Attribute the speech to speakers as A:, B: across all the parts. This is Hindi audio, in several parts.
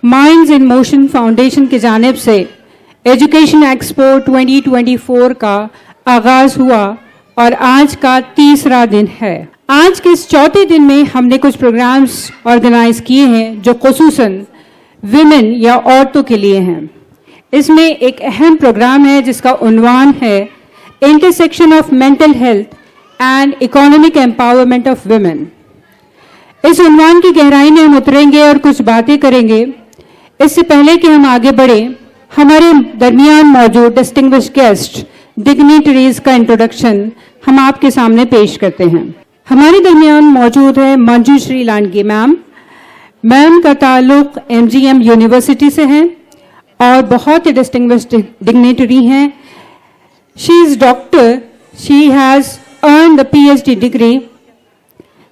A: माइंड्स इन मोशन फाउंडेशन की जानिब से एजुकेशन एक्सपो 2024 का आगाज हुआ और आज का तीसरा दिन है। आज के इस चौथे दिन में हमने कुछ प्रोग्राम्स ऑर्गेनाइज किए हैं जो खुसूसन विमेन या औरतों के लिए हैं। इसमें एक अहम प्रोग्राम है जिसका उन्वान है intersection of mental health and economic empowerment of women. इस उन्वान की गहराई में हम उतरेंगे और कुछ बातें करेंगे। इससे पहले कि हम आगे बढ़े, हमारे दरमियान मौजूद डिस्टिंग्विश्ड गेस्ट डिग्निटरीज का इंट्रोडक्शन हम आपके सामने पेश करते हैं। हमारे दरमियान मौजूद है मंजूश्री लांडगे मैम। मैम का ताल्लुक MGM यूनिवर्सिटी से है और बहुत ही डिस्टिंग्विश्ड डिग्निटरी हैं। She is doctor. She has earned the PhD degree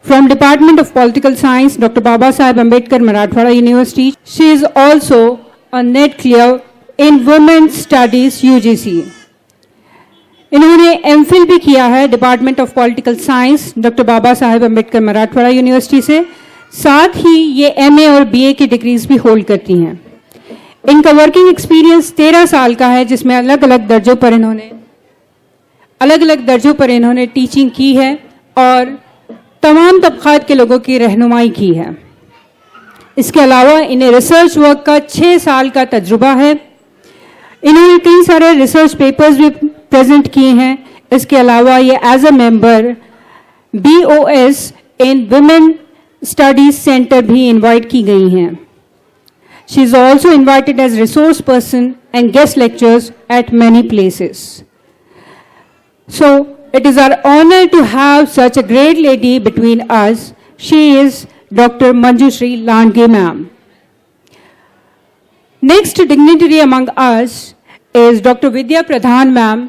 A: from Department of Political Science, Dr. Baba Saheb Ambedkar, Marathwada University. She is also a NET clear in Women's Studies UGC. इन्होंने MPhil भी किया है department of political science doctor Baba Saheb Ambedkar Marathwada university से। साथ ही ये MA और BA की डिग्रीज भी होल्ड करती हैं। इनका वर्किंग एक्सपीरियंस 13 साल का है, जिसमें अलग अलग दर्जों पर इन्होंने टीचिंग की है और तमाम तबकात के लोगों की रहनुमाई की है। इसके अलावा इन्हें रिसर्च वर्क का 6 साल का तजुर्बा है। इन्होंने कई सारे रिसर्च पेपर्स भी प्रेजेंट किए हैं। इसके अलावा ये as a member BOS in women studies centre भी इनवाइट की गई हैं। She is also invited as resource person and guest lectures at many places. So it is our honor to have such a great lady between us. She is Dr. Manjushri Laange ma'am. Next dignitary among us is Dr. Vidya Pradhan ma'am.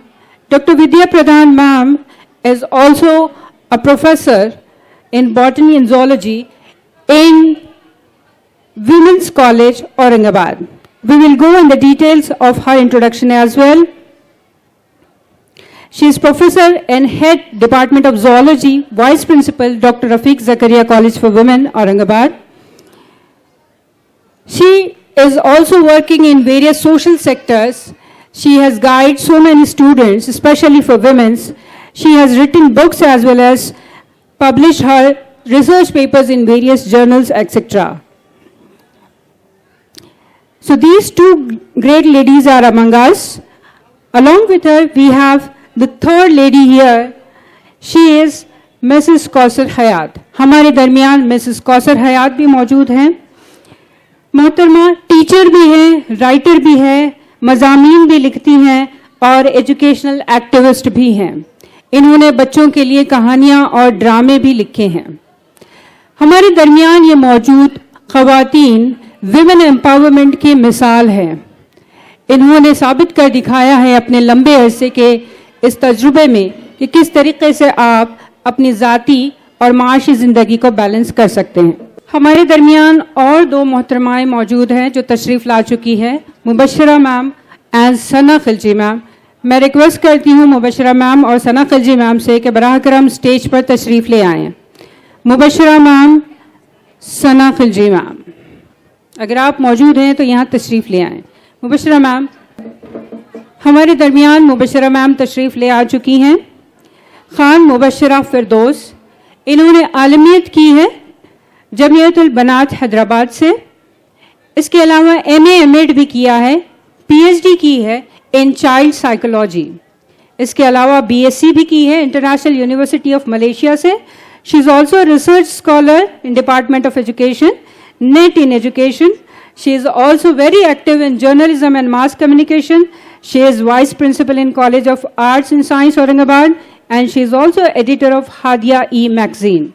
A: Dr. Vidya Pradhan ma'am is also a professor in botany and zoology in Women's College, Aurangabad. We will go in the details of her introduction as well. She is professor and head Department of Zoology, Vice Principal, Dr. Rafiq Zakaria College for Women, Aurangabad. She is also working in various social sectors. She has guided so many students, especially for women. She has written books as well as published her research papers in various journals, etc. So these two great ladies are among us. Along with her, we have the third lady here. She is Mrs. Kausar Hayat. हमारे दरमियान Mrs. Kausar Hayat भी मौजूद हैं। मोहतरमा टीचर भी हैं, राइटर भी है, मज़ामीन भी लिखती हैं और एजुकेशनल एक्टिविस्ट भी हैं। इन्होंने बच्चों के लिए कहानियाँ और ड्रामे भी लिखे हैं। हमारे दरमियान ये मौजूद ख़वातीन विमेन एम्पावरमेंट की मिसाल है। इन्होंने साबित कर दिखाया है अपने लंबे अरसे के इस तजुर्बे में कि किस तरीके से आप अपनी ज़ाती और माशी ज़िंदगी को बैलेंस कर सकते हैं। हमारे दरमियान और 2 मोहतरमाएँ मौजूद हैं जो तशरीफ़ ला चुकी है, Mubashra ma'am and Sana Khilji ma'am. मैं रिक्वेस्ट करती हूँ मुबशरा मैम और सना खिलजी मैम से कि बराह करम स्टेज पर तशरीफ़ ले आएँ। मुबशरा मैम, सना खिलजी मैम, अगर आप मौजूद हैं तो यहाँ तशरीफ़ ले आएँ। मुबशरा मैम, हमारे दरमियान मुबशरा मैम तशरीफ़ ले आ चुकी हैं। खान मुबशरा फिरदौस, इन्होंने आलमियत की है जमीयतुल बनात हैदराबाद से। इसके अलावा MA MEd भी किया है, PhD की है इन चाइल्ड साइकोलॉजी। इसके अलावा BSc भी की है इंटरनेशनल यूनिवर्सिटी ऑफ मलेशिया से। She is also research scholar in department of education, NET in education. She is also very active in journalism and mass communication. She is Vice Principal in College of Arts and Science, Aurangabad, and she is also editor of Hadia E magazine.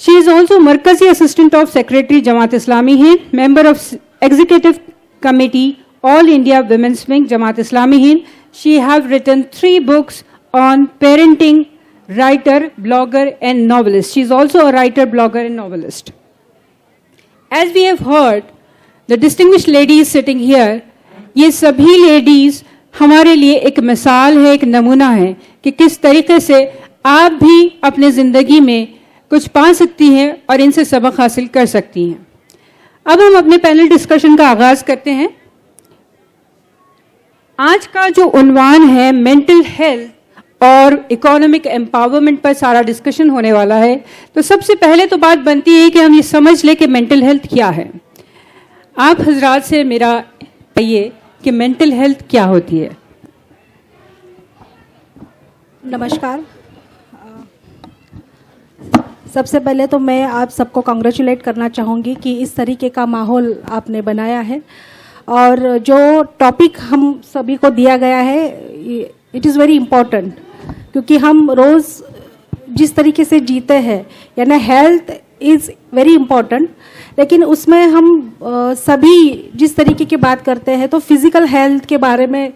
A: She is also Markazi Assistant of Secretary Jamaat Islami Hind, member of Executive Committee All India Women's Wing Jamaat Islami Hind. She have written 3 books on parenting, writer, blogger and novelist. She is also a writer, blogger and novelist. As we have heard, the distinguished ladies sitting here, ये सभी लेडीज़ हमारे लिए एक मिसाल है, एक नमूना है कि किस तरीके से आप भी अपने ज़िंदगी में कुछ पा सकती हैं और इनसे सबक हासिल कर सकती हैं। अब हम अपने पैनल डिस्कशन का आगाज करते हैं। आज का जो उन्वान है मेंटल हेल्थ और इकोनॉमिक एम्पावरमेंट पर सारा डिस्कशन होने वाला है। तो सबसे पहले तो बात बनती है कि हम ये समझ लें कि मेंटल हेल्थ क्या है। आप हजरात से मेरा ये कि मेंटल हेल्थ क्या होती है।
B: नमस्कार। सबसे पहले तो मैं आप सबको कॉन्ग्रेचुलेट करना चाहूँगी कि इस तरीके का माहौल आपने बनाया है और जो टॉपिक हम सभी को दिया गया है इट इज़ वेरी इम्पॉर्टेंट, क्योंकि हम रोज़ जिस तरीके से जीते हैं यानी हेल्थ इज़ वेरी इम्पॉर्टेंट, लेकिन उसमें हम सभी जिस तरीके की बात करते हैं तो फिज़िकल हेल्थ के बारे में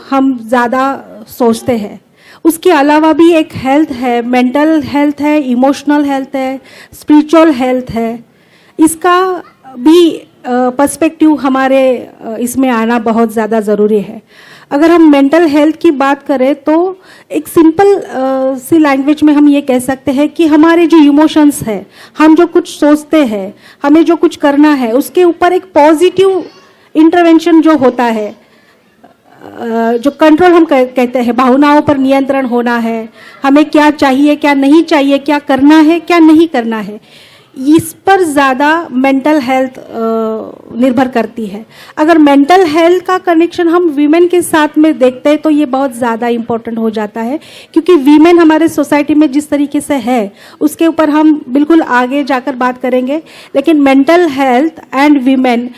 B: हम ज़्यादा सोचते हैं। उसके अलावा भी एक हेल्थ है, मेंटल हेल्थ है, इमोशनल हेल्थ है, स्पिरिचुअल हेल्थ है। इसका भी पर्सपेक्टिव हमारे इसमें आना बहुत ज़्यादा ज़रूरी है। अगर हम मेंटल हेल्थ की बात करें तो एक सिंपल सी लैंग्वेज में हम ये कह सकते हैं कि हमारे जो इमोशंस है, हम जो कुछ सोचते हैं, हमें जो कुछ करना है, उसके ऊपर एक पॉजिटिव इंटरवेंशन जो होता है, जो कंट्रोल हम कहते हैं, भावनाओं पर नियंत्रण होना है, हमें क्या चाहिए क्या नहीं चाहिए, क्या करना है क्या नहीं करना है, इस पर ज़्यादा मेंटल हेल्थ निर्भर करती है। अगर मेंटल हेल्थ का कनेक्शन हम वीमेन के साथ में देखते हैं तो ये बहुत ज़्यादा इम्पोर्टेंट हो जाता है, क्योंकि वीमेन हमारे सोसाइटी में जिस तरीके से है उसके ऊपर हम बिल्कुल आगे जाकर बात करेंगे, लेकिन मेंटल हेल्थ एंड वीमेन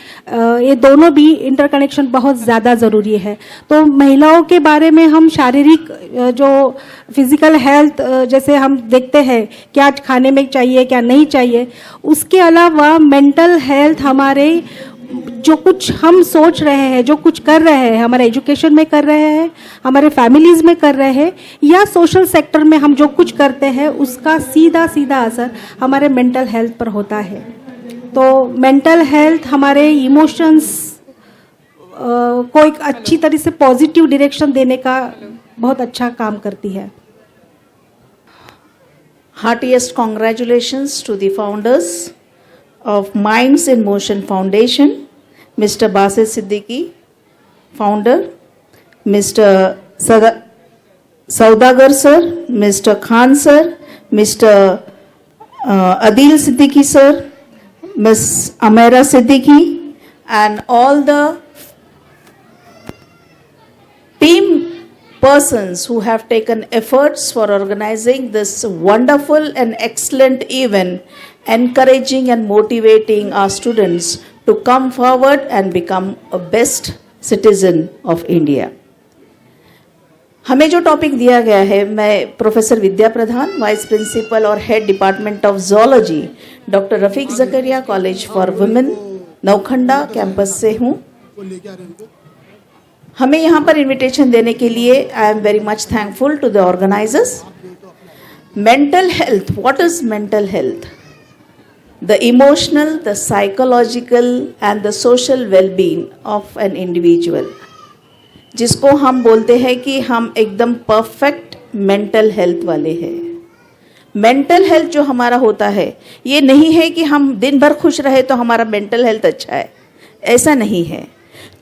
B: ये दोनों भी इंटरकनेक्शन बहुत ज़्यादा ज़रूरी है। तो महिलाओं के बारे में हम शारीरिक जो फिजिकल हेल्थ जैसे हम देखते हैं क्या खाने में चाहिए क्या नहीं चाहिए, उसके अलावा मेंटल हेल्थ हमारे जो कुछ हम सोच रहे हैं, जो कुछ कर रहे हैं, हमारे एजुकेशन में कर रहे हैं, हमारे फैमिलीज में कर रहे हैं या सोशल सेक्टर में हम जो कुछ करते हैं, उसका सीधा सीधा असर हमारे मेंटल हेल्थ पर होता है। तो मेंटल हेल्थ हमारे इमोशंस को एक अच्छी तरह से पॉजिटिव डायरेक्शन देने का बहुत अच्छा काम करती है।
C: Heartiest congratulations to the founders of Minds in Motion Foundation, Mr. Basit Siddiqui, founder, Mr. Saudagar sir, Mr. Khan sir, Mr. Adil Siddiqui sir, Ms. Amera Siddiqui, and all the team persons who have taken efforts for organizing this wonderful and excellent event, encouraging and motivating our students to come forward and become a best citizen of India. हमें जो टॉपिक दिया गया है, मैं professor Vidya Pradhan, vice principal और head department of zoology, doctor Rafiq Zakaria college for women, Naukhanda campus से हूँ। हमें यहाँ पर इनविटेशन देने के लिए I am very much thankful to the organisers. Mental health, what is mental health? The emotional, the psychological and the social wellbeing of an individual, जिसको हम बोलते हैं कि हम एकदम परफेक्ट मेंटल हेल्थ वाले हैं। मेंटल हेल्थ जो हमारा होता है, ये नहीं है कि हम दिन भर खुश रहे तो हमारा मेंटल हेल्थ अच्छा है, ऐसा नहीं है।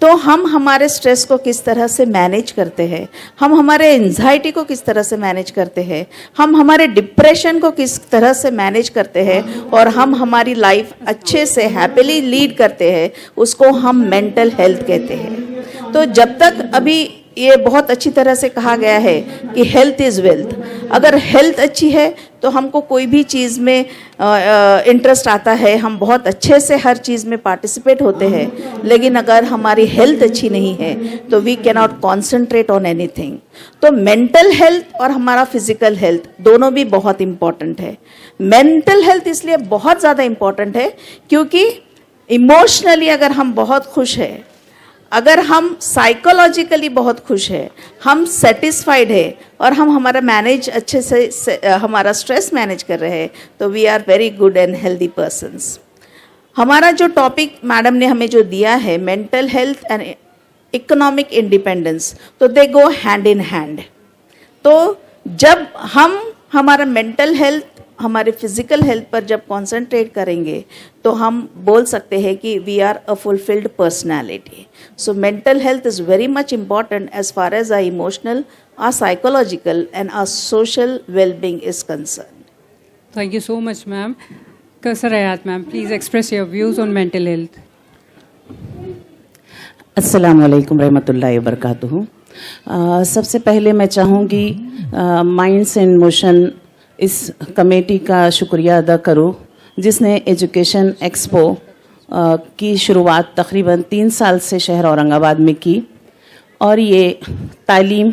C: तो हम हमारे स्ट्रेस को किस तरह से मैनेज करते हैं, हम हमारे एंजाइटी को किस तरह से मैनेज करते हैं, हम हमारे डिप्रेशन को किस तरह से मैनेज करते हैं और हम हमारी लाइफ अच्छे से हैप्पीली लीड करते हैं, उसको हम मेंटल हेल्थ कहते हैं। तो जब तक अभी ये बहुत अच्छी तरह से कहा गया है कि हेल्थ इज़ वेल्थ, अगर हेल्थ अच्छी है तो हमको कोई भी चीज़ में इंटरेस्ट आता है, हम बहुत अच्छे से हर चीज़ में पार्टिसिपेट होते हैं। लेकिन अगर हमारी हेल्थ अच्छी नहीं है तो we can not concentrate on anything. तो मेंटल हेल्थ और हमारा फिजिकल हेल्थ दोनों भी बहुत इम्पॉर्टेंट है। मेंटल हेल्थ इसलिए बहुत ज़्यादा इम्पॉर्टेंट है क्योंकि इमोशनली अगर हम बहुत खुश हैं, अगर हम साइकोलॉजिकली बहुत खुश है, हम सेटिस्फाइड है और हम हमारा मैनेज अच्छे से हमारा स्ट्रेस मैनेज कर रहे हैं, तो we are very good and healthy persons. हमारा जो टॉपिक मैडम ने हमें जो दिया है, mental health and economic independence, तो they go hand in hand. तो जब हम हमारा मेंटल हेल्थ हमारे फिजिकल हेल्थ पर जब कॉन्सेंट्रेट करेंगे तो हम बोल सकते हैं कि we are a fulfilled personality. So mental health is very much important as far as our emotional, our psychological and our social wellbeing is concern.
A: Thank you so much, ma'am. Kausar Hayat, ma'am, please express your views on mental health.
D: अस्सलाम वालेकुम रहमतुल्लाहि व बरकातुहू. सबसे पहले मैं चाहूँगी माइंड्स इन मोशन इस कमेटी का शुक्रिया अदा करूँ जिसने एजुकेशन एक्सपो की शुरुआत तकरीबन 3 साल से शहर औरंगाबाद में की और ये तालीम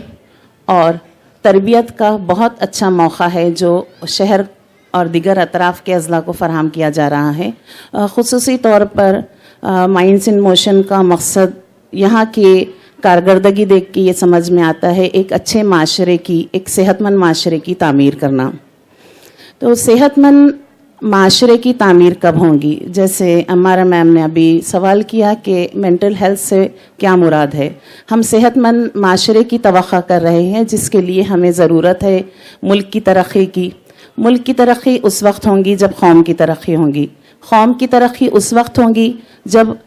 D: और तरबियत का बहुत अच्छा मौका है जो शहर और दिगर अतराफ़ के अज़ला को फ़राहम किया जा रहा है. ख़ुसूसी तौर पर माइंड्स इन मोशन का मकसद यहाँ के कारकर्दगी देख के ये समझ में आता है एक अच्छे माशरे की, एक सेहतमंद माशरे की तामीर करना. तो सेहतमंद माशरे की तामीर कब होगी? जैसे हमारा मैम ने अभी सवाल किया कि मेंटल हेल्थ से क्या मुराद है. हम सेहतमंद माशरे की तवक्का कर रहे हैं जिसके लिए हमें ज़रूरत है मुल्क की तरक्की की. मुल्क की तरक्की उस वक्त होगी जब कौम की तरक्की होगी. कौम की तरक्की उस वक्त होगी जब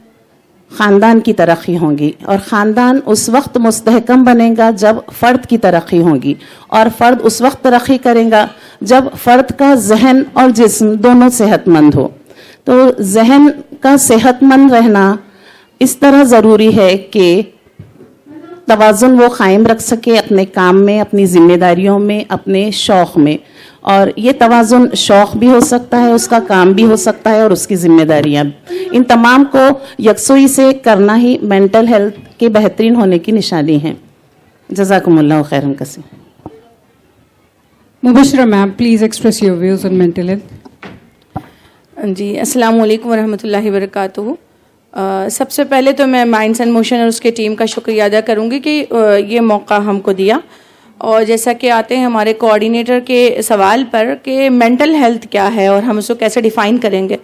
D: ख़ानदान की तरक्की होगी और ख़ानदान उस वक्त मुस्तहकम बनेगा जब फ़र्द की तरक्की होगी और फ़र्द उस वक्त तरक्की करेगा जब फ़र्द का जहन और जिस्म दोनों सेहतमंद हो. तो जहन का सेहतमंद रहना इस तरह ज़रूरी है कि तवाज़ुन वो क़ायम रख सके अपने काम में, अपनी ज़िम्मेदारियों में, अपने शौक़ में. और ये तवाज़ुन शौक़ भी हो सकता है, उसका काम भी हो सकता है और उसकी ज़िम्मेदारियाँ. इन तमाम को यकसुई से करना ही मेंटल हेल्थ के बेहतरीन होने की निशानी है. जज़ाकुमुल्लाह खैरन कसीर.
A: Mubashira, ma'am, please express your views on mental health.
E: जी अस्सलाम वालेकुम वरहमतुल्लाहि वबरकातुहू. सबसे पहले तो मैं माइंड्स एंड मोशन और उसके टीम का शुक्रिया अदा करूँगी कि ये मौका हमको दिया. और जैसा कि आते हैं हमारे कोऑर्डिनेटर के सवाल पर कि मेंटल हेल्थ क्या है और हम उसको कैसे डिफ़ाइन करेंगे,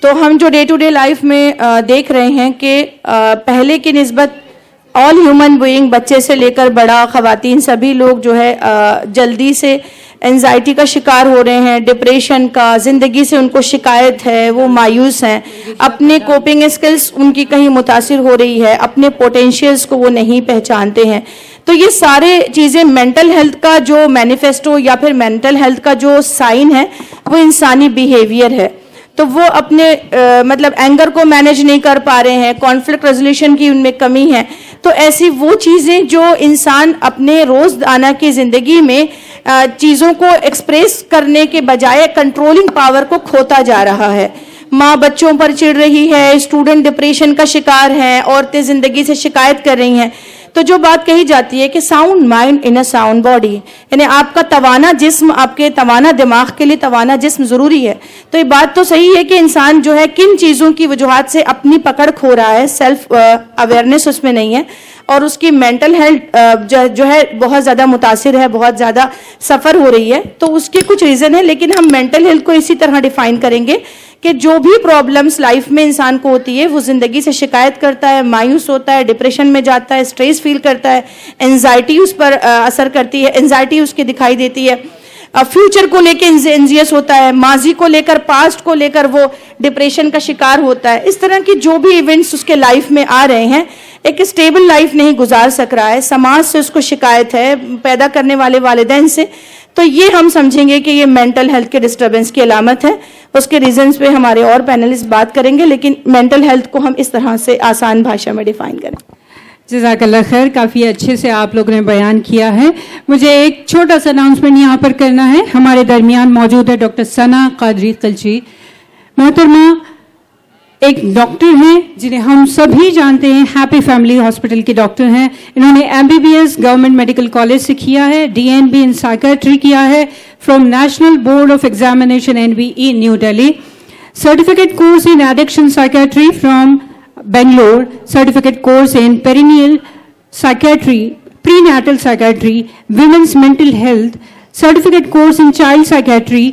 E: तो हम जो डे टू डे लाइफ में देख रहे हैं कि पहले की निस्बत ऑल ह्यूमन बीइंग, बच्चे से लेकर बड़ा, ख़वातीन, सभी लोग जो है जल्दी से एंजाइटी का शिकार हो रहे हैं, डिप्रेशन का, ज़िंदगी से उनको शिकायत है, वो मायूस हैं, अपने कोपिंग स्किल्स उनकी कहीं मुतासिर हो रही है, अपने पोटेंशियल्स को वो नहीं पहचानते हैं. तो ये सारे चीज़ें मेंटल हेल्थ का जो मैनिफेस्टो या फिर मेंटल हेल्थ का जो साइन है वो इंसानी बिहेवियर है. तो वो अपने मतलब एंगर को मैनेज नहीं कर पा रहे हैं, कॉन्फ्लिक्ट रेजोल्यूशन की उनमें कमी है. तो ऐसी वो चीज़ें जो इंसान अपने रोज़ाना की ज़िंदगी में चीज़ों को एक्सप्रेस करने के बजाय कंट्रोलिंग पावर को खोता जा रहा है. माँ बच्चों पर चिढ़ रही है, स्टूडेंट डिप्रेशन का शिकार हैं, औरतें ज़िंदगी से शिकायत कर रही हैं. तो जो बात कही जाती है कि sound mind in a sound body, यानी आपका तवाना जिस्म, आपके तवाना दिमाग के लिए तवाना जिस्म ज़रूरी है. तो ये बात तो सही है कि इंसान जो है किन चीज़ों की वजूहात से अपनी पकड़ खो रहा है, सेल्फ अवेयरनेस उसमें नहीं है और उसकी मेंटल हेल्थ जो है बहुत ज़्यादा मुतासिर है, बहुत ज़्यादा सफ़र हो रही है. तो उसके कुछ रीज़न है, लेकिन हम मेंटल हेल्थ को इसी तरह डिफ़ाइन करेंगे कि जो भी प्रॉब्लम्स लाइफ में इंसान को होती है, वो ज़िंदगी से शिकायत करता है, मायूस होता है, डिप्रेशन में जाता है, स्ट्रेस फील करता है, एंजाइटी उस पर असर करती है, एंजाइटी उसकी दिखाई देती है, फ्यूचर को लेकर एंजियस होता है, माजी को लेकर, पास्ट को लेकर वो डिप्रेशन का शिकार होता है. इस तरह की जो भी इवेंट्स उसके लाइफ में आ रहे हैं, एक स्टेबल लाइफ नहीं गुजार सक रहा है, समाज से उसको शिकायत है, पैदा करने वाले वालिदैन से. तो ये हम समझेंगे कि ये मेंटल हेल्थ के डिस्टर्बेंस की अलामत है. उसके रीजंस पे हमारे और पैनलिस्ट बात करेंगे, लेकिन मेंटल हेल्थ को हम इस तरह से आसान भाषा में डिफाइन करें.
A: जज़ाकल्लाह खैर, काफ़ी अच्छे से आप लोगों ने बयान किया है. मुझे एक छोटा सा अनाउंसमेंट यहाँ पर करना है. हमारे दरमियान मौजूद है डॉक्टर सना कादरी कलची. मोहतरमा एक डॉक्टर हैं जिन्हें हम सभी जानते हैं, हैप्पी फैमिली हॉस्पिटल के डॉक्टर हैं. इन्होंने MBBS गवर्नमेंट मेडिकल कॉलेज से किया है, DNB इन साइकेट्री किया है from national board of examination NBE new Delhi, certificate course in addiction psychiatry from Bangalore, certificate course in perineal psychiatry, prenatal psychiatry, women's mental health, certificate course in child psychiatry,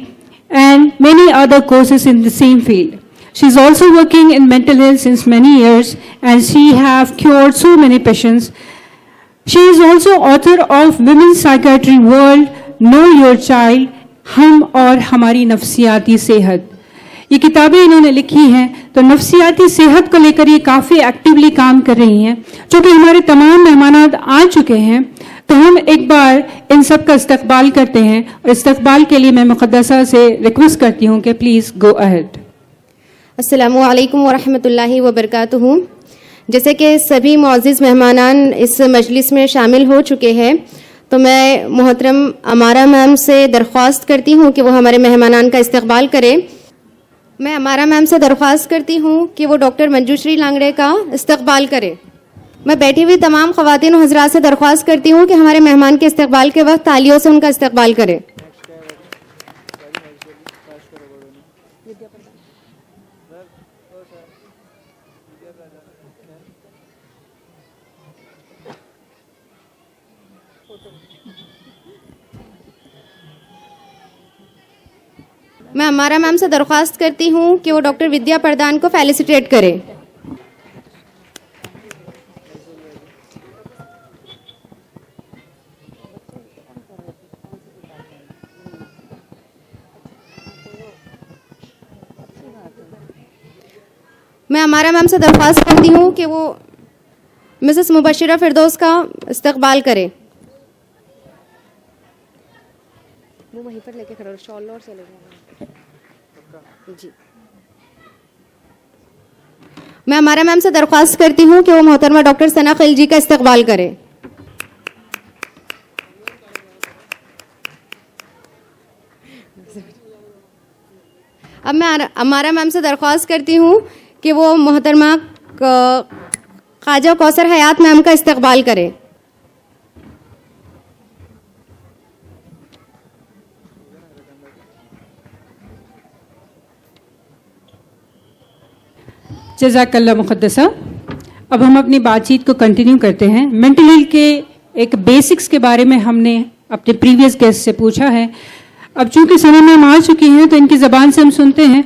A: and many other courses in the same field. She is also working in mental health since many years, and she have cured so many patients. She is also author of Women's Psychiatry World, Know Your Child, हम और हमारी नफ्सियाती सेहत। ये किताबें इन्होंने लिखी हैं तो नफ्सियाती सेहत को लेकर ये काफ़ी एक्टिवली काम कर रही हैं। चूँकि हमारे तमाम मेहमान आ चुके हैं तो हम एक बार इन सब का इस्तकबाल करते हैं, और इस्तकबाल के लिए मैं मुक़द्दसा से रिक्वेस्ट करती हूँ कि प्लीज़ गो अहेड।
F: अस्सलामु अलैकुम वरहमतुल्लाहि वबरकातुहू। जैसे कि सभी मुअज़्ज़िज़ मेहमानान इस मजलिस में शामिल हो चुके हैं, तो मैं मोहतरम अमारा मैम से दरख्वास्त करती हूँ कि वो हमारे मेहमानान का इस्तकबाल करें। मैं अमारा मैम से दरख्वास्त करती हूँ कि वो डॉक्टर मंजूश्री लांगड़े का इस्तकबाल करें। मैं बैठी हुई तमाम ख़वातीन और हज़रात से दरख्वास्त करती हूँ कि हमारे मेहमान के इस्तकबाल के वक्त तालियों से उनका इस्तकबाल करें। मैं अमारा मैम से दरख्वास्त करती हूँ कि वो डॉक्टर विद्या प्रधान को फेलिसिटेट करें। मैं अमारा मैम से दरख्वास्त करती हूँ कि वो मिसेस मुबशिरा फिरदौस का इस्तकबाल करें। वो वहीं पर लेके खड़ा शॉल और चले जी। मैं अमारा मैम से दरख्वास्त करती हूँ कि वो मोहतरमा डॉक्टर सना खिलजी का इस्तकबाल करें। अब मैं अमारा मैम से दरख्वास्त करती हूँ कि वो मोहतरमा ख्वाजा कौसर हयात मैम का इस्तकबाल करें।
A: जज़ाकल्लाह मुक़द्दसा। अब हम अपनी बातचीत को कंटिन्यू करते हैं। मेंटल हेल्थ के एक बेसिक्स के बारे में हमने अपने प्रीवियस गेस्ट से पूछा है। अब चूंकि समय में हम आ चुकी हैं तो इनकी ज़बान से हम सुनते हैं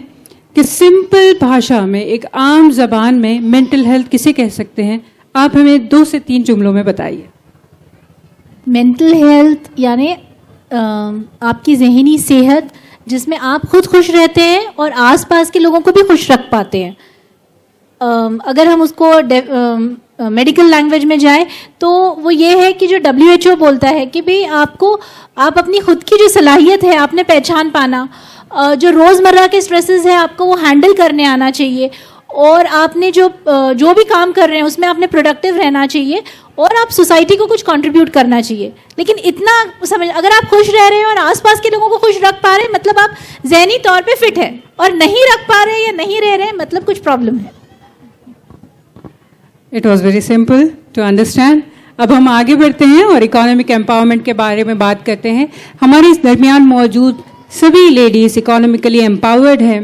A: कि सिंपल भाषा में, एक आम ज़बान में मेंटल हेल्थ किसे कह सकते हैं। आप हमें 2 से 3 जुमलों में बताइए।
G: मेंटल हेल्थ यानी आपकी ज़हनी सेहत, जिसमें आप खुद खुश रहते हैं और आसपास के लोगों को भी खुश रख पाते हैं। अगर हम उसको मेडिकल लैंग्वेज में जाएं तो वो ये है कि जो WHO बोलता है कि भाई आप अपनी खुद की जो सलाहियत है आपने पहचान पाना, जो रोज़मर्रा के स्ट्रेसेस है आपको वो हैंडल करने आना चाहिए, और आपने जो भी काम कर रहे हैं उसमें आपने प्रोडक्टिव रहना चाहिए, और आप सोसाइटी को कुछ कंट्रीब्यूट करना चाहिए। लेकिन इतना समझ, अगर आप खुश रह रहे हैं और आसपास के लोगों को खुश रख पा रहे हैं मतलब आप ज़हनी तौर पे फिट है, और नहीं रख पा रहे हैं या नहीं रह रहे हैं मतलब कुछ प्रॉब्लम है।
A: It was very simple to understand. अब हम आगे बढ़ते हैं और इकोनॉमिक एम्पावरमेंट के बारे में बात करते हैं। हमारे इस दरमियान मौजूद सभी लेडीज़ इकोनॉमिकली एम्पावर्ड हैं।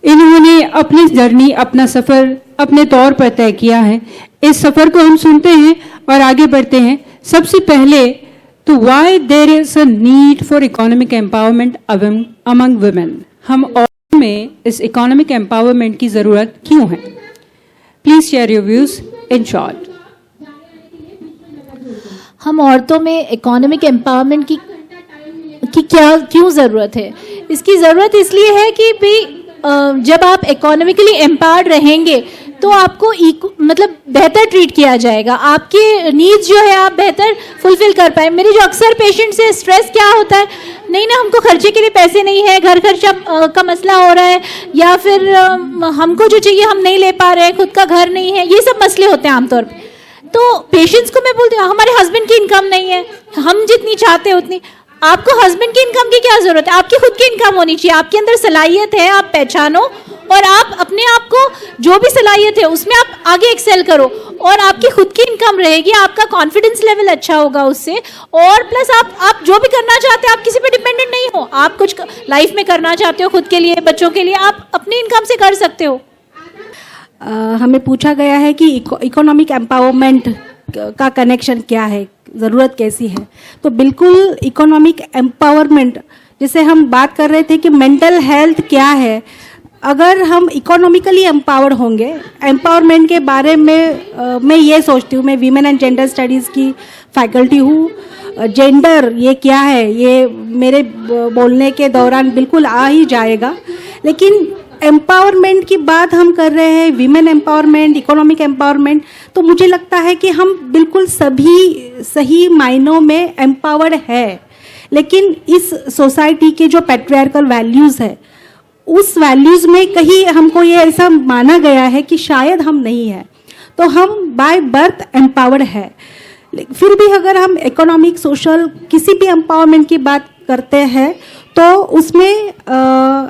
A: इन्होंने अपनी जर्नी, अपना सफ़र अपने तौर पर तय किया है। इस सफ़र को हम सुनते हैं और आगे बढ़ते हैं। सबसे पहले तो why there is a need for economic empowerment among women. हम औरतों में इस इकोनॉमिक एम्पावरमेंट की ज़रूरत क्यों है? Please share your views in short.
G: हम औरतों में इकोनॉमिक एम्पावरमेंट की क्यों ज़रूरत है? इसकी ज़रूरत इसलिए है कि भाई जब आप इकोनॉमिकली एम्पावर्ड रहेंगे तो आपको मतलब बेहतर ट्रीट किया जाएगा, आपके नीड्स जो है आप बेहतर फुलफिल कर पाए। मेरी जो अक्सर पेशेंट से स्ट्रेस क्या होता है, नहीं ना हमको खर्चे के लिए पैसे नहीं है, घर खर्चा का मसला हो रहा है, या फिर हमको जो चाहिए हम नहीं ले पा रहे हैं, खुद का घर नहीं है, ये सब मसले होते हैं आमतौर पर। तो पेशेंट्स को मैं बोलती हूँ हमारे हस्बैंड की इनकम नहीं है, हम जितनी चाहते हैं उतनी। आपको हस्बैंड की इनकम की क्या ज़रूरत है? आपकी खुद की इनकम होनी चाहिए। आपके अंदर सलाहियत है, आप पहचानो और आप अपने आप को जो भी सलाहियत है उसमें आप आगे एक्सेल करो, और आपकी खुद की इनकम रहेगी, आपका कॉन्फिडेंस लेवल अच्छा होगा उससे। और प्लस आप जो भी करना चाहते हैं आप किसी पे डिपेंडेंट नहीं हो। आप कुछ लाइफ में करना चाहते हो खुद के लिए, बच्चों के लिए, आप अपनी इनकम से कर सकते हो।
B: हमें पूछा गया है कि इकोनॉमिक एम्पावरमेंट का कनेक्शन क्या है, ज़रूरत कैसी है। तो बिल्कुल इकोनॉमिक एम्पावरमेंट, जैसे हम बात कर रहे थे कि मेंटल हेल्थ क्या है, अगर हम इकोनॉमिकली एम्पावर्ड होंगे, एम्पावरमेंट के बारे में मैं ये सोचती हूँ, मैं वीमेन एंड जेंडर स्टडीज़ की फैकल्टी हूँ, जेंडर ये क्या है ये मेरे बोलने के दौरान बिल्कुल आ ही जाएगा, लेकिन एम्पावरमेंट की बात हम कर रहे हैं, वीमेन एम्पावरमेंट, इकोनॉमिक एम्पावरमेंट, तो मुझे लगता है कि हम बिल्कुल सभी सही मायनों में एम्पावर्ड है, लेकिन इस सोसाइटी के जो पैट्रियार्कल वैल्यूज़ है उस वैल्यूज़ में कहीं हमको ये ऐसा माना गया है कि शायद हम नहीं है, तो हम बाय बर्थ एम्पावर्ड है। फिर भी अगर हम इकोनॉमिक सोशल किसी भी एम्पावरमेंट की बात करते हैं तो उसमें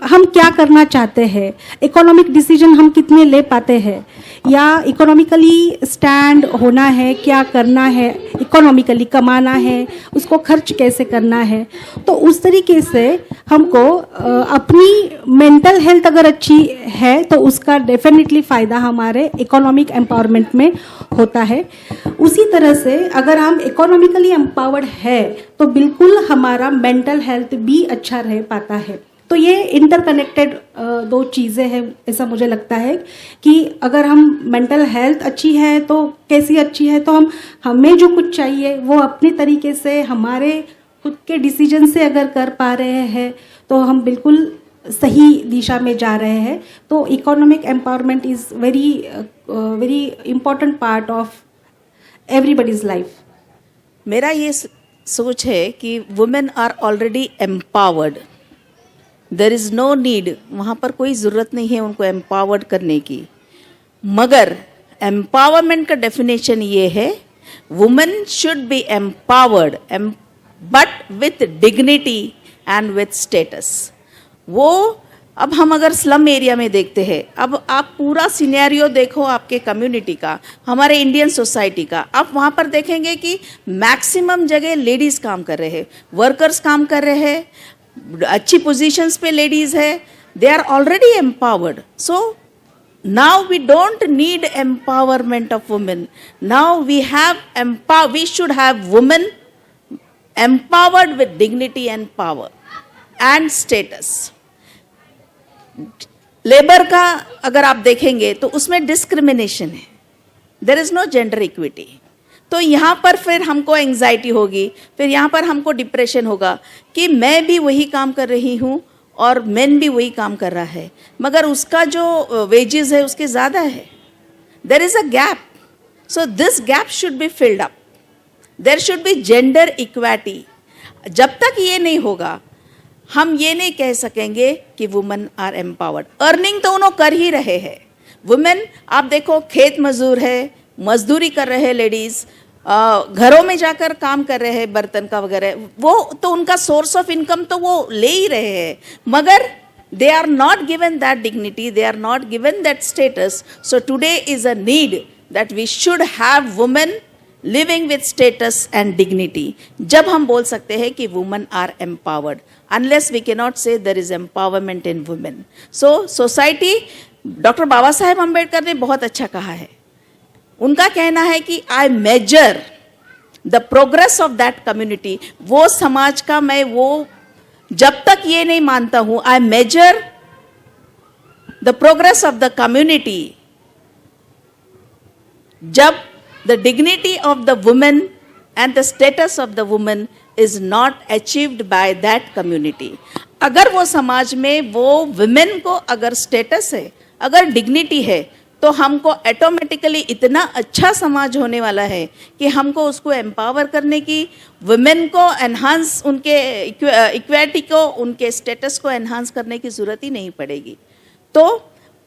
B: हम क्या करना चाहते हैं, इकोनॉमिक डिसीजन हम कितने ले पाते हैं, या इकोनॉमिकली स्टैंड होना है, क्या करना है, इकोनॉमिकली कमाना है, उसको खर्च कैसे करना है, तो उस तरीके से हमको अपनी मेंटल हेल्थ अगर अच्छी है तो उसका डेफिनेटली फ़ायदा हमारे इकोनॉमिक एम्पावरमेंट में होता है। उसी तरह से अगर हम इकोनॉमिकली एम्पावर्ड है तो बिल्कुल हमारा मेंटल हेल्थ भी अच्छा रह पाता है। तो ये इंटरकनेक्टेड दो चीज़ें हैं, ऐसा मुझे लगता है कि अगर हम मेंटल हेल्थ अच्छी है तो कैसी अच्छी है, तो हमें जो कुछ चाहिए वो अपने तरीके से हमारे खुद के डिसीजन से अगर कर पा रहे हैं तो हम बिल्कुल सही दिशा में जा रहे हैं। तो economic empowerment is very important part of everybody's life.
C: मेरा ये सोच है कि women are already empowered, there is no need, वहाँ पर कोई ज़रूरत नहीं है उनको एम्पावर्ड करने की। मगर एम्पावरमेंट का डेफिनेशन ये है, women should be empowered but with dignity and with status. वो अब हम अगर स्लम एरिया में देखते हैं, अब आप पूरा सिनेरियो देखो आपके कम्युनिटी का, हमारे इंडियन सोसाइटी का, आप वहाँ पर देखेंगे कि मैक्सिमम जगह लेडीज़ काम कर रहे हैं, वर्कर्स काम कर रहे हैं, अच्छी पोजीशंस पे लेडीज़ है, they are already empowered. So now we don't need empowerment of women, now we should have women empowered with dignity and power and status। Labour का अगर आप देखेंगे तो उसमें डिस्क्रिमिनेशन है, there is no gender equity. तो यहाँ पर फिर हमको एंजाइटी होगी, फिर यहाँ पर हमको डिप्रेशन होगा कि मैं भी वही काम कर रही हूँ और मेन भी वही काम कर रहा है, मगर उसका जो वेजेस है उसके ज़्यादा है, there is a gap. So this gap should be filled up, there should be gender equality. जब तक ये नहीं होगा हम ये नहीं कह सकेंगे कि वुमेन आर एम्पावर्ड। अर्निंग तो उन्होंने कर ही रहे हैं वुमेन, आप देखो खेत मजदूर है, मजदूरी कर रहे हैं लेडीज़, घरों में जाकर काम कर रहे हैं बर्तन का वगैरह, वो तो उनका सोर्स ऑफ इनकम तो वो ले ही रहे हैं, मगर they are not given that dignity, they are not given that status। So today is a need that we should have women living with status and dignity। जब हम बोल सकते हैं कि women are empowered, unless we cannot say there is empowerment in women। So society, doctor Baba Saheb Ambedkar ने बहुत अच्छा कहा है, उनका कहना है कि I measure the progress of that community। वो समाज का मैं वो जब तक ये नहीं मानता हूं, I measure the progress of the community जब the dignity of the woman and the status of the woman is not achieved by that community। अगर वो समाज में वो women को अगर status है, अगर dignity है, तो हमको ऑटोमेटिकली इतना अच्छा समाज होने वाला है कि हमको उसको एम्पावर करने की, वुमेन को एनहांस, उनके इक्वालिटी को, उनके स्टेटस को एनहांस करने की ज़रूरत ही नहीं पड़ेगी। तो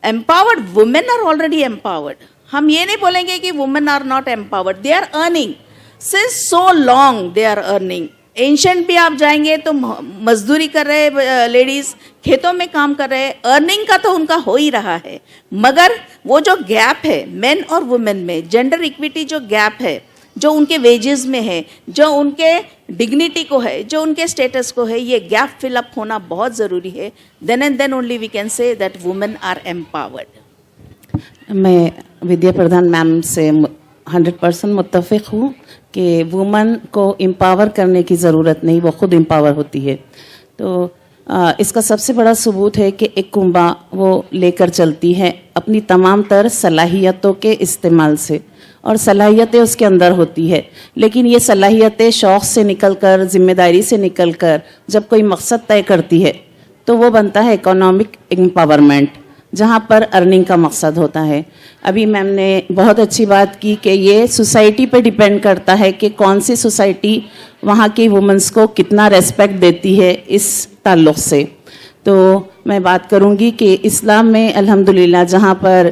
C: empowered women are already empowered. हम ये नहीं बोलेंगे कि women are not empowered, they are earning since so long, they are earning. Ancient भी आप जाएंगे तो मजदूरी कर रहे लेडीज़, खेतों में काम कर रहे, अर्निंग का तो उनका हो ही रहा है, मगर वो जो गैप है मेन और वुमेन में, जेंडर इक्विटी जो गैप है, जो उनके वेजेस में है, जो उनके डिग्निटी को है, जो उनके स्टेटस को है, ये गैप फिलअप होना बहुत ज़रूरी है। Then and then only we can say that women are empowered.
D: मैं विद्या प्रधान मैम से 100% मुत्तफ़िक़ हूँ कि वुमन को एम्पावर करने की ज़रूरत नहीं, वो खुद एम्पावर होती है। तो इसका सबसे बड़ा सबूत है कि एक कुंबा वो लेकर चलती है अपनी तमाम तर सलाहियतों के इस्तेमाल से, और सलाहियतें उसके अंदर होती है, लेकिन ये सलाहियतें शौक़ से निकलकर, जिम्मेदारी से निकलकर जब कोई मकसद तय करती है तो वो बनता है इकोनॉमिक एम्पावरमेंट, जहाँ पर अर्निंग का मकसद होता है। अभी मैम ने बहुत अच्छी बात की कि ये सोसाइटी पे डिपेंड करता है कि कौन सी सोसाइटी वहाँ की वुमेंस को कितना रेस्पेक्ट देती है इस ताल्लुक़ से। तो मैं बात करूंगी कि इस्लाम में अल्हम्दुलिल्लाह जहाँ पर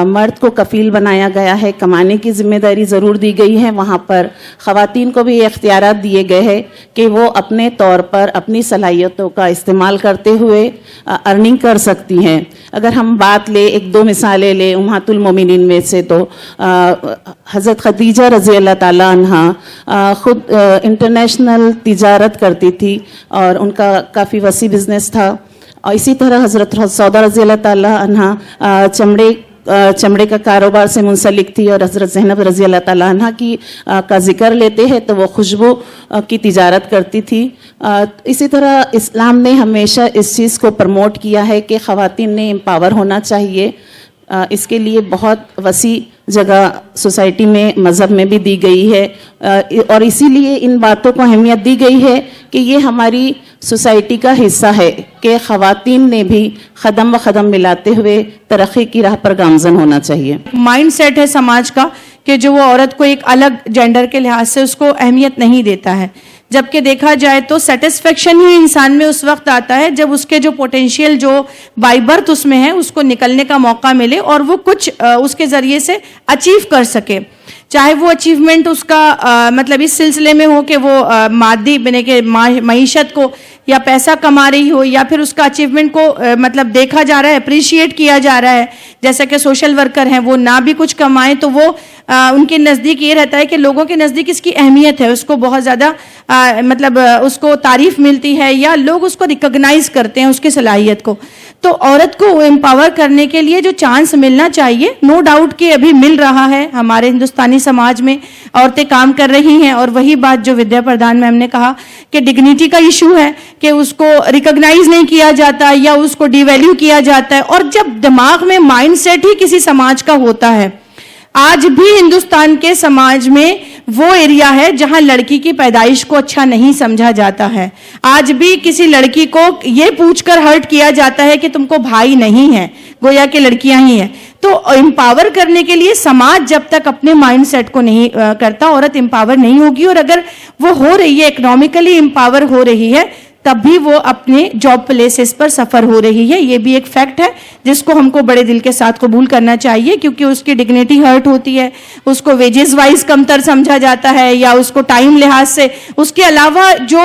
D: मर्द को कफ़ील बनाया गया है, कमाने की ज़िम्मेदारी ज़रूर दी गई है, वहाँ पर ख़वातीन को भी ये इख्तियारात दिए गए हैं कि वो अपने तौर पर अपनी सलाहियतों का इस्तेमाल करते हुए अर्निंग कर सकती हैं। अगर हम बात ले, एक दो मिसालें ले उम्महातुल मोमिनीन में से, तो हज़रत खदीजा रज़ी अल्लाह ताला अन्हा ख़ुद इंटरनेशनल तिजारत करती थी और उनका काफ़ी वसी बिज़नेस था। और इसी तरह हज़रत सौदा रज़ी अल्लाह ताला अन्हा चमड़े का कारोबार से मुंसलिक थी, और हज़रत ज़ैनब रज़ी अल्लाह ताला अन्हा की का जिक्र लेते हैं तो वो खुशबू की तिजारत करती थी। इसी तरह इस्लाम ने हमेशा इस चीज़ को प्रमोट किया है कि ख़वातीन ने एम्पावर होना चाहिए। इसके लिए बहुत वसी जगह सोसाइटी में, मज़हब में भी दी गई है, और इसीलिए इन बातों को अहमियत दी गई है कि ये हमारी सोसाइटी का हिस्सा है कि ख़वातीन ने भी कदम व कदम मिलाते हुए तरक्की की राह पर गामज़न होना चाहिए।
E: माइंड सेट है समाज का कि जो वो औरत को एक अलग जेंडर के लिहाज से उसको अहमियत नहीं देता है, जबकि देखा जाए तो सेटिस्फेक्शन ही इंसान में उस वक्त आता है जब उसके जो पोटेंशियल जो बाय बर्थ उसमें है उसको निकलने का मौका मिले और वो कुछ उसके ज़रिए से अचीव कर सके। चाहे वो अचीवमेंट उसका मतलब इस सिलसिले में हो कि वो मादी बने के मईशत को या पैसा कमा रही हो, या फिर उसका अचीवमेंट को मतलब देखा जा रहा है, अप्रिशिएट किया जा रहा है। जैसा कि सोशल वर्कर हैं, वो ना भी कुछ कमाएं तो वो उनके नज़दीक ये रहता है कि लोगों के नज़दीक इसकी अहमियत है, उसको बहुत ज़्यादा मतलब उसको तारीफ मिलती है या लोग उसको रिकॉग्नाइज करते हैं उसकी सलाहियत को। तो औरत को एम्पावर करने के लिए जो चांस मिलना चाहिए, नो डाउट कि अभी मिल रहा है। हमारे हिंदुस्तानी समाज में औरतें काम कर रही हैं, और वही बात जो विद्या प्रधान मैम ने कहा कि डिग्निटी का इशू है कि उसको रिकॉग्नाइज नहीं किया जाता या उसको डिवैल्यू किया जाता है। और जब दिमाग में माइंडसेट ही किसी समाज का होता है, आज भी हिंदुस्तान के समाज में वो एरिया है जहां लड़की की पैदाइश को अच्छा नहीं समझा जाता है। आज भी किसी लड़की को ये पूछकर हर्ट किया जाता है कि तुमको भाई नहीं है, गोया कि लड़कियां ही हैं। तो एम्पावर करने के लिए समाज जब तक अपने माइंडसेट को नहीं करता, औरत एम्पावर नहीं होगी। और अगर वो हो रही है, इकोनॉमिकली एम्पावर हो रही है, तब भी वो अपने जॉब प्लेसेस पर सफ़र हो रही है। ये भी एक फैक्ट है जिसको हमको बड़े दिल के साथ कबूल करना चाहिए, क्योंकि उसकी डिग्निटी हर्ट होती है, उसको वेजेस वाइज कमतर समझा जाता है या उसको टाइम लिहाज से। उसके अलावा जो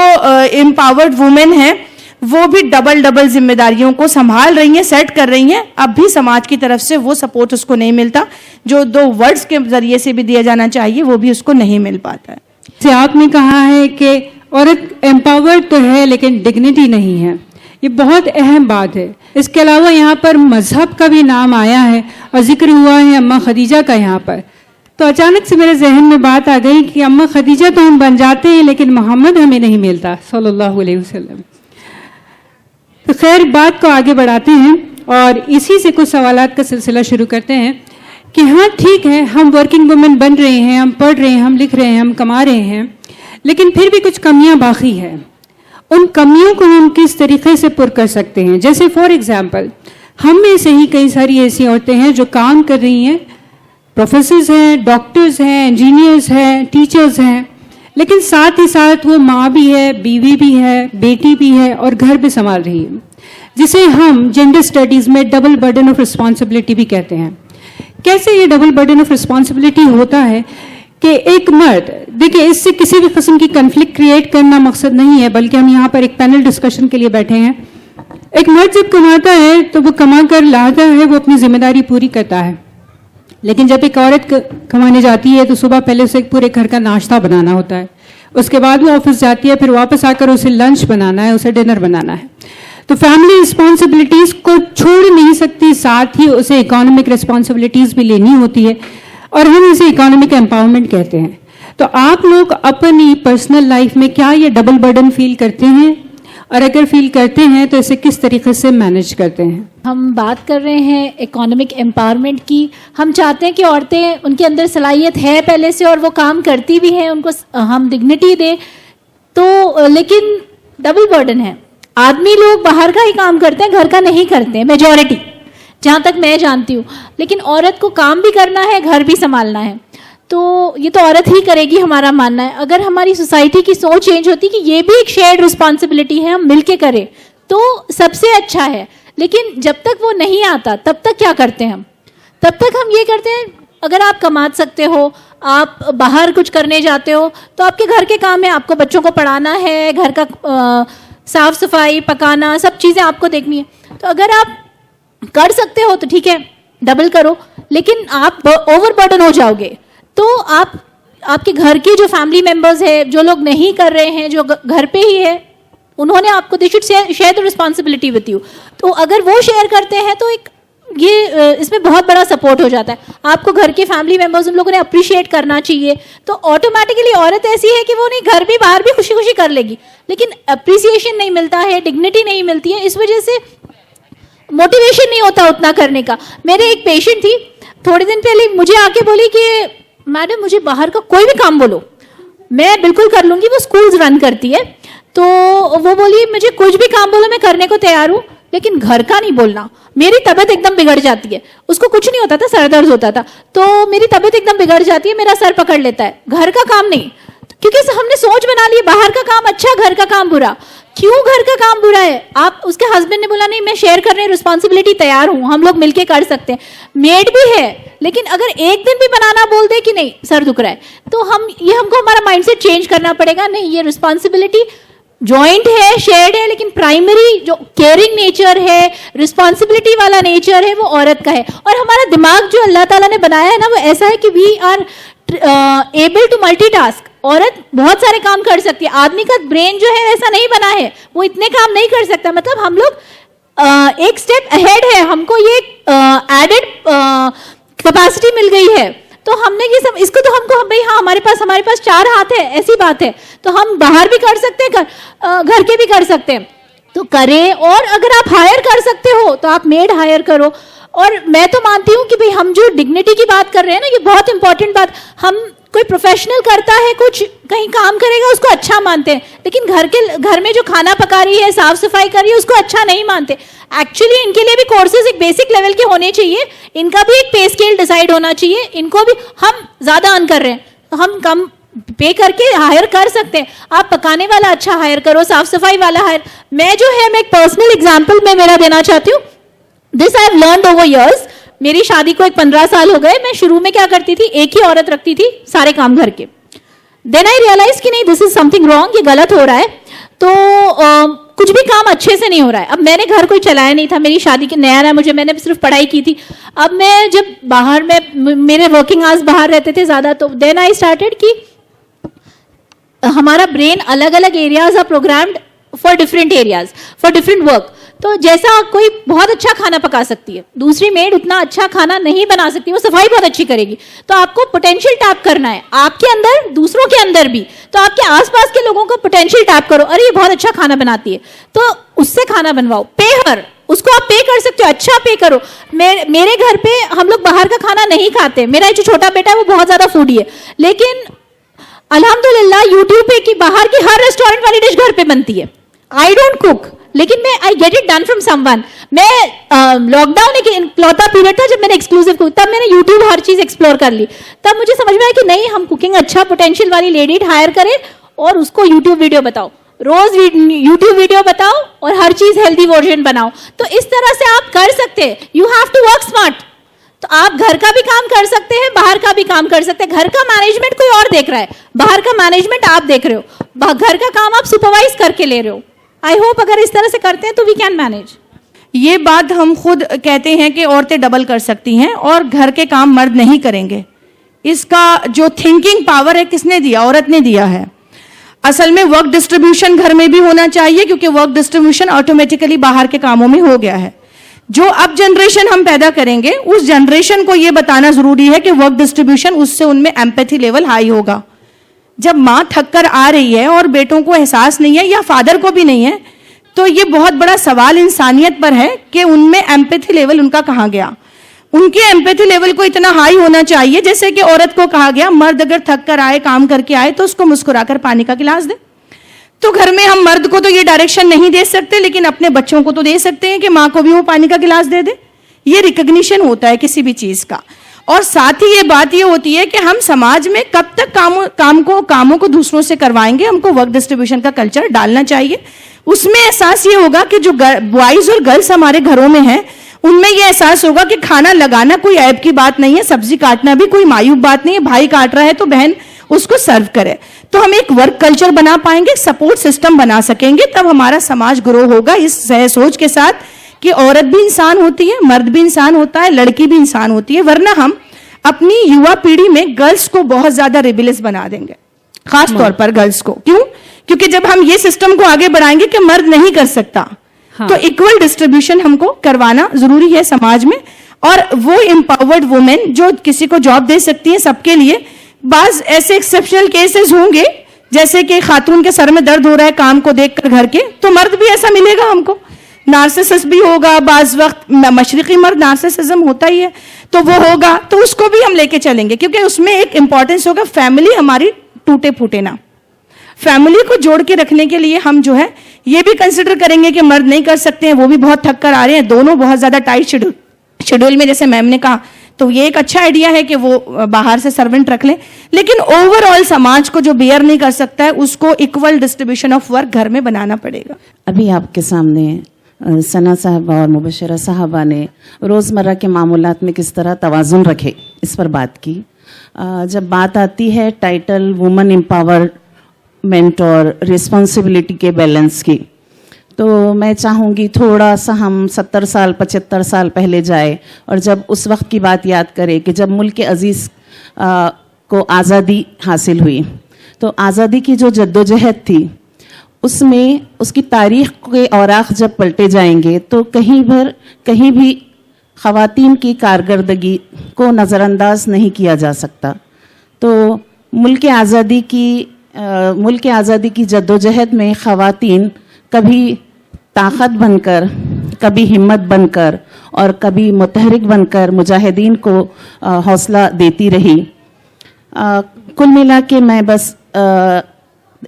E: एम्पावर्ड वुमेन है वो भी डबल जिम्मेदारियों को संभाल रही हैं, सेट कर रही हैं। अब भी समाज की तरफ से वो सपोर्ट उसको नहीं मिलता जो 2 वर्ड्स के जरिए से भी दिया जाना चाहिए, वो भी उसको नहीं मिल पाता है।
A: से आपने कहा है कि औरत एम्पावर्ड तो है लेकिन डिग्निटी नहीं है, ये बहुत अहम बात है। इसके अलावा यहाँ पर मजहब का भी नाम आया है और जिक्र हुआ है अम्मा खदीजा का यहाँ पर। तो अचानक से मेरे जहन में बात आ गई कि अम्मा खदीजा तो हम बन जाते हैं लेकिन मोहम्मद हमें नहीं मिलता सल्लल्लाहु अलैहि वसल्लम। तो खैर बात को आगे बढ़ाते हैं और इसी से कुछ सवालात का सिलसिला शुरू करते हैं कि हाँ ठीक है, हम वर्किंग वुमेन बन रहे हैं, हम पढ़ रहे हैं, हम लिख रहे हैं, हम कमा रहे हैं, लेकिन फिर भी कुछ कमियां बाकी हैं। उन कमियों को हम किस तरीके से पुर कर सकते हैं? जैसे फॉर एग्जांपल हम में से ही कई सारी ऐसी औरतें हैं जो काम कर रही हैं, प्रोफेसर्स हैं, डॉक्टर्स हैं, इंजीनियर्स हैं, टीचर्स हैं, लेकिन साथ ही साथ वो माँ भी है, बीवी भी है, बेटी भी है और घर भी संभाल रही है, जिसे हम जेंडर स्टडीज में डबल बर्डन ऑफ रिस्पॉन्सिबिलिटी भी कहते हैं। कैसे ये डबल बर्डन ऑफ रिस्पॉन्सिबिलिटी होता है कि एक मर्द, देखिए इससे किसी भी किस्म की कन्फ्लिक्ट क्रिएट करना मकसद नहीं है, बल्कि हम यहाँ पर एक पैनल डिस्कशन के लिए बैठे हैं। एक मर्द जब कमाता है तो वो कमा कर लाता है, वो अपनी जिम्मेदारी पूरी करता है, लेकिन जब एक औरत कमाने जाती है तो सुबह पहले उसे पूरे घर का नाश्ता बनाना होता है, उसके बाद वो ऑफिस जाती है, फिर वापस आकर उसे लंच बनाना है, उसे डिनर बनाना है। तो फैमिली रिस्पॉन्सिबिलिटीज को छोड़ नहीं सकती, साथ ही उसे इकोनॉमिक रिस्पॉन्सिबिलिटीज भी लेनी होती है और हम इसे इकोनॉमिक एम्पावरमेंट कहते हैं। तो आप लोग अपनी पर्सनल लाइफ में क्या ये डबल बर्डन फील करते हैं और अगर फील करते हैं तो इसे किस तरीके से मैनेज करते हैं?
G: हम बात कर रहे हैं इकोनॉमिक एम्पावरमेंट की। हम चाहते हैं कि औरतें, उनके अंदर सलाहियत है पहले से और वो काम करती भी हैं, उनको हम डिग्निटी दें। तो लेकिन डबल बर्डन है। आदमी लोग बाहर का ही काम करते हैं, घर का नहीं करते हैं, मेजॉरिटी, जहाँ तक मैं जानती हूँ। लेकिन औरत को काम भी करना है, घर भी संभालना है, तो ये तो औरत ही करेगी, हमारा मानना है। अगर हमारी सोसाइटी की सोच चेंज होती कि ये भी एक शेयर्ड रिस्पॉन्सिबिलिटी है, हम मिलके करें, तो सबसे अच्छा है। लेकिन जब तक वो नहीं आता तब तक क्या करते हैं हम? तब तक हम ये करते हैं, अगर आप कमा सकते हो, आप बाहर कुछ करने जाते हो, तो आपके घर के काम है, आपको बच्चों को पढ़ाना है, घर का साफ सफाई, पकाना, सब चीज़ें आपको देखनी है। तो अगर आप कर सकते हो तो ठीक है, डबल करो। लेकिन आप ओवर बर्डन हो जाओगे तो आपके घर के जो फैमिली मेंबर्स है, जो लोग नहीं कर रहे हैं, जो घर पे ही है, उन्होंने आपको, they should share the responsibility with you. तो अगर वो शेयर करते हैं तो एक ये इसमें बहुत बड़ा सपोर्ट हो जाता है। आपको घर के फैमिली मेंबर्स, उन लोगों ने अप्रिशिएट करना चाहिए। तो ऑटोमेटिकली औरत ऐसी है कि वो नहीं, घर भी बाहर भी खुशी खुशी कर लेगी, लेकिन अप्रिसिएशन नहीं मिलता है, डिग्निटी नहीं मिलती है, इस वजह से मोटिवेशन नहीं होता उतना करने का। मेरे एक पेशेंट थी, थोड़े दिन पहले मुझे आके बोली कि मैडम मुझे बाहर का कोई भी काम बोलो, मैं बिल्कुल कर लूंगी। वो स्कूल्स रन करती है, तो वो बोली मुझे कुछ भी काम बोलो मैं करने को तैयार हूँ, लेकिन घर का नहीं बोलना। मेरी तबीयत एकदम बिगड़ जाती है। उसको कुछ नहीं होता था, सर दर्द होता था, तो मेरी तबीयत एकदम बिगड़ जाती है, मेरा सर पकड़ लेता है। घर का काम नहीं, क्योंकि हमने सोच बना ली बाहर का काम अच्छा, घर का काम बुरा। क्यों घर का काम बुरा है? आप, उसके हस्बैंड ने बोला नहीं मैं शेयर करने रिस्पॉन्सिबिलिटी तैयार हूं, हम लोग मिलके कर सकते हैं। मेड भी है, लेकिन अगर एक दिन भी बनाना बोल दे कि नहीं सर दुख रहा है, तो हमको हमारा माइंडसेट चेंज करना पड़ेगा। नहीं, ये रिस्पॉन्सिबिलिटी जॉइंट है, शेयर्ड है, लेकिन प्राइमरी जो केयरिंग नेचर है, रिस्पॉन्सिबिलिटी वाला नेचर है, वो औरत का है। और हमारा दिमाग जो अल्लाह ताला ने बनाया है ना, वो ऐसा है कि we are able to multitask. औरत बहुत सारे काम कर सकती है, आदमी का ब्रेन जो है वैसा नहीं बना है, वो इतने काम नहीं कर सकता। मतलब हम लोग एक स्टेप अहेड है, हमको ये एडेड कैपेसिटी मिल गई है। तो हमने ये सब, इसको तो हमको भाई हाँ हमारे पास 4 हाथ है, ऐसी बात है, तो हम बाहर भी कर सकते हैं, घर के भी कर सकते हैं, तो करें। और अगर आप हायर कर सकते हो तो आप मेड हायर करो। और मैं तो मानती हूँ कि भाई हम जो डिग्निटी की बात कर रहे हैं ना, ये बहुत इंपॉर्टेंट बात। हम कोई प्रोफेशनल करता है, कुछ कहीं काम करेगा, उसको अच्छा मानते हैं, लेकिन घर में जो खाना पका रही है, साफ सफाई कर रही है, उसको अच्छा नहीं मानते। एक्चुअली इनके लिए भी कोर्सेज एक बेसिक लेवल के होने चाहिए, इनका भी एक पे स्केल डिसाइड होना चाहिए। इनको भी, हम ज्यादा अर्न कर रहे हैं तो हम कम पे करके हायर कर सकते हैं। आप पकाने वाला अच्छा हायर करो, साफ सफाई वाला हायर। मैं एक पर्सनल एग्जाम्पल मैं मेरा देना चाहती हूँ। This I have learned over years. मेरी शादी को 15 साल हो गए। मैं शुरू में क्या करती थी, एक ही औरत रखती थी सारे काम घर के। देन आई रियलाइज कि नहीं, दिस इज समथिंग रॉन्ग, ये गलत हो रहा है। तो कुछ भी काम अच्छे से नहीं हो रहा है। अब मैंने घर कोई चलाया नहीं था, मेरी शादी के नया है, मैंने सिर्फ पढ़ाई की थी। अब मैं जब बाहर में, मेरे वर्किंग आवर्स बाहर रहते थे ज्यादा, तो देन आई स्टार्टेड कि हमारा ब्रेन अलग अलग areas are programmed for different areas, for different work. तो जैसा कोई बहुत अच्छा खाना पका सकती है, दूसरी मेड उतना अच्छा खाना नहीं बना सकती, वो सफाई बहुत अच्छी करेगी। तो आपको पोटेंशियल टैप करना है, आपके अंदर, दूसरों के अंदर भी। तो आपके आसपास के लोगों को पोटेंशियल टैप करो, अरे ये बहुत अच्छा खाना बनाती है, तो उससे खाना बनवाओ। पे हर, उसको आप पे कर सकते हो, अच्छा पे करो। मेरे घर पे हम लोग बाहर का खाना नहीं खाते। मेरा जो छोटा बेटा है वो बहुत ज्यादा फूडी है, लेकिन अल्हम्दुलिल्लाह यूट्यूब पे की बाहर की हर रेस्टोरेंट वाली डिश घर पे बनती है। आई डोंट कुक, लेकिन मैं I get it done from someone. मैं लॉकडाउन एक इकलौता पीरियड था जब मैंने एक्सक्लूसिव कुक, तब मैंने यूट्यूब हर चीज एक्सप्लोर कर ली। तब मुझे समझ में आया कि नहीं, हम कुकिंग अच्छा पोटेंशियल वाली लेडी हायर करें और उसको यूट्यूब वीडियो बताओ, रोज यूट्यूब वीडियो बताओ और हर चीज हेल्दी वर्जन बनाओ। तो इस तरह से आप कर सकते हैं। You have to work smart. तो आप घर का भी काम कर सकते हैं, बाहर का भी काम कर सकते हैं। घर का मैनेजमेंट कोई और देख रहा है, बाहर का मैनेजमेंट आप देख रहे हो, घर का काम आप सुपरवाइज करके ले रहे हो। आई होप अगर इस तरह से करते हैं तो वी कैन मैनेज।
E: ये बात हम खुद कहते हैं कि औरतें डबल कर सकती हैं और घर के काम मर्द नहीं करेंगे। इसका जो थिंकिंग पावर है किसने दिया? औरत ने दिया है। असल में वर्क डिस्ट्रीब्यूशन घर में भी होना चाहिए, क्योंकि वर्क डिस्ट्रीब्यूशन ऑटोमेटिकली बाहर के कामों में हो गया है। जो अब जनरेशन हम पैदा करेंगे, उस जनरेशन को यह बताना जरूरी है कि वर्क डिस्ट्रीब्यूशन, उससे उनमें एम्पैथी लेवल हाई होगा। जब माँ थक कर आ रही है और बेटों को एहसास नहीं है या फादर को भी नहीं है तो ये बहुत बड़ा सवाल इंसानियत पर है कि उनमें एम्पैथी लेवल उनका कहाँ गया। उनके एम्पैथी लेवल को इतना हाई होना चाहिए जैसे कि औरत को कहा गया मर्द अगर थक कर आए, काम करके आए, तो उसको मुस्कुराकर पानी का गिलास दे। तो घर में हम मर्द को तो ये डायरेक्शन नहीं दे सकते, लेकिन अपने बच्चों को तो दे सकते हैं कि माँ को भी वो पानी का गिलास दे दे। ये रिकग्निशन होता है किसी भी चीज का। और साथ ही ये बात ये होती है कि हम समाज में कब तक कामों को दूसरों से करवाएंगे। हमको वर्क डिस्ट्रीब्यूशन का कल्चर डालना चाहिए। उसमें एहसास ये होगा कि जो बॉयज और गर्ल्स हमारे घरों में हैं, उनमें ये एहसास होगा कि खाना लगाना कोई ऐब की बात नहीं है, सब्जी काटना भी कोई मायूब बात नहीं है। भाई काट रहा है तो बहन उसको सर्व करे। तो हम एक वर्क कल्चर बना पाएंगे, सपोर्ट सिस्टम बना सकेंगे, तब हमारा समाज ग्रो होगा इस सह सोच के साथ कि औरत भी इंसान होती है, मर्द भी इंसान होता है, लड़की भी इंसान होती है। वरना हम अपनी युवा पीढ़ी में गर्ल्स को बहुत ज्यादा रिबेलियस बना देंगे, खास तौर पर गर्ल्स को। क्यों? क्योंकि जब हम ये सिस्टम को आगे बढ़ाएंगे कि मर्द नहीं कर सकता, तो इक्वल डिस्ट्रीब्यूशन हमको करवाना जरूरी है समाज में। और वो एम्पावर्ड वुमेन जो किसी को जॉब दे सकती है सबके लिए। बाज ऐसे एक्सेप्शनल केसेस होंगे जैसे कि खातून के सर में दर्द हो रहा है काम को देखकर घर के, तो मर्द भी ऐसा मिलेगा हमको। नार्सिसिस्ट भी होगा, बाज वक्त मशरिकी मर्द नार्सिसिज्म होता ही है, तो वो होगा, तो उसको भी हम लेके चलेंगे। क्योंकि उसमें एक इंपॉर्टेंस होगा, फैमिली हमारी टूटे फूटे ना। फैमिली को जोड़ के रखने के लिए हम जो है ये भी कंसिडर करेंगे कि मर्द नहीं कर सकते हैं, वो भी बहुत थक कर आ रहे हैं, दोनों बहुत ज्यादा टाइट शेड्यूल में, जैसे मैम ने कहा, तो ये एक अच्छा आइडिया है कि वो बाहर से सर्वेंट रख लें। लेकिन ओवरऑल समाज को जो बेयर नहीं कर सकता है उसको इक्वल डिस्ट्रीब्यूशन ऑफ वर्क घर में बनाना पड़ेगा।
D: अभी आपके सामने सना साहबा और मुबशरा साहबा ने रोज़मर्रा के मामूलात में किस तरह तवाज़ुन रखे इस पर बात की। जब बात आती है टाइटल वुमेन एम्पावरमेंट और रिस्पॉन्सिबिलिटी के बैलेंस की, तो मैं चाहूँगी थोड़ा सा हम 70 साल 75 साल पहले जाए और जब उस वक्त की बात याद करें कि जब मुल्क अज़ीज़ को आज़ादी हासिल हुई, तो आज़ादी की जो जद्दोजहद थी उसमें उसकी तारीख़ के औराख जब पलटे जाएंगे तो कहीं भी ख़वातीन की कारकर्दगी को नज़रअंदाज नहीं किया जा सकता। तो मुल्क आज़ादी की जद्दोजहद में ख़वातीन कभी ताकत बनकर, कभी हिम्मत बनकर और कभी मुतहरिक बनकर मुजाहिदीन को हौसला देती रही। कुल मिला के मैं बस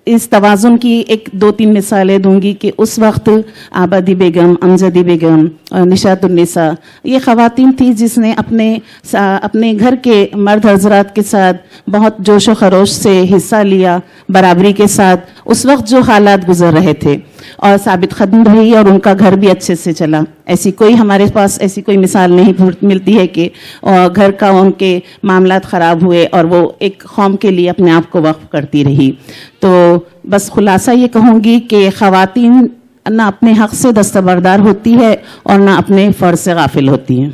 D: इस तवाज़ुन की एक 2-3 मिसालें दूंगी कि उस वक्त आबादी बेगम, अमजदी बेगम और निशातुन्निसा ये ख़वातीन थी जिसने अपने घर के मर्द हजरात के साथ बहुत जोश व खरोश से हिस्सा लिया, बराबरी के साथ उस वक्त जो हालात गुजर रहे थे, और साबित कदम रही और उनका घर भी अच्छे से चला। हमारे पास ऐसी कोई मिसाल नहीं मिलती है कि घर का उनके मामलात ख़राब हुए और वो एक कौम के लिए अपने आप को वक्फ करती रही। तो बस खुलासा ये कहूँगी कि ख़वातीन ना अपने हक़ से दस्तबरदार होती है और ना अपने फ़र्ज से गाफिल होती हैं।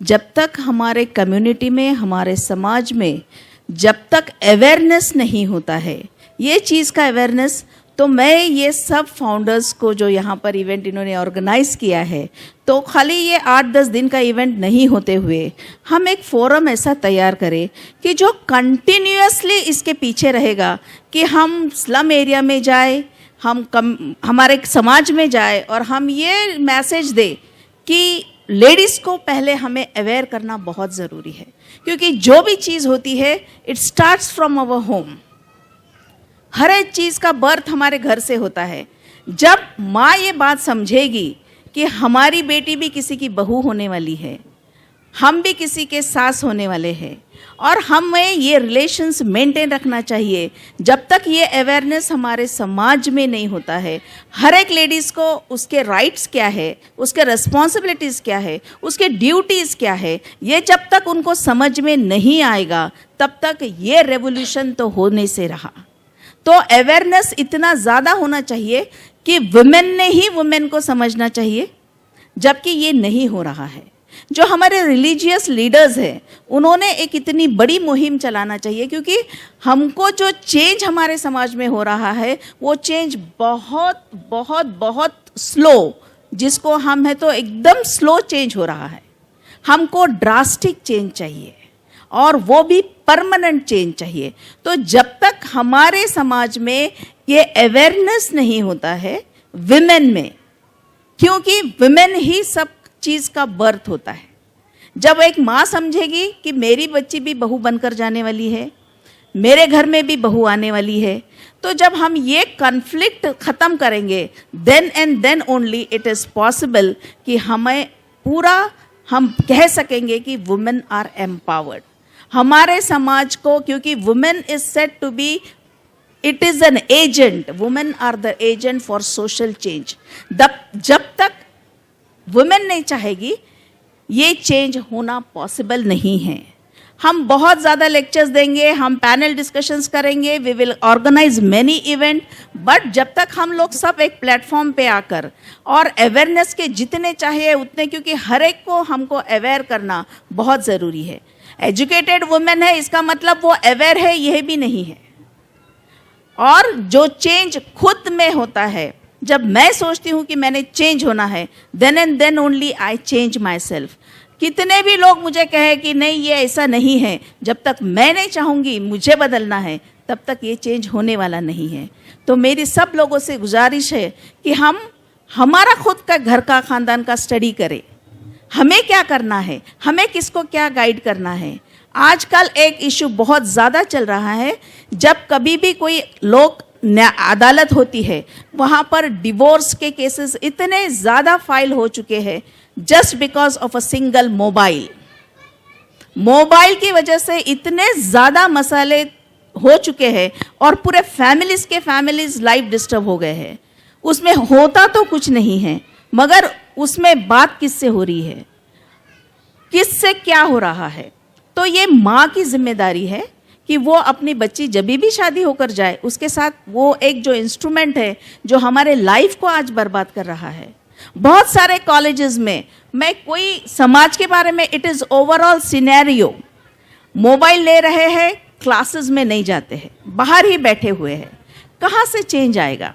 C: जब तक हमारे कम्युनिटी में, हमारे समाज में जब तक अवेयरनेस नहीं होता है, ये चीज़ का अवेयरनेस, तो मैं ये सब फाउंडर्स को जो यहाँ पर इवेंट इन्होंने ऑर्गेनाइज किया है, तो खाली ये 8-10 दिन का इवेंट नहीं होते हुए हम एक फोरम ऐसा तैयार करें कि जो कंटिन्यूअसली इसके पीछे रहेगा कि हम स्लम एरिया में जाए, हमारे समाज में जाए और हम ये मैसेज दें कि लेडीज़ को पहले हमें अवेयर करना बहुत ज़रूरी है। क्योंकि जो भी चीज़ होती है it starts from our home. हर एक चीज़ का बर्थ हमारे घर से होता है। जब माँ ये बात समझेगी कि हमारी बेटी भी किसी की बहू होने वाली है, हम भी किसी के सास होने वाले हैं, और हमें ये रिलेशंस मेंटेन रखना चाहिए। जब तक ये अवेयरनेस हमारे समाज में नहीं होता है, हर एक लेडीज़ को उसके राइट्स क्या है, उसके रिस्पॉन्सिबिलिटीज़ क्या है, उसके ड्यूटीज़ क्या है, ये जब तक उनको समझ में नहीं आएगा तब तक ये रेवोल्यूशन तो होने से रहा। तो अवेयरनेस इतना ज़्यादा होना चाहिए कि वुमेन ने ही वुमेन को समझना चाहिए, जबकि ये नहीं हो रहा है। जो हमारे रिलीजियस लीडर्स हैं उन्होंने एक इतनी बड़ी मुहिम चलाना चाहिए, क्योंकि हमको जो चेंज हमारे समाज में हो रहा है वो चेंज बहुत बहुत बहुत स्लो, जिसको हम है तो एकदम स्लो चेंज हो रहा है। हमको ड्रास्टिक चेंज चाहिए और वो भी परमानेंट चेंज चाहिए। तो जब तक हमारे समाज में ये अवेयरनेस नहीं होता है विमेन में, क्योंकि वुमेन ही सब चीज़ का बर्थ होता है। जब एक माँ समझेगी कि मेरी बच्ची भी बहू बनकर जाने वाली है, मेरे घर में भी बहू आने वाली है, तो जब हम ये कॉन्फ्लिक्ट ख़त्म करेंगे, then and then only it is possible कि हमें पूरा हम कह सकेंगे कि वुमेन आर एम्पावर्ड। हमारे समाज को, क्योंकि women is said to be, it is an agent, women are the agent for social change. जब तक वुमेन नहीं चाहेगी, ये चेंज होना पॉसिबल नहीं है। हम बहुत ज़्यादा लेक्चर्स देंगे, हम पैनल डिस्कशंस करेंगे, we will organise many event, but जब तक हम लोग सब एक प्लेटफॉर्म पे आकर और अवेयरनेस के जितने चाहिए उतने, क्योंकि हर एक को हमको अवेयर करना बहुत ज़रूरी है। एजुकेटेड वुमेन है इसका मतलब वो अवेयर है, यह भी नहीं है। और जो चेंज खुद में होता है, जब मैं सोचती हूँ कि मैंने चेंज होना है, then and then only I change myself. कितने भी लोग मुझे कहे कि नहीं ये ऐसा नहीं है, जब तक मैं नहीं चाहूँगी मुझे बदलना है, तब तक ये चेंज होने वाला नहीं है। तो मेरी सब लोगों से गुजारिश है कि हम हमारा खुद का घर का ख़ानदान का स्टडी करें, हमें क्या करना है, हमें किसको क्या गाइड करना है। आजकल एक इशू बहुत ज़्यादा चल रहा है, जब कभी भी कोई लोग अदालत होती है, वहाँ पर डिवोर्स के केसेस इतने ज़्यादा फाइल हो चुके हैं just because of a single mobile. Mobile की वजह से इतने ज़्यादा मसाले हो चुके हैं और पूरे फैमिलीज लाइफ डिस्टर्ब हो गए हैं। उसमें होता तो कुछ नहीं है, मगर उसमें बात किससे हो रही है, किससे क्या हो रहा है। तो ये माँ की जिम्मेदारी है कि वो अपनी बच्ची जब भी शादी होकर जाए, उसके साथ वो एक जो इंस्ट्रूमेंट है जो हमारे लाइफ को आज बर्बाद कर रहा है। बहुत सारे कॉलेजेस में मैं कोई समाज के बारे में, it is overall scenario, mobile ले रहे हैं, क्लासेस में नहीं जाते हैं, बाहर ही बैठे हुए हैं, कहाँ से चेंज आएगा।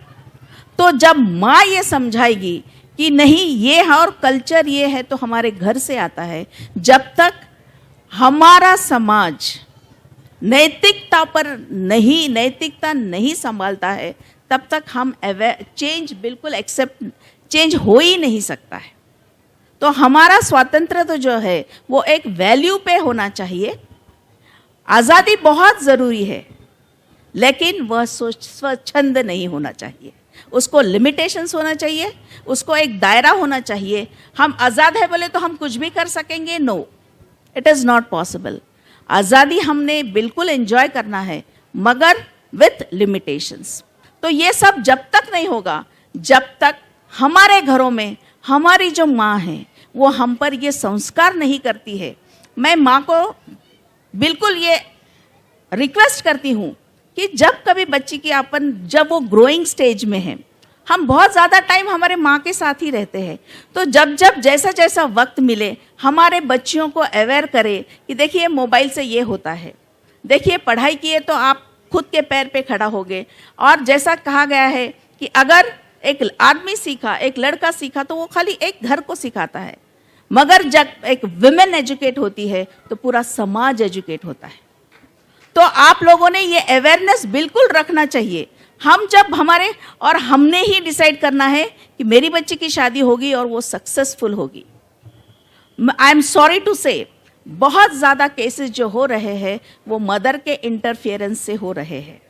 C: तो जब माँ ये समझाएगी कि नहीं ये है और कल्चर ये है, तो हमारे घर से आता है। जब तक हमारा समाज नैतिकता नहीं संभालता है, तब तक हम चेंज बिल्कुल चेंज हो ही नहीं सकता है। तो हमारा स्वातंत्र तो जो है वो एक वैल्यू पे होना चाहिए। आज़ादी बहुत ज़रूरी है, लेकिन वह स्वच्छंद नहीं होना चाहिए, उसको लिमिटेशंस होना चाहिए, उसको एक दायरा होना चाहिए। हम आज़ाद है बोले तो हम कुछ भी कर सकेंगे, no, it is not possible. आज़ादी हमने बिल्कुल एंजॉय करना है, मगर विथ लिमिटेशंस। तो ये सब जब तक नहीं होगा, जब तक हमारे घरों में हमारी जो माँ है वो हम पर ये संस्कार नहीं करती है। मैं माँ को बिल्कुल ये रिक्वेस्ट करती हूँ कि जब कभी बच्ची की जब वो ग्रोइंग स्टेज में है, हम बहुत ज़्यादा टाइम हमारे माँ के साथ ही रहते हैं, तो जब जैसा वक्त मिले हमारे बच्चियों को अवेयर करें कि देखिए मोबाइल से ये होता है, देखिए पढ़ाई किए तो आप खुद के पैर पे खड़ा होगे। और जैसा कहा गया है कि अगर एक आदमी सीखा, एक लड़का सीखा, तो वो खाली एक घर को सिखाता है, मगर जब एक विमेन एजुकेट होती है तो पूरा समाज एजुकेट होता है। तो आप लोगों ने ये अवेयरनेस बिल्कुल रखना चाहिए। हमने ही डिसाइड करना है कि मेरी बच्ची की शादी होगी और वो सक्सेसफुल होगी। आई एम सॉरी टू से, बहुत ज़्यादा केसेस जो हो रहे हैं वो मदर के इंटरफियरेंस से हो रहे हैं।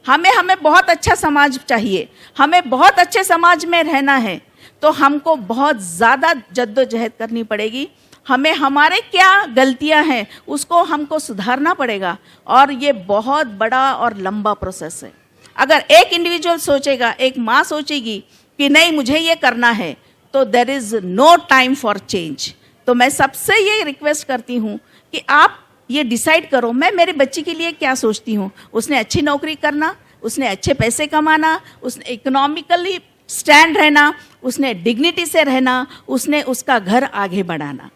C: हमें बहुत अच्छा समाज चाहिए, हमें बहुत अच्छे समाज में रहना है, तो हमको बहुत ज़्यादा जद्दोजहद करनी पड़ेगी। हमें हमारे क्या गलतियां हैं उसको हमको सुधारना पड़ेगा, और ये बहुत बड़ा और लंबा प्रोसेस है। अगर एक इंडिविजुअल सोचेगा, एक माँ सोचेगी कि नहीं मुझे ये करना है, तो there is no time for change. तो मैं सबसे ये रिक्वेस्ट करती हूँ कि आप ये डिसाइड करो, मैं मेरे बच्ची के लिए क्या सोचती हूँ। उसने अच्छी नौकरी करना, उसने अच्छे पैसे कमाना, उसने इकोनॉमिकली स्टैंड रहना, उसने डिग्निटी से रहना, उसने उसका घर आगे बढ़ाना।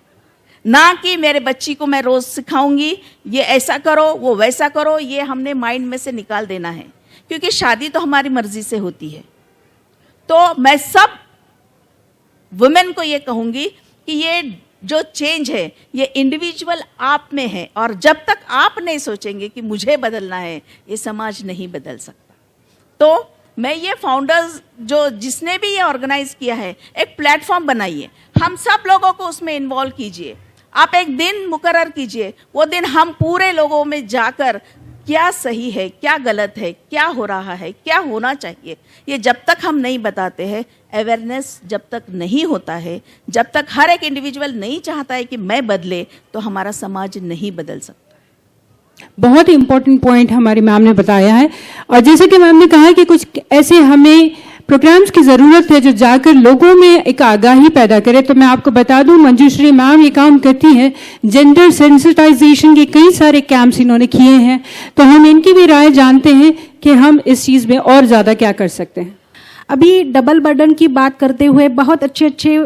C: ना कि मेरे बच्ची को मैं रोज़ सिखाऊंगी ये ऐसा करो वो वैसा करो, ये हमने माइंड में से निकाल देना है, क्योंकि शादी तो हमारी मर्जी से होती है। तो मैं सब वुमेन को ये कहूँगी कि ये जो चेंज है ये इंडिविजुअल आप में है, और जब तक आप नहीं सोचेंगे कि मुझे बदलना है, ये समाज नहीं बदल सकता। तो मैं ये फाउंडर्स जो जिसने भी ये ऑर्गेनाइज किया है, एक प्लेटफॉर्म बनाइए, हम सब लोगों को उसमें इन्वॉल्व कीजिए। आप एक दिन मुकर्रर कीजिए, वो दिन हम पूरे लोगों में जाकर क्या सही है, क्या गलत है, क्या हो रहा है, क्या होना चाहिए, ये जब तक हम नहीं बताते हैं, अवेयरनेस जब तक नहीं होता है, जब तक हर एक इंडिविजुअल नहीं चाहता है कि मैं बदले, तो हमारा समाज नहीं बदल सकता।
A: बहुत ही इम्पोर्टेंट पॉइंट हमारी मैम ने बताया है। और जैसे कि मैम ने कहा कि कुछ ऐसे हमें प्रोग्राम्स की ज़रूरत है जो जाकर लोगों में एक आगाही पैदा करे। तो मैं आपको बता दूं, मंजूश्री मैम ये काम करती हैं, जेंडर सेंसिटाइजेशन के कई सारे कैंप्स इन्होंने किए हैं। तो हम इनकी भी राय जानते हैं कि हम इस चीज़ में और ज़्यादा क्या कर सकते हैं।
B: अभी डबल बर्डन की बात करते हुए बहुत अच्छे अच्छे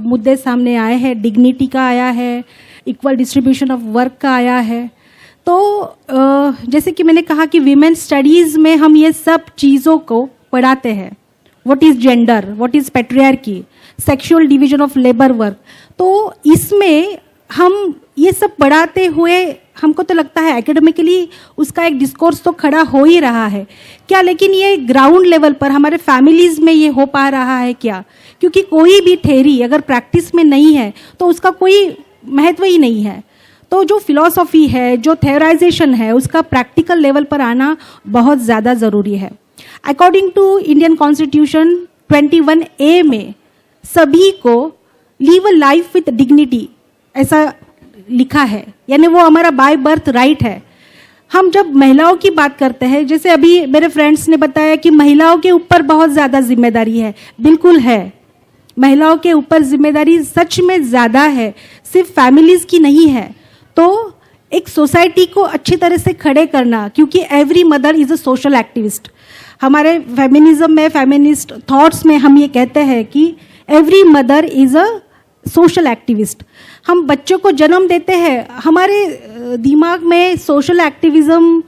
B: मुद्दे सामने आए हैं। डिग्निटी का आया है, इक्वल डिस्ट्रीब्यूशन ऑफ वर्क का आया है। तो जैसे कि मैंने कहा कि वीमेन स्टडीज़ में हम ये सब चीज़ों को पढ़ाते हैं। What is gender, what is patriarchy, sexual division of labour work. तो इसमें हम ये सब पढ़ाते हुए हमको तो लगता है एकेडमिकली उसका एक डिस्कोर्स तो खड़ा हो ही रहा है क्या, लेकिन ये ग्राउंड लेवल पर हमारे फैमिलीज़ में ये हो पा रहा है क्या? क्योंकि कोई भी थ्योरी अगर प्रैक्टिस में नहीं है तो उसका कोई महत्व ही नहीं है। तो जो फिलॉसफी है, जो थ्योराइजेशन है, उसका प्रैक्टिकल लेवल पर आना बहुत ज़्यादा ज़रूरी है। According to Indian constitution 21A में सभी को live a life with dignity ऐसा लिखा है, यानी वो हमारा बाय बर्थ राइट है। हम जब महिलाओं की बात करते हैं, जैसे अभी मेरे फ्रेंड्स ने बताया कि महिलाओं के ऊपर बहुत ज़्यादा जिम्मेदारी है, बिल्कुल है। महिलाओं के ऊपर जिम्मेदारी सच में ज़्यादा है, सिर्फ फैमिलीज़ की नहीं है। तो एक सोसाइटी को अच्छी तरह से खड़े करना, क्योंकि every mother is a social activist. हमारे फेमिनिज्म में, फेमिनिस्ट थॉट्स में हम ये कहते हैं कि every mother is a social activist. हम बच्चों को जन्म देते हैं, हमारे दिमाग में सोशल एक्टिविज्म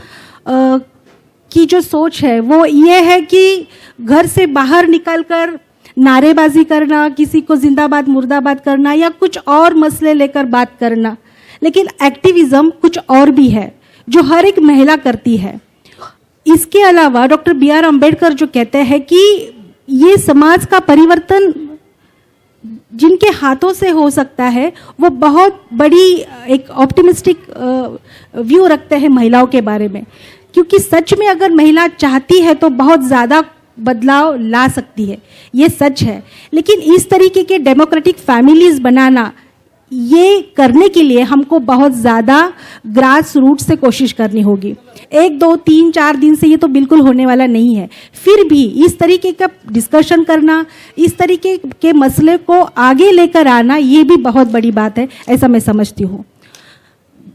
B: की जो सोच है वो ये है कि घर से बाहर निकलकर नारेबाजी करना, किसी को जिंदाबाद मुर्दाबाद करना या कुछ और मसले लेकर बात करना। लेकिन एक्टिविज्म कुछ और भी है जो हर एक महिला करती है। इसके अलावा डॉक्टर B.R. अम्बेडकर जो कहते हैं कि ये समाज का परिवर्तन जिनके हाथों से हो सकता है, वो बहुत बड़ी एक ऑप्टिमिस्टिक व्यू रखते हैं महिलाओं के बारे में, क्योंकि सच में अगर महिला चाहती है तो बहुत ज़्यादा बदलाव ला सकती है, ये सच है। लेकिन इस तरीके के डेमोक्रेटिक फैमिलीज बनाना, ये करने के लिए हमको बहुत ज़्यादा ग्रास रूट से कोशिश करनी होगी। 1, 2, 3, 4 दिन से ये तो बिल्कुल होने वाला नहीं है। फिर भी इस तरीके का डिस्कशन करना, इस तरीके के मसले को आगे लेकर आना, ये भी बहुत बड़ी बात है, ऐसा मैं समझती हूँ।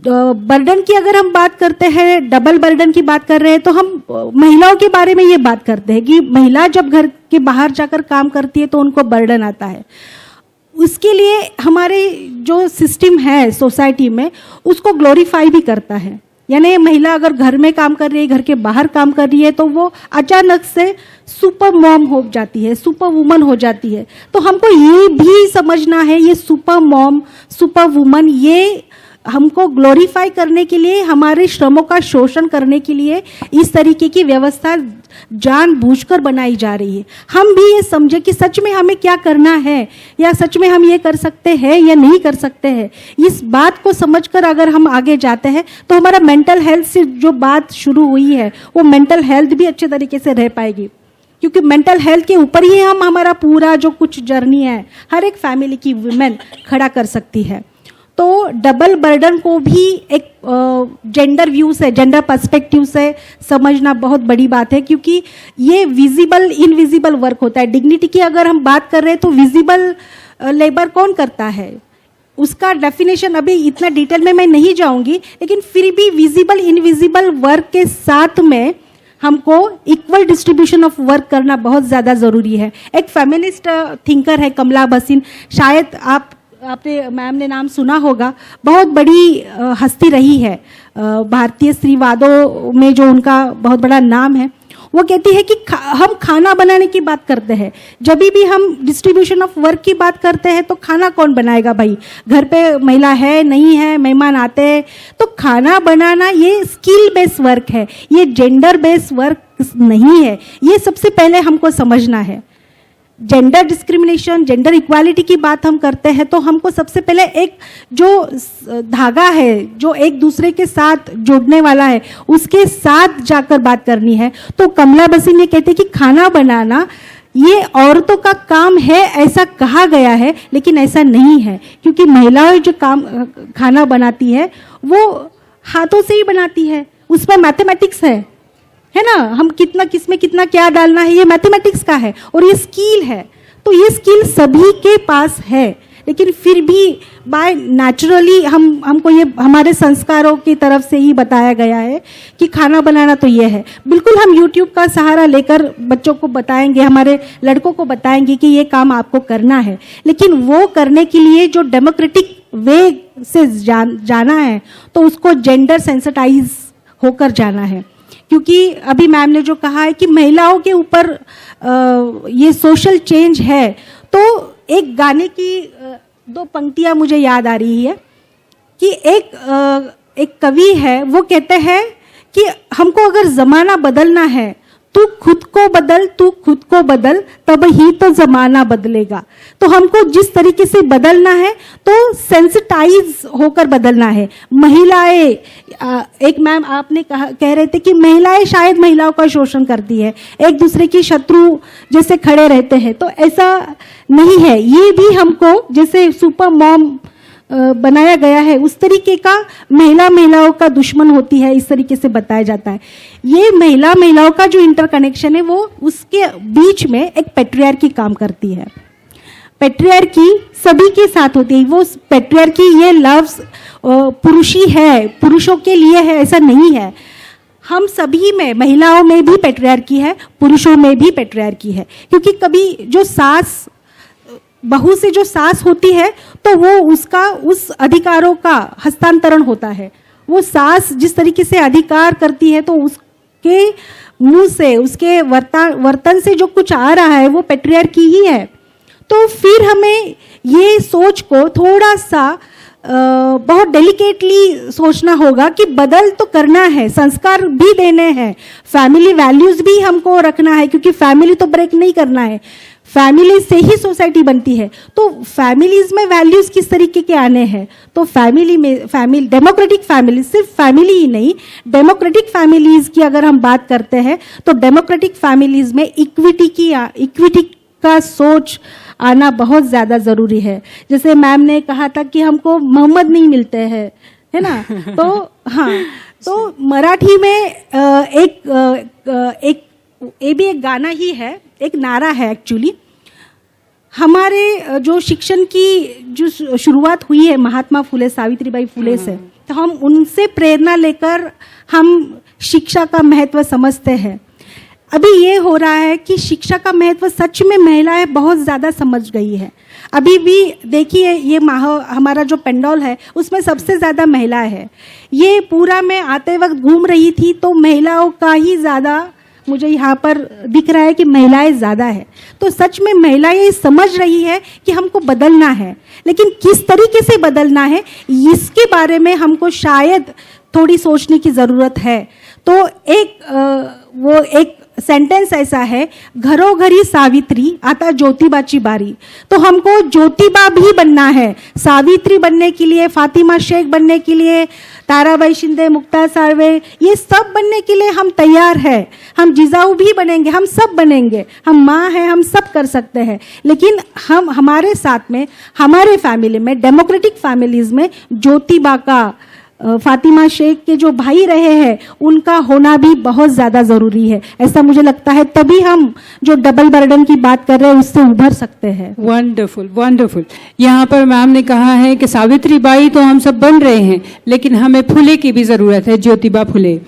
B: बर्डन की अगर हम बात करते हैं, डबल बर्डन की बात कर रहे हैं, तो हम महिलाओं के बारे में ये बात करते हैं कि महिला जब घर के बाहर जाकर काम करती है तो उनको बर्डन आता है। उसके लिए हमारे जो सिस्टम है सोसाइटी में, उसको ग्लोरीफाई भी करता है। यानी महिला अगर घर में काम कर रही है, घर के बाहर काम कर रही है, तो वो अचानक से सुपर मॉम हो जाती है, सुपर वुमन हो जाती है। तो हमको ये भी समझना है, ये सुपर मॉम, सुपर वुमन, ये हमको ग्लोरीफाई करने के लिए, हमारे श्रमों का शोषण करने के लिए इस तरीके की व्यवस्था जानबूझकर बनाई जा रही है। हम भी ये समझे कि सच में हमें क्या करना है, या सच में हम ये कर सकते हैं या नहीं कर सकते हैं। इस बात को समझकर अगर हम आगे जाते हैं तो हमारा मेंटल हेल्थ से जो बात शुरू हुई है, वो मेंटल हेल्थ भी अच्छे तरीके से रह पाएगी, क्योंकि मेंटल हेल्थ के ऊपर ही हम हमारा पूरा जो कुछ जर्नी है हर एक फैमिली की वुमेन खड़ा कर सकती है। तो डबल बर्डन को भी एक जेंडर व्यू से, जेंडर पर्सपेक्टिव से समझना बहुत बड़ी बात है, क्योंकि ये विजिबल इनविजिबल वर्क होता है। डिग्निटी की अगर हम बात कर रहे हैं तो विजिबल लेबर कौन करता है, उसका डेफिनेशन अभी इतना डिटेल में मैं नहीं जाऊंगी, लेकिन फिर भी विजिबल इनविजिबल वर्क के साथ में हमको इक्वल डिस्ट्रीब्यूशन ऑफ वर्क करना बहुत ज़्यादा ज़रूरी है। एक फेमिनिस्ट थिंकर है कमला भसीन, शायद आपने मैम ने नाम सुना होगा, बहुत बड़ी हस्ती रही है भारतीय स्त्रीवादों में, जो उनका बहुत बड़ा नाम है। वो कहती है कि हम खाना बनाने की बात करते हैं, जब भी हम डिस्ट्रीब्यूशन ऑफ वर्क की बात करते हैं तो खाना कौन बनाएगा भाई, घर पे महिला है नहीं है, मेहमान आते हैं, तो खाना बनाना ये स्किल बेस्ड वर्क है, ये जेंडर बेस्ड वर्क नहीं है। ये सबसे पहले हमको समझना है। जेंडर डिस्क्रिमिनेशन, जेंडर इक्वालिटी की बात हम करते हैं तो हमको सबसे पहले एक जो धागा है जो एक दूसरे के साथ जोड़ने वाला है उसके साथ जाकर बात करनी है। तो कमला बसीन ये कहते हैं कि खाना बनाना ये औरतों का काम है, ऐसा कहा गया है, लेकिन ऐसा नहीं है, क्योंकि महिलाएं जो काम खाना बनाती है वो हाथों से ही बनाती है, उसमें मैथमेटिक्स है ना, हम कितना किसमें कितना क्या डालना है ये मैथमेटिक्स का है और ये स्किल है। तो ये स्किल सभी के पास है, लेकिन फिर भी बाय नेचुरली हमको ये हमारे संस्कारों की तरफ से ही बताया गया है कि खाना बनाना तो ये है। बिल्कुल हम YouTube का सहारा लेकर बच्चों को बताएंगे, हमारे लड़कों को बताएंगे कि ये काम आपको करना है, लेकिन वो करने के लिए जो डेमोक्रेटिक वे से जाना है तो उसको जेंडर सेंसिटाइज होकर जाना है। क्योंकि अभी मैम ने जो कहा है कि महिलाओं के ऊपर ये सोशल चेंज है, तो एक गाने की दो पंक्तियां मुझे याद आ रही है कि एक कवि है, वो कहते हैं कि हमको अगर जमाना बदलना है तू खुद को बदल तब ही तो जमाना बदलेगा। तो हमको जिस तरीके से बदलना है तो सेंसिटाइज होकर बदलना है। महिलाएं, एक मैम आपने कह रहे थे कि महिलाएं शायद महिलाओं का शोषण करती है, एक दूसरे की शत्रु जैसे खड़े रहते हैं, तो ऐसा नहीं है। ये भी हमको जैसे सुपर मॉम बनाया गया है उस तरीके का महिलाओं का दुश्मन होती है, इस तरीके से बताया जाता है। ये महिलाओं का जो इंटरकनेक्शन है वो उसके बीच में एक पैट्रियार्की काम करती है। पैट्रियार्की सभी के साथ होती है, वो पैट्रियार्की ये लफ्ज पुरुषी है, पुरुषों के लिए है, ऐसा नहीं है। हम सभी में, महिलाओं में भी पैट्रियार्की है, पुरुषों में भी पैट्रियार्की है। क्योंकि कभी जो सास बहू से जो सास होती है तो वो उसका उस अधिकारों का हस्तांतरण होता है। वो सास जिस तरीके से अधिकार करती है तो उसके मुंह से, उसके वर्तन से जो कुछ आ रहा है वो पैट्रियार्की ही है। तो फिर हमें ये सोच को थोड़ा सा बहुत डेलिकेटली सोचना होगा कि बदल तो करना है, संस्कार भी देने हैं, फैमिली वैल्यूज भी हमको रखना है, क्योंकि फैमिली तो ब्रेक नहीं करना है, फैमिली से ही सोसाइटी बनती है। तो फैमिलीज में वैल्यूज किस तरीके के आने हैं, तो फैमिली डेमोक्रेटिक फैमिली, सिर्फ फैमिली ही नहीं, डेमोक्रेटिक फैमिलीज की अगर हम बात करते हैं तो डेमोक्रेटिक फैमिलीज में इक्विटी का सोच आना बहुत ज़्यादा ज़रूरी है। जैसे मैम ने कहा था कि हमको मोहम्मद नहीं मिलते हैं, है ना, तो हाँ, तो मराठी में एक ये भी एक गाना ही है, एक नारा है एक्चुअली। हमारे जो शिक्षण की जो शुरुआत हुई है महात्मा फुले, सावित्रीबाई फुले से, तो हम उनसे प्रेरणा लेकर हम शिक्षा का महत्व समझते हैं। अभी ये हो रहा है कि शिक्षा का महत्व सच में महिलाएं बहुत ज़्यादा समझ गई है। अभी भी देखिए ये हमारा जो पेंडोल है उसमें सबसे ज़्यादा महिलाएं है। ये पूरा मैं आते वक्त घूम रही थी तो महिलाओं का ही ज़्यादा मुझे यहाँ पर दिख रहा है कि महिलाएं ज़्यादा है। तो सच में महिलाएं समझ रही है कि हमको बदलना है, लेकिन किस तरीके से बदलना है इसके बारे में हमको शायद थोड़ी सोचने की ज़रूरत है। तो एक सेंटेंस ऐसा है, घरोघरी सावित्री आता ज्योतिबाची बारी। तो हमको ज्योतिबा भी बनना है, सावित्री बनने के लिए, फातिमा शेख बनने के लिए, ताराबाई शिंदे, मुक्ता साळवे, ये सब बनने के लिए हम तैयार हैं। हम जिजाऊ भी बनेंगे, हम सब बनेंगे, हम माँ हैं, हम सब कर सकते हैं। लेकिन हम हमारे साथ में, हमारे फैमिली में, डेमोक्रेटिक फैमिलीज में ज्योतिबा का, फातिमा शेख के जो भाई रहे हैं उनका होना भी बहुत ज़्यादा ज़रूरी है, ऐसा मुझे लगता है। तभी हम जो डबल बर्डन की बात कर रहे हैं उससे उभर सकते हैं।
A: Wonderful, wonderful. यहाँ पर मैम ने कहा है कि सावित्रीबाई तो हम सब बन रहे हैं, लेकिन हमें फुले की भी ज़रूरत है, ज्योतिबा फुले।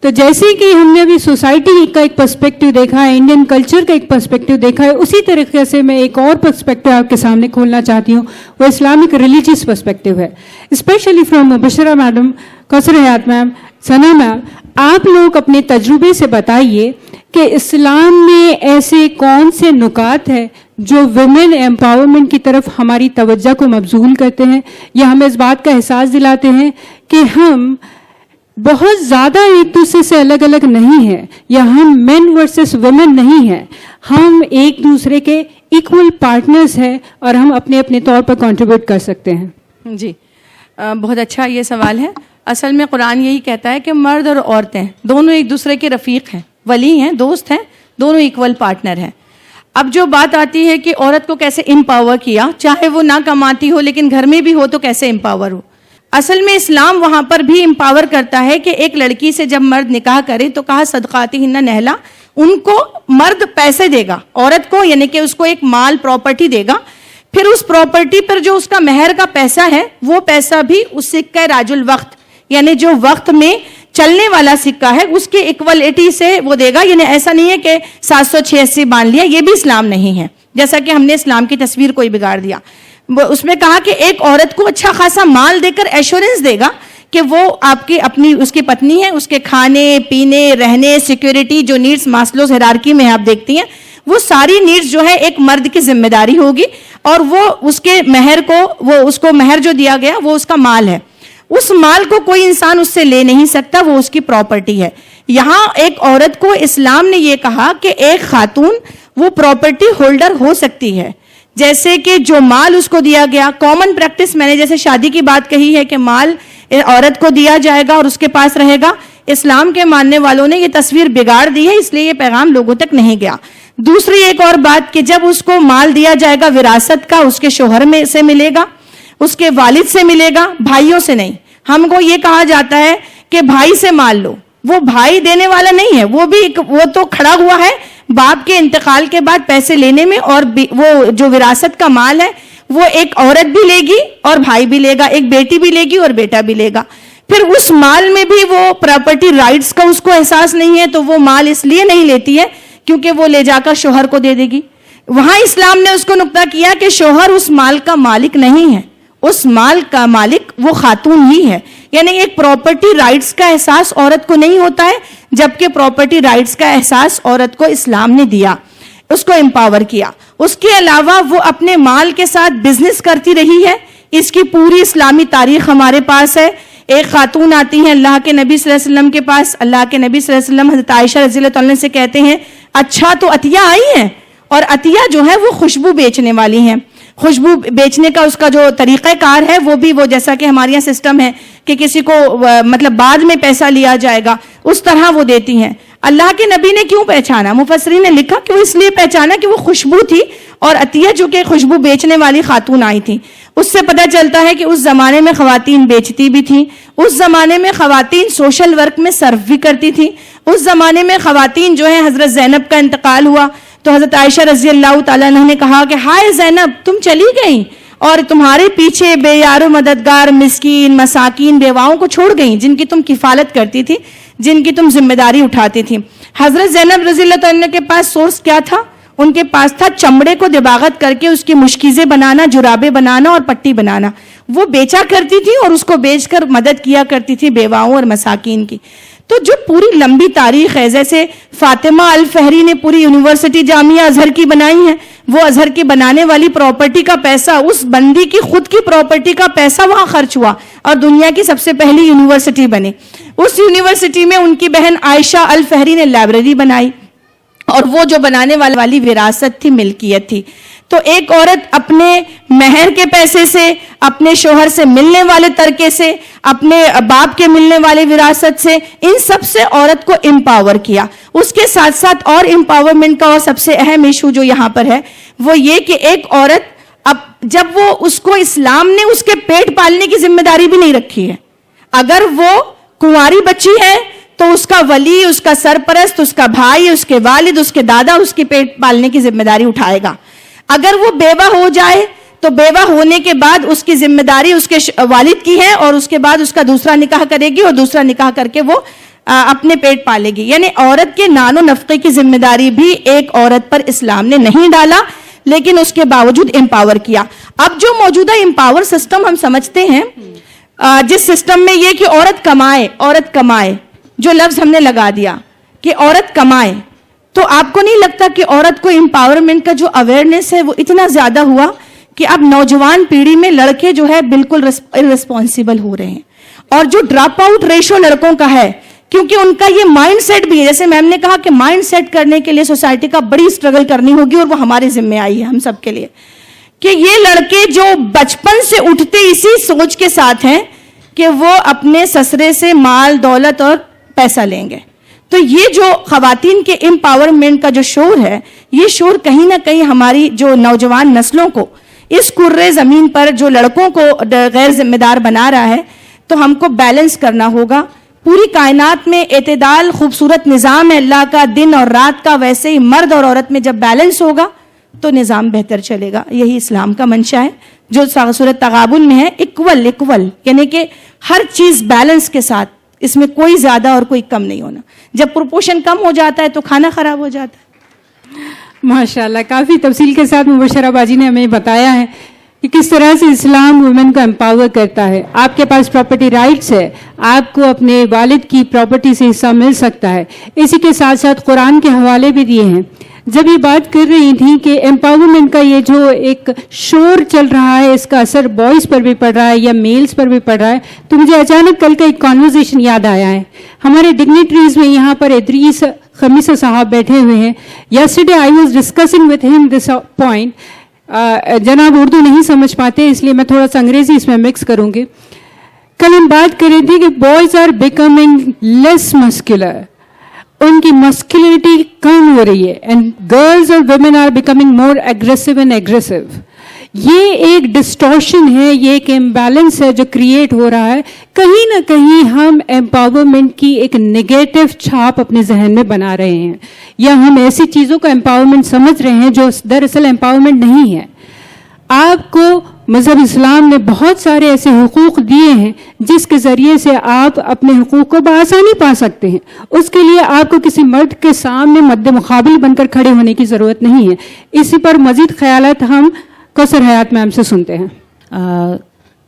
A: तो जैसे कि हमने अभी सोसाइटी का एक पर्सपेक्टिव देखा है, इंडियन कल्चर का एक पर्सपेक्टिव देखा है, उसी तरीके से मैं एक और पर्सपेक्टिव आपके सामने खोलना चाहती हूँ। वो इस्लामिक रिलीजियस पर्सपेक्टिव है, specially from Bushra madam, Kausar Hayat ma'am, Sana ma'am. आप लोग अपने तजुर्बे से बताइए कि इस्लाम में ऐसे कौन से नुकात हैं जो वुमेन एम्पावरमेंट की तरफ हमारी तवज्जो को मबजूल करते हैं, या हमें इस बात का एहसास दिलाते हैं कि हम बहुत ज़्यादा एक दूसरे से अलग अलग नहीं हैं, या हम मेन वर्सेस वुमेन नहीं हैं, हम एक दूसरे के इक्वल पार्टनर्स हैं और हम अपने अपने तौर पर कंट्रीब्यूट कर सकते हैं।
E: जी बहुत अच्छा ये सवाल है। असल में कुरान यही कहता है कि मर्द और औरतें दोनों एक दूसरे के रफ़ीक हैं, वली हैं, दोस्त हैं, दोनों इक्वल पार्टनर हैं। अब जो बात आती है कि औरत को कैसे एम्पावर किया, चाहे वो ना कमाती हो लेकिन घर में भी हो तो कैसे एम्पावर हो। असल में इस्लाम वहाँ पर भी एम्पावर करता है कि एक लड़की से जब मर्द निकाह करे तो कहा सदकातिहिन्ना नहला, उनको मर्द पैसे देगा औरत को, यानी कि उसको एक माल प्रॉपर्टी देगा, फिर उस प्रॉपर्टी पर जो उसका मेहर का पैसा है वो पैसा भी उस सिक्का राजुल वक्त, यानी जो वक्त में चलने वाला सिक्का है उसके इक्वलिटी से वो देगा। यानी ऐसा नहीं है कि 786 मान लिया, ये भी इस्लाम नहीं है, जैसा कि हमने इस्लाम की तस्वीर को ही बिगाड़ दिया। उसमें कहा कि एक औरत को अच्छा खासा माल देकर एश्योरेंस देगा कि वो आपकी अपनी उसकी पत्नी है, उसके खाने पीने रहने सिक्योरिटी जो नीड्स मास्लोज हायरार्की में आप देखती हैं वो सारी नीड्स जो है एक मर्द की जिम्मेदारी होगी, और वो उसके मेहर को, वो उसको मेहर जो दिया गया वो उसका माल है, उस माल को कोई इंसान उससे ले नहीं सकता, वो उसकी प्रॉपर्टी है। यहाँ एक औरत को इस्लाम ने ये कहा कि एक खातून वो प्रॉपर्टी होल्डर हो सकती है, जैसे कि जो माल उसको दिया गया, कॉमन प्रैक्टिस मैंने जैसे शादी की बात कही है कि माल औरत को दिया जाएगा और उसके पास रहेगा, इस्लाम के मानने वालों ने ये तस्वीर बिगाड़ दी है, इसलिए ये पैगाम लोगों तक नहीं गया। दूसरी एक और बात कि जब उसको माल दिया जाएगा विरासत का, उसके शोहर में से मिलेगा, उसके वालिद से मिलेगा, भाइयों से नहीं। हमको ये कहा जाता है कि भाई से माल लो, वो भाई देने वाला नहीं है, वो तो खड़ा हुआ है बाप के इंतकाल के बाद पैसे लेने में, और वो जो विरासत का माल है वो एक औरत भी लेगी और भाई भी लेगा, एक बेटी भी लेगी और बेटा भी लेगा। फिर उस माल में भी वो प्रॉपर्टी राइट्स का उसको एहसास नहीं है, तो वो माल इसलिए नहीं लेती है क्योंकि वो ले जाकर शोहर को दे देगी। वहां इस्लाम ने उसको नुक्ता किया कि शोहर उस माल का मालिक नहीं है, उस माल का मालिक वो खातून ही है। यानी एक प्रॉपर्टी राइट्स का एहसास औरत को नहीं होता है, जबकि प्रॉपर्टी राइट्स का एहसास औरत को इस्लाम ने दिया, उसको एम्पावर किया। उसके अलावा वो अपने माल के साथ बिजनेस करती रही है, इसकी पूरी इस्लामी तारीख हमारे पास है। एक खातून आती है अल्लाह के नबी सल्लल्लाहु अलैहि वसल्लम के पास, अल्लाह के नबी सल्लल्लाहु अलैहि वसल्लम हज़रत आयशा रज़ियल्लाहु अन्हा से कहते हैं, अच्छा तो अतिया आई है, और अतिया जो है वो खुशबू बेचने वाली हैं। खुशबू बेचने का उसका जो तरीक़ाकार है वो भी वो जैसा कि हमारे यहाँ सिस्टम है कि किसी को मतलब बाद में पैसा लिया जाएगा, उस तरह वो देती हैं। अल्लाह के नबी ने क्यों पहचाना? मुफस्सिरीन ने लिखा कि वो इसलिए पहचाना कि वो खुशबू थी, और अतिया जो कि खुशबू बेचने वाली खातून आई थी। उससे पता चलता है कि उस जमाने में खवातीन बेचती भी थी, उस जमाने में खवातीन सोशल वर्क में सर्व भी करती थी, उस जमाने में खवातीन जो है, हजरत ज़ैनब का इंतकाल हुआ तो हजरत आयशा रजी अल्लाह तआला अन्हा ने कहा कि हाय ज़ैनब तुम चली गई और तुम्हारे पीछे बेयारो मददगार मिस्कीन मसाकीन बेवाओं को छोड़ गई, जिनकी तुम किफालत करती थी, जिनकी तुम जिम्मेदारी उठाती थी। हजरत ज़ैनब रजी अल्लाह तआला के पास सोर्स क्या था? उनके पास था चमड़े को दिबागत करके उसकी मुश्किज़ें बनाना, जुराबे बनाना और पट्टी बनाना। वो बेचा करती थी और उसको बेचकर मदद किया करती थी बेवाओं और मसाकीन की। तो जो पूरी लंबी तारीख है, जैसे फातिमा अल फहरी ने पूरी यूनिवर्सिटी जामिया अजहर की बनाई है, वो अजहर की बनाने वाली प्रॉपर्टी का पैसा, उस बंदी की खुद की प्रॉपर्टी का पैसा वहां खर्च हुआ और दुनिया की सबसे पहली यूनिवर्सिटी बनी। उस यूनिवर्सिटी में उनकी बहन आयशा अल फहरी ने लाइब्रेरी बनाई, और वो जो बनाने वाली विरासत थी, मिल्कियत थी। तो एक औरत अपने मेहर के पैसे से, अपने शोहर से मिलने वाले तरके से, अपने बाप के मिलने वाले विरासत से, इन सब से औरत को एम्पावर किया। उसके साथ साथ और एम्पावरमेंट का और सबसे अहम इशू जो यहाँ पर है वो ये कि एक औरत अब जब वो उसको इस्लाम ने उसके पेट पालने की जिम्मेदारी भी नहीं रखी है। अगर वो कुंवारी बच्ची है तो उसका वली, उसका सरपरस्त, उसका भाई, उसके वालिद, उसके दादा उसके पेट पालने की जिम्मेदारी उठाएगा। अगर वो बेवा हो जाए तो बेवा होने के बाद उसकी जिम्मेदारी उसके वालिद की है, और उसके बाद उसका दूसरा निकाह करेगी और दूसरा निकाह करके वो अपने पेट पालेगी। यानी औरत के नानो नफके की जिम्मेदारी भी एक औरत पर इस्लाम ने नहीं डाला, लेकिन उसके बावजूद एम्पावर किया। अब जो मौजूदा एम्पावर सिस्टम हम समझते हैं, जिस सिस्टम में ये कि औरत कमाए जो लफ्ज़ हमने लगा दिया कि औरत कमाए, तो आपको नहीं लगता कि औरत को एम्पावरमेंट का जो अवेयरनेस है वो इतना ज़्यादा हुआ कि अब नौजवान पीढ़ी में लड़के जो है बिल्कुल इररिस्पॉन्सिबल हो रहे हैं, और जो ड्रॉप आउट रेशो लड़कों का है, क्योंकि उनका ये माइंड सेट भी है, जैसे मैम ने कहा कि माइंड सेट करने के लिए सोसाइटी का बड़ी स्ट्रगल करनी होगी, और वो हमारे जिम्मे आई है हम सब के लिए, कि ये लड़के जो बचपन से उठते इसी सोच के साथ हैं कि वो अपने ससुरे से माल दौलत और पैसा लेंगे। तो ये जो खवातीन के एम्पावरमेंट का जो शोर है, ये शोर कहीं ना कहीं हमारी जो नौजवान नस्लों को इस कुर्रे ज़मीन पर जो लड़कों को गैर जिम्मेदार बना रहा है, तो हमको बैलेंस करना होगा। पूरी कायनात में एतदाल खूबसूरत निज़ाम है अल्लाह का, दिन और रात का, वैसे ही मर्द और औरत में जब बैलेंस होगा तो निज़ाम बेहतर चलेगा। यही इस्लाम का मंशा है जो सूरत तगाबुन में है, इक्वल यानी कि हर चीज़ बैलेंस के साथ, इसमें कोई ज़्यादा और कोई कम नहीं होना। जब प्रोपोर्शन कम हो जाता है तो खाना खराब हो जाता है।
A: माशाल्लाह, काफ़ी तफसील के साथ मुबशरा बाजी ने हमें बताया है कि किस तरह से इस्लाम वुमेन को एम्पावर करता है। आपके पास प्रॉपर्टी राइट्स है, आपको अपने वालिद की प्रॉपर्टी से हिस्सा मिल सकता है। इसी के साथ साथ कुरान के हवाले भी दिए हैं। जब ये बात कर रही थी कि एम्पावरमेंट का ये जो एक शोर चल रहा है, इसका असर बॉयज़ पर भी पड़ रहा है या मेल्स पर भी पड़ रहा है, तो मुझे अचानक कल का एक कॉन्वर्जेशन याद आया है। हमारे डिग्निटरीज में यहाँ पर इदरीस खमीसा साहब बैठे हुए हैं। Yesterday I was discussing with him this point. जनाब उर्दू नहीं समझ पाते, इसलिए मैं थोड़ा सा अंग्रेजी इसमें मिक्स करूँगी। कल हम बात कर रहे थे कि boys are becoming less muscular, उनकी मस्कुलरिटी कम हो रही है, एंड गर्ल्स और women are becoming more aggressive and aggressive. ये एक डिस्टॉर्शन है, ये एक इम्बैलेंस है जो क्रिएट हो रहा है। कहीं ना कहीं हम एम्पावरमेंट की एक नेगेटिव छाप अपने जहन में बना रहे हैं, या हम ऐसी चीज़ों को एम्पावरमेंट समझ रहे हैं जो दरअसल एम्पावरमेंट नहीं है। आपको मज़हब इस्लाम ने बहुत सारे ऐसे हुकूक दिए हैं जिसके ज़रिए से आप अपने हुकूक को बआसानी पा सकते हैं। उसके लिए आपको किसी मर्द के सामने मद्दे मुकाबिल बनकर खड़े होने की ज़रूरत नहीं है। इसी पर मज़ीद ख़यालात हम कौसर हयात मैम से सुनते हैं।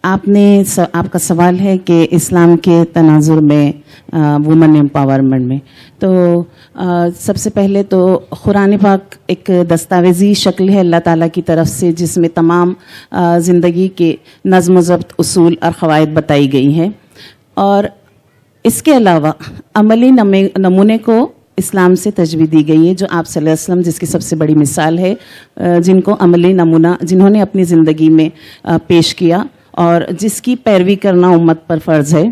D: आपका सवाल है कि इस्लाम के तनाजुर में वुमेन एम्पावरमेंट में, तो सबसे पहले तो कुरान पाक एक दस्तावेज़ी शक्ल है अल्लाह ताला की तरफ से, जिसमें तमाम ज़िंदगी के नज़्म ज़ब्त उसूल और क़वाइद बताई गई हैं, और इसके अलावा अमली नमूने को इस्लाम से तजवीज़ दी गई है, जो आप सल्लल्लाहु अलैहि वसल्लम जिसकी सबसे बड़ी मिसाल है, जिनको अमली नमूना जिन्होंने अपनी ज़िंदगी में पेश किया और जिसकी पैरवी करना उम्मत पर फ़र्ज़ है।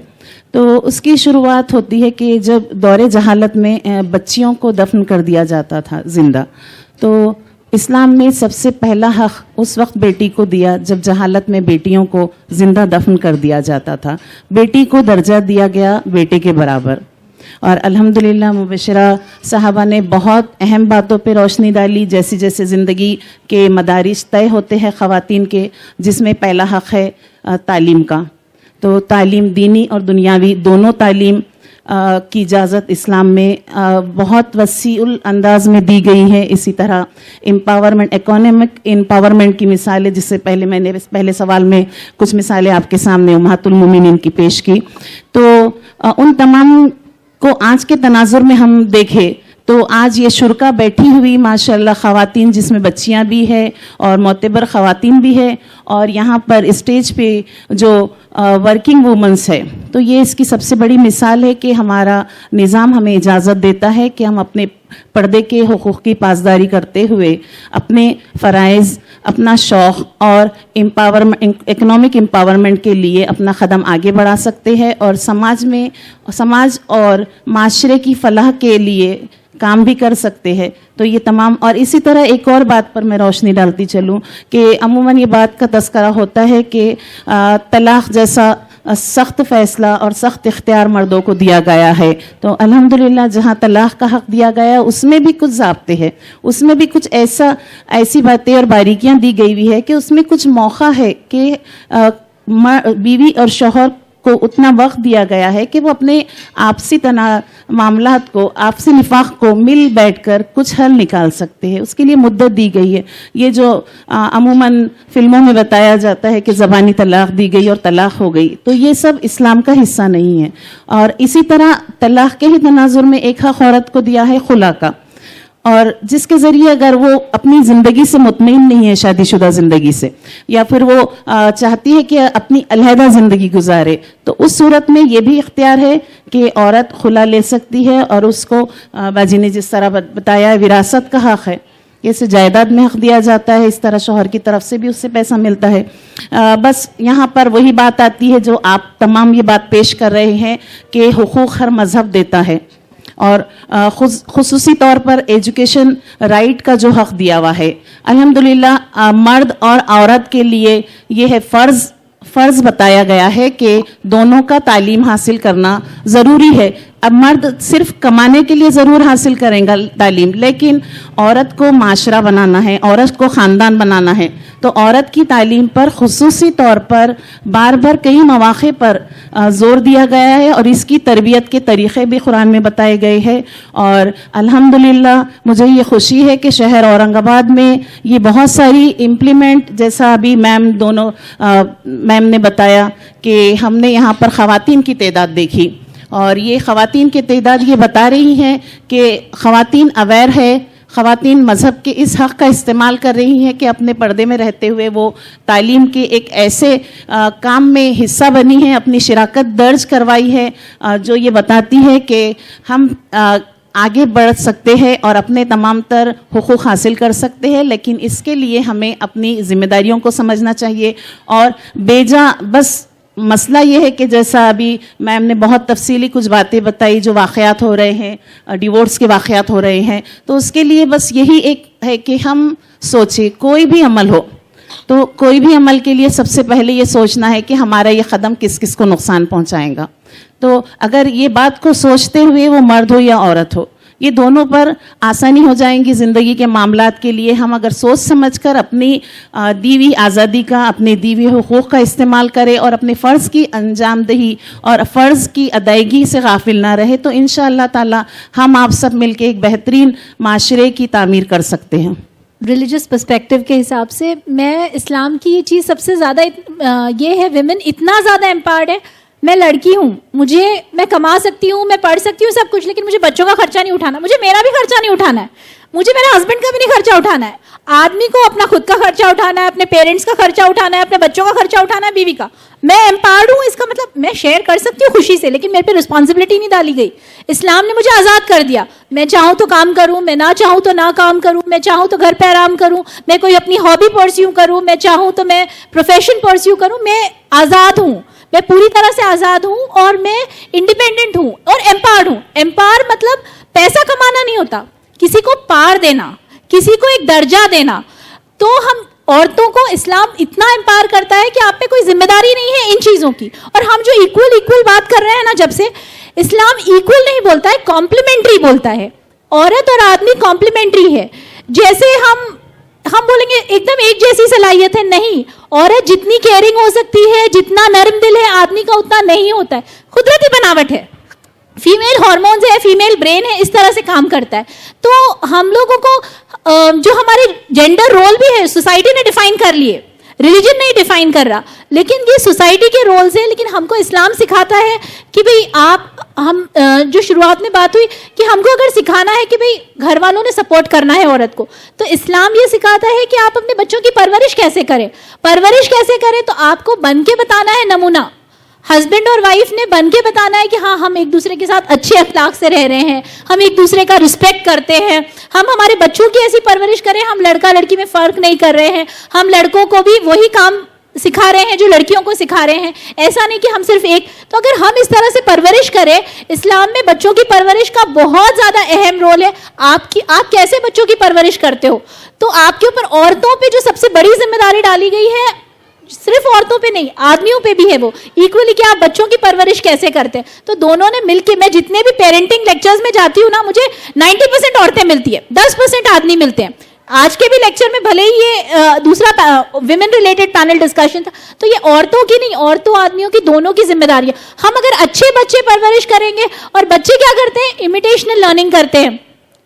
D: तो उसकी शुरुआत होती है कि जब दौरे जहालत में बच्चियों को दफन कर दिया जाता था जिंदा, तो इस्लाम में सबसे पहला हक़ उस वक्त बेटी को दिया जब जहालत में बेटियों को जिंदा दफन कर दिया जाता था। बेटी को दर्जा दिया गया बेटे के बराबर, और अल्हम्दुलिल्लाह मुबशरा साहबा ने बहुत अहम बातों पे रोशनी डाली, जैसे जैसे ज़िंदगी के मदारिज तय होते हैं ख़वातीन के, जिसमें पहला हक़ है तालीम का। तो तालीम दीनी और दुनियावी दोनों तालीम की इजाज़त इस्लाम में बहुत वसीउल अंदाज में दी गई है। इसी तरह एम्पावरमेंट, इकोनॉमिक एम्पावरमेंट की मिसालें, जिससे पहले मैंने पहले सवाल में कुछ मिसालें आपके सामने उम्महातुल मोमिनीन की पेश की, तो उन तमाम को आज के तनाजुर में हम देखें तो आज ये शुरका बैठी हुई माशाल्लाह ख़वातीन, जिसमें बच्चियां भी है और मोतबर ख़वातीन भी है, और यहाँ पर स्टेज पे जो वर्किंग वूमेंस है, तो ये इसकी सबसे बड़ी मिसाल है कि हमारा निज़ाम हमें इजाज़त देता है कि हम अपने पर्दे के हुकूक़ की पासदारी करते हुए अपने फ़राइज़, अपना शौक़ और एम्पावरमेंट, इकोनॉमिक एम्पावरमेंट के लिए अपना कदम आगे बढ़ा सकते हैं, और समाज और माशरे की फ़लाह के लिए काम भी कर सकते हैं। तो ये तमाम, और इसी तरह एक और बात पर मैं रोशनी डालती चलूँ कि अमूमन ये बात का तस्करा होता है कि तलाक़ जैसा सख्त फ़ैसला और सख्त इख्तियार मर्दों को दिया गया है, तो अल्हम्दुलिल्लाह जहाँ तलाक़ का हक़ दिया गया उसमें भी कुछ ज़ाब्ते हैं, उसमें भी कुछ ऐसी बातें और बारीकियाँ दी गई हुई है कि उसमें कुछ मौका है कि बीवी और शौहर को उतना वक्त दिया गया है कि वो अपने आपसी मामलात को, आपसी निफाक को मिल बैठकर कुछ हल निकाल सकते हैं, उसके लिए मुद्दत दी गई है। ये जो अमूमन फिल्मों में बताया जाता है कि ज़बानी तलाक दी गई और तलाक हो गई, तो ये सब इस्लाम का हिस्सा नहीं है। और इसी तरह तलाक के ही तनाजुर में एक हक औरत को दिया है खुला का, और जिसके ज़रिए अगर वो अपनी ज़िंदगी से मुतमईन नहीं है, शादीशुदा ज़िंदगी से, या फिर वो चाहती है कि अपनी अलहदा ज़िंदगी गुजारे, तो उस सूरत में ये भी इख्तियार है कि औरत खुला ले सकती है। और उसको बाजी ने जिस तरह बताया, विरासत का हक़ है, जैसे जायदाद में हक़ दिया जाता है, इस तरह शौहर की तरफ से भी उससे पैसा मिलता है। बस यहाँ पर वही बात आती है जो आप तमाम ये बात पेश कर रहे हैं कि हुकूक़ हर मज़हब देता है, और खुसूसी तौर पर एजुकेशन राइट का जो हक़ दिया हुआ है, अल्हम्दुलिल्लाह मर्द और औरत के लिए ये है फ़र्ज़ बताया गया है कि दोनों का तालीम हासिल करना ज़रूरी है। अब मर्द सिर्फ कमाने के लिए ज़रूर हासिल करेगा तालीम, लेकिन औरत को माशरा बनाना है, औरत को ख़ानदान बनाना है, तो औरत की तालीम पर खुसूसी तौर पर बार बार कई मौक़े पर ज़ोर दिया गया है, और इसकी तरबियत के तरीक़े भी कुरान में बताए गए हैं। और अल्हम्दुलिल्लाह मुझे ये खुशी है कि शहर औरंगाबाद में ये बहुत सारी इम्प्लीमेंट, जैसा अभी मैम ने बताया कि हमने यहाँ पर ख़वातीन की तादाद देखी, और ये ख़वातीन की तादाद ये बता रही हैं कि ख़वातीन अवेयर है, ख़वातीन मज़हब के इस हक़ का इस्तेमाल कर रही हैं कि अपने पर्दे में रहते हुए वो तालीम के एक ऐसे काम में हिस्सा बनी है, अपनी शिराकत दर्ज करवाई है, जो ये बताती है कि हम आगे बढ़ सकते हैं और अपने तमाम तर हुकूक़ हासिल कर सकते हैं, लेकिन इसके लिए हमें अपनी ज़िम्मेदारियों को समझना चाहिए। और बेजा बस मसला ये है कि जैसा अभी मैम ने बहुत तफसीली कुछ बातें बताई, जो वाक़यात हो रहे हैं, डिवोर्स के वाक़यात हो रहे हैं, तो उसके लिए बस यही एक है कि हम सोचें, कोई भी अमल हो तो कोई भी अमल के लिए सबसे पहले ये सोचना है कि हमारा ये कदम किस किस को नुकसान पहुंचाएगा। तो अगर ये बात को सोचते हुए वो मर्द हो या औरत हो, ये दोनों पर आसानी हो जाएंगी ज़िंदगी के मामलात के लिए। हम अगर सोच समझकर अपनी दीवी आज़ादी का, अपने दीवी हुकूक़ का इस्तेमाल करें और अपने फ़र्ज़ की अंजामदही और फ़र्ज़ की अदायगी से गाफिल ना रहे, तो इंशाअल्लाह ताला हम आप सब मिलके एक बेहतरीन माशरे की तामीर कर सकते हैं।
G: रिलीजियस पर्सपेक्टिव के हिसाब से मैं इस्लाम की ये चीज़ सबसे ज़्यादा ये है, विमेन इतना ज़्यादा एम्पावर्ड है। मैं लड़की हूँ, मैं कमा सकती हूँ, मैं पढ़ सकती हूँ सब कुछ, लेकिन मुझे बच्चों का खर्चा नहीं उठाना, मुझे मेरा भी खर्चा नहीं उठाना है, मुझे मेरे हस्बैंड का भी नहीं खर्चा उठाना है। आदमी को अपना खुद का खर्चा उठाना है, अपने पेरेंट्स का खर्चा उठाना है, अपने बच्चों का खर्चा उठाना है, बीवी का। मैं एम्पावर्ड हूँ, इसका मतलब मैं शेयर कर सकती हूँ खुशी से, लेकिन मेरे पे रिस्पॉन्सिबिलिटी नहीं डाली गई। इस्लाम ने मुझे आज़ाद कर दिया, मैं चाहूँ तो काम करूँ, मैं ना चाहूँ तो ना काम करूँ, मैं चाहूँ तो घर पे आराम करूँ, मैं कोई अपनी हॉबी परस्यू करूँ, मैं चाहूँ तो मैं प्रोफेशन परस्यू करूँ। मैं आज़ाद हूँ, मैं पूरी तरह से आज़ाद हूँ, और मैं इंडिपेंडेंट हूँ और एम्पावर्ड हूँ। एम्पावर मतलब पैसा कमाना नहीं होता, किसी को पार देना, किसी को एक दर्जा देना। तो हम औरतों को इस्लाम इतना एम्पावर करता है कि आप पे कोई जिम्मेदारी नहीं है इन चीज़ों की। और हम जो इक्वल बात कर रहे हैं ना, जब से इस्लाम इक्वल नहीं बोलता है, कॉम्प्लीमेंट्री बोलता है। औरत और आदमी कॉम्प्लीमेंट्री है। जैसे हम बोलेंगे एकदम एक जैसी सलाहियत है, नहीं। औरत जितनी केयरिंग हो सकती है, जितना नर्म दिल है आदमी का, उतना नहीं होता है। कुदरती बनावट है, फीमेल हार्मोन्स है, फीमेल ब्रेन है, इस तरह से काम करता है। तो हम लोगों को जो हमारे जेंडर रोल भी है, सोसाइटी ने डिफाइन कर लिए, रिलीजन नहीं डिफाइन कर रहा, लेकिन ये सोसाइटी के रोल्स है। लेकिन हमको इस्लाम सिखाता है कि भाई जो शुरुआत में बात हुई कि हमको अगर सिखाना है कि भाई घर वालों ने सपोर्ट करना है औरत को, तो इस्लाम ये सिखाता है कि आप अपने बच्चों की परवरिश कैसे करें। तो आपको बन के बताना है नमूना। हस्बैंड और वाइफ ने बन के बताना है कि हाँ, हम एक दूसरे के साथ अच्छे अखलाक से रह रहे हैं, हम एक दूसरे का रिस्पेक्ट करते हैं, हम हमारे बच्चों की ऐसी परवरिश करें, हम लड़का लड़की में फ़र्क नहीं कर रहे हैं, हम लड़कों को भी वही काम सिखा रहे हैं जो लड़कियों को सिखा रहे हैं। ऐसा नहीं कि हम सिर्फ एक। तो अगर हम इस तरह से परवरिश करें, इस्लाम में बच्चों की परवरिश का बहुत ज़्यादा अहम रोल है। आप कैसे बच्चों की परवरिश करते हो, तो आपके ऊपर औरतों पे जो सबसे बड़ी जिम्मेदारी डाली गई है, सिर्फ औरतों पे नहीं, आदमियों पे भी है वो इक्वली, कि आप बच्चों की परवरिश कैसे करते हैं। तो दोनों ने मिलके, मैं जितने भी पेरेंटिंग लेक्चर्स में जाती हूँ ना, मुझे 90% औरतें मिलती है, 10% आदमी मिलते हैं। आज के भी लेक्चर में भले ही ये दूसरा विमेन रिलेटेड पैनल डिस्कशन था, तो ये औरतों की नहीं, औरतों आदमियों की दोनों की जिम्मेदारी है। हम अगर अच्छे बच्चे परवरिश करेंगे, और बच्चे क्या करते हैं, इमिटेशनल लर्निंग करते हैं,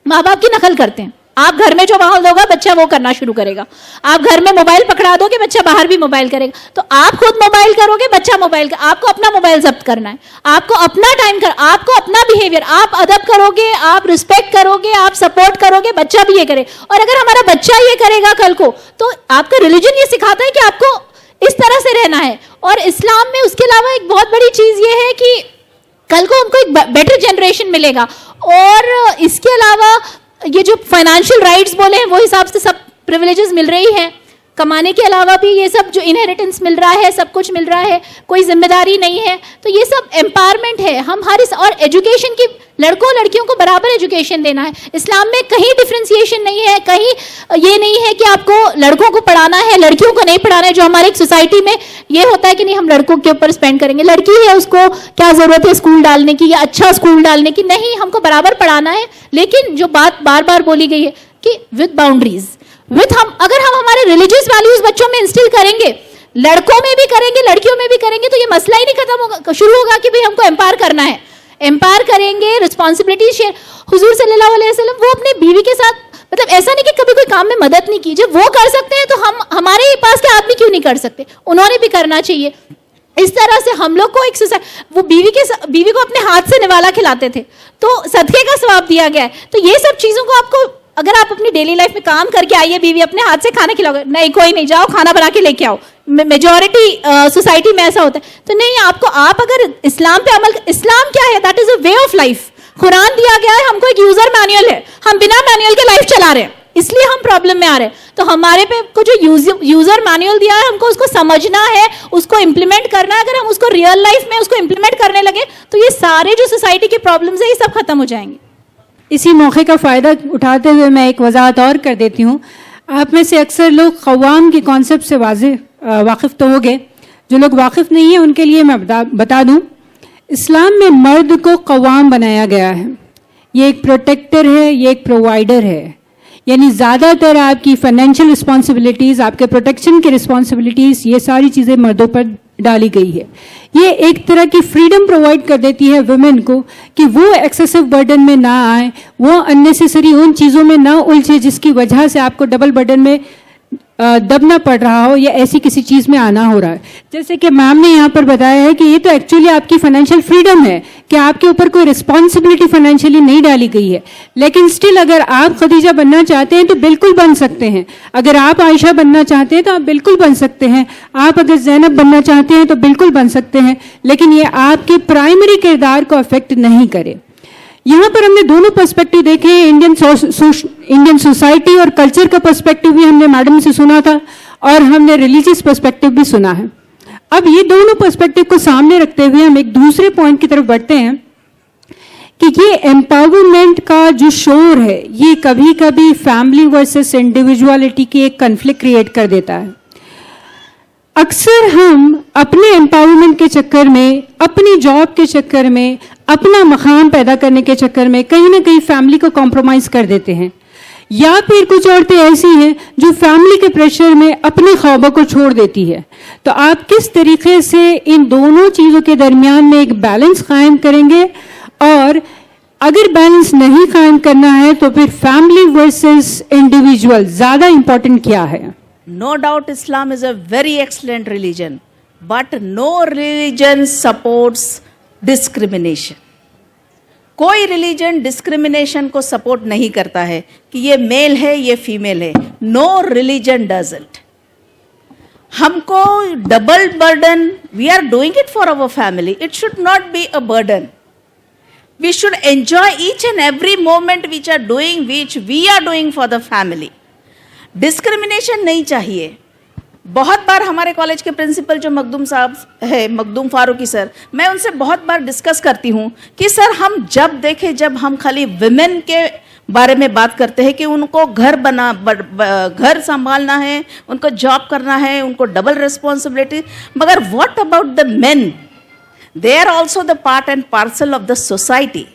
G: माँ बाप की नकल करते हैं। आप घर में जो माहौल दोगे बच्चा वो करना शुरू करेगा। आप घर में मोबाइल पकड़ा दोगे, बच्चा बाहर भी मोबाइल करेगा। तो आप खुद मोबाइल करोगे, बच्चा मोबाइल का, आपको अपना मोबाइल जब्त करना है, आपको अपना टाइम कर, आपको अपना बिहेवियर, आप अदब करोगे, आप रिस्पेक्ट करोगे, आप सपोर्ट करोगे, बच्चा भी ये करे। और अगर हमारा बच्चा ये करेगा कल को, तो आपका रिलीजन ये सिखाता है कि आपको इस तरह से रहना है। और इस्लाम में उसके अलावा एक बहुत बड़ी चीज ये है कि कल को हमको एक बेटर जनरेशन मिलेगा। और इसके अलावा ये जो फाइनेंशियल राइट्स बोले हैं, वो हिसाब से सब प्रिविलेजेस मिल रही हैं। कमाने के अलावा भी ये सब जो इनहेरिटेंस मिल रहा है, सब कुछ मिल रहा है, कोई जिम्मेदारी नहीं है। तो ये सब एम्पावरमेंट है। हम हर इस, और एजुकेशन की, लड़कों लड़कियों को बराबर एजुकेशन देना है। इस्लाम में कहीं डिफ्रेंसिएशन नहीं है, कहीं ये नहीं है कि आपको लड़कों को पढ़ाना है, लड़कियों को नहीं पढ़ाना है। जो हमारे एक सोसाइटी में ये होता है कि नहीं, हम लड़कों के ऊपर स्पेंड करेंगे, लड़की है उसको क्या जरूरत है स्कूल डालने की या अच्छा स्कूल डालने की। नहीं, हमको बराबर पढ़ाना है। लेकिन जो बात बार बार बोली गई है कि विद बाउंड्रीज, अगर हम हमारे रिलीजियस वैल्यूज बच्चों में इंस्टिल करेंगे, लड़कों में भी करेंगे, लड़कियों में भी करेंगे, तो ये मसला ही नहीं खत्म होगा। शुरू होगा कि भाई हमको एम्पावर करना है, एम्पावर करेंगे, रिस्पॉन्सिबिलिटी शेयर। हुजूर सल्लल्लाहु अलैहि वसल्लम वो अपने बीवी के साथ, मतलब ऐसा नहीं कि कभी कोई काम में मदद नहीं की, जब वो कर सकते हैं तो हम हमारे पास के आदमी क्यों नहीं कर सकते, उन्होंने भी करना चाहिए। इस तरह से हम लोग को एक वो बीवी को अपने हाथ से निवाला खिलाते थे, तो सदके का सवाब दिया गया है। तो ये सब चीजों को आपको, अगर आप अपनी डेली लाइफ में काम करके आइए, बीवी अपने हाथ से खाना खिलाओगे, नहीं कोई नहीं, जाओ खाना बना के लेके आओ, मेजॉरिटी सोसाइटी में ऐसा होता है। तो नहीं, आपको, आप अगर इस्लाम पे अमल, इस्लाम क्या है, that is a way of life. Quran दिया गया है हमको, एक यूजर मैनुअल है, हम बिना मैनुअल के लाइफ चला रहे हैं, इसलिए हम प्रॉब्लम में आ रहे हैं। तो हमारे पे को जो यूजर मैनुअल दिया है, हमको उसको समझना है, उसको इंप्लीमेंट करना है। अगर हम उसको रियल लाइफ में उसको इंप्लीमेंट करने लगे, तो ये सारे जो सोसाइटी के प्रॉब्लम्स है, ये सब खत्म हो जाएंगे।
A: इसी मौके का फ़ायदा उठाते हुए मैं एक वजाहत और कर देती हूँ। आप में से अक्सर लोग ख़वाम के कॉन्सेप्ट से वाकिफ़ तो होंगे, जो लोग वाकिफ़ नहीं हैं उनके लिए मैं बता दूँ, इस्लाम में मर्द को क़वाम बनाया गया है। ये एक प्रोटेक्टर है, ये एक प्रोवाइडर है। यानी ज़्यादातर आपकी फाइनेंशियल रिस्पॉन्सिबिलिटीज़, आपके प्रोटेक्शन की रिस्पॉन्सिबिलिटीज़, ये सारी चीज़ें मर्दों पर डाली गई है। ये एक तरह की फ्रीडम प्रोवाइड कर देती है वुमेन को कि वो एक्सेसिव बर्डन में ना आए, वो अननेसेसरी उन चीज़ों में ना उलझे जिसकी वजह से आपको डबल बर्डन में दबना पड़ रहा हो या ऐसी किसी चीज़ में आना हो रहा है। जैसे कि मैम ने यहाँ पर बताया है कि ये तो एक्चुअली आपकी फाइनेंशियल फ्रीडम है कि आपके ऊपर कोई रिस्पॉन्सिबिलिटी फाइनेंशियली नहीं डाली गई है, लेकिन स्टिल अगर आप खदीजा बनना चाहते हैं तो बिल्कुल बन सकते हैं। अगर आप आयशा बनना चाहते हैं तो आप बिल्कुल बन सकते हैं। आप अगर जैनब बनना चाहते हैं तो बिल्कुल बन सकते हैं, लेकिन ये आपके प्राइमरी किरदार को अफेक्ट नहीं करे। यहाँ पर हमने दोनों पर्सपेक्टिव देखे हैं, इंडियन सोसाइटी और कल्चर का पर्सपेक्टिव भी हमने मैडम से सुना था, और हमने रिलीजियस पर्सपेक्टिव भी सुना है। अब ये दोनों पर्सपेक्टिव को सामने रखते हुए हम एक दूसरे पॉइंट की तरफ बढ़ते हैं कि ये एम्पावरमेंट का जो शोर है, ये कभी कभी फैमिली वर्सेस इंडिविजुअलिटी की एक कन्फ्लिक्ट क्रिएट कर देता है। अक्सर हम अपने एम्पावरमेंट के चक्कर में, अपनी जॉब के चक्कर में, अपना मकाम पैदा करने के चक्कर में कहीं ना कहीं फैमिली को कॉम्प्रोमाइज़ कर देते हैं, या फिर कुछ औरतें ऐसी हैं जो फैमिली के प्रेशर में अपने ख्वाबों को छोड़ देती है। तो आप किस तरीके से इन दोनों चीज़ों के दरमियान में एक बैलेंस कायम करेंगे, और अगर बैलेंस नहीं कायम करना है तो फिर फैमिली वर्सेस इंडिविजुअल ज़्यादा इंपॉर्टेंट क्या है?
C: No doubt Islam is a very excellent religion, but no religion supports discrimination. कोई रिलीजन डिस्क्रिमिनेशन को सपोर्ट नहीं करता है कि ये मेल है ये फीमेल है। No religion doesn't. हमको double burden, we are doing it for our family, it should not be a burden. We should enjoy each and every moment which are doing, which we are doing for the family. Discrimination नहीं चाहिए। बहुत बार हमारे कॉलेज के प्रिंसिपल जो मखदूम साहब है, मखदूम फारूकी सर, मैं उनसे बहुत बार डिस्कस करती हूँ कि सर हम जब हम खाली विमेन के बारे में बात करते हैं कि उनको घर संभालना है, उनको जॉब करना है, उनको डबल रिस्पॉन्सिबिलिटी, मगर what about the men? They are also the part and parcel of the society.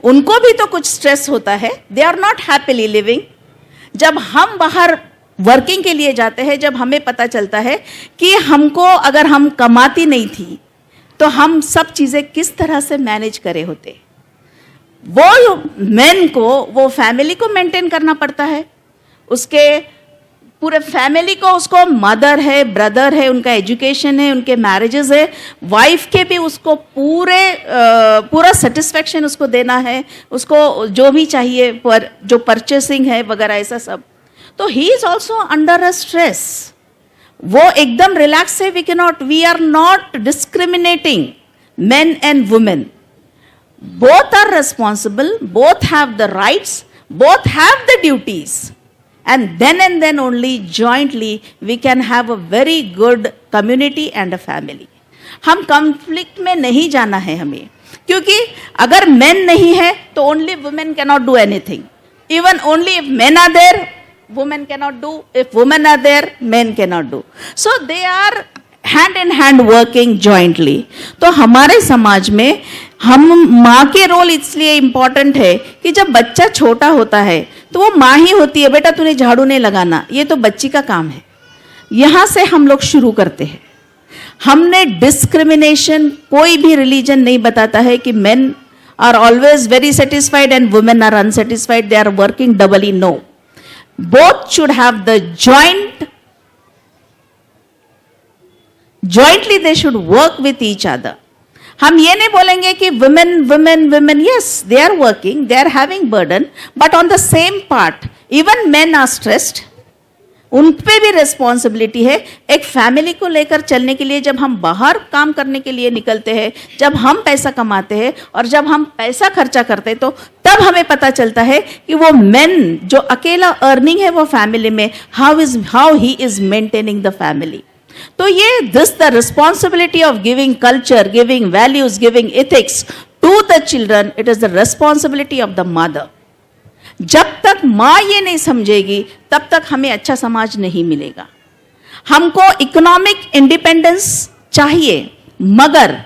C: उनको भी तो कुछ स्ट्रेस होता है, they are not happily living. जब हम बाहर वर्किंग के लिए जाते हैं, जब हमें पता चलता है कि हमको अगर हम कमाती नहीं थी तो हम सब चीज़ें किस तरह से मैनेज करे होते। वो मेन को वो फैमिली को मेंटेन करना पड़ता है, उसके पूरे फैमिली को, उसको मदर है, ब्रदर है, उनका एजुकेशन है, उनके मैरिजेस है, वाइफ के भी उसको पूरा सेटिस्फेक्शन उसको देना है, उसको जो भी चाहिए पर जो परचेसिंग है वगैरह ऐसा सब। तो he is also under a stress. वो एकदम रिलैक्स है, we are not discriminating men and women. Both are responsible, both have the rights, both have the duties. And then only jointly we can have a very good community and a family. हम conflict में नहीं जाना है हमें, क्योंकि अगर men नहीं है तो only women cannot do anything. Even only if men are there, women cannot do. If women are there, men cannot do. So they are hand in hand working jointly. तो हमारे समाज में हम माँ के रोल इसलिए इम्पॉर्टेंट है कि जब बच्चा छोटा होता है तो वो माँ ही होती है, बेटा तूने झाड़ू नहीं लगाना, ये तो बच्ची का काम है। यहाँ से हम लोग शुरू करते हैं। हमने डिस्क्रिमिनेशन, कोई भी रिलीजन नहीं बताता है कि men are always very satisfied and women are unsatisfied, they are working doubly. No, both should have the jointly they should work with each other. हम ये नहीं बोलेंगे कि women, yes, they are working, they are having burden, but on the same part, even men are stressed. उन पे भी रिस्पॉन्सिबिलिटी है एक फैमिली को लेकर चलने के लिए। जब हम बाहर काम करने के लिए निकलते हैं, जब हम पैसा कमाते हैं और जब हम पैसा खर्चा करते हैं, तो तब हमें पता चलता है कि वो मेन जो अकेला अर्निंग है वो फैमिली में, how he is maintaining the family. तो ये this the responsibility of giving culture, giving values, giving ethics to the children, it is the responsibility of the mother. जब तक माँ ये नहीं समझेगी तब तक हमें अच्छा समाज नहीं मिलेगा। हमको इकोनॉमिक इंडिपेंडेंस चाहिए, मगर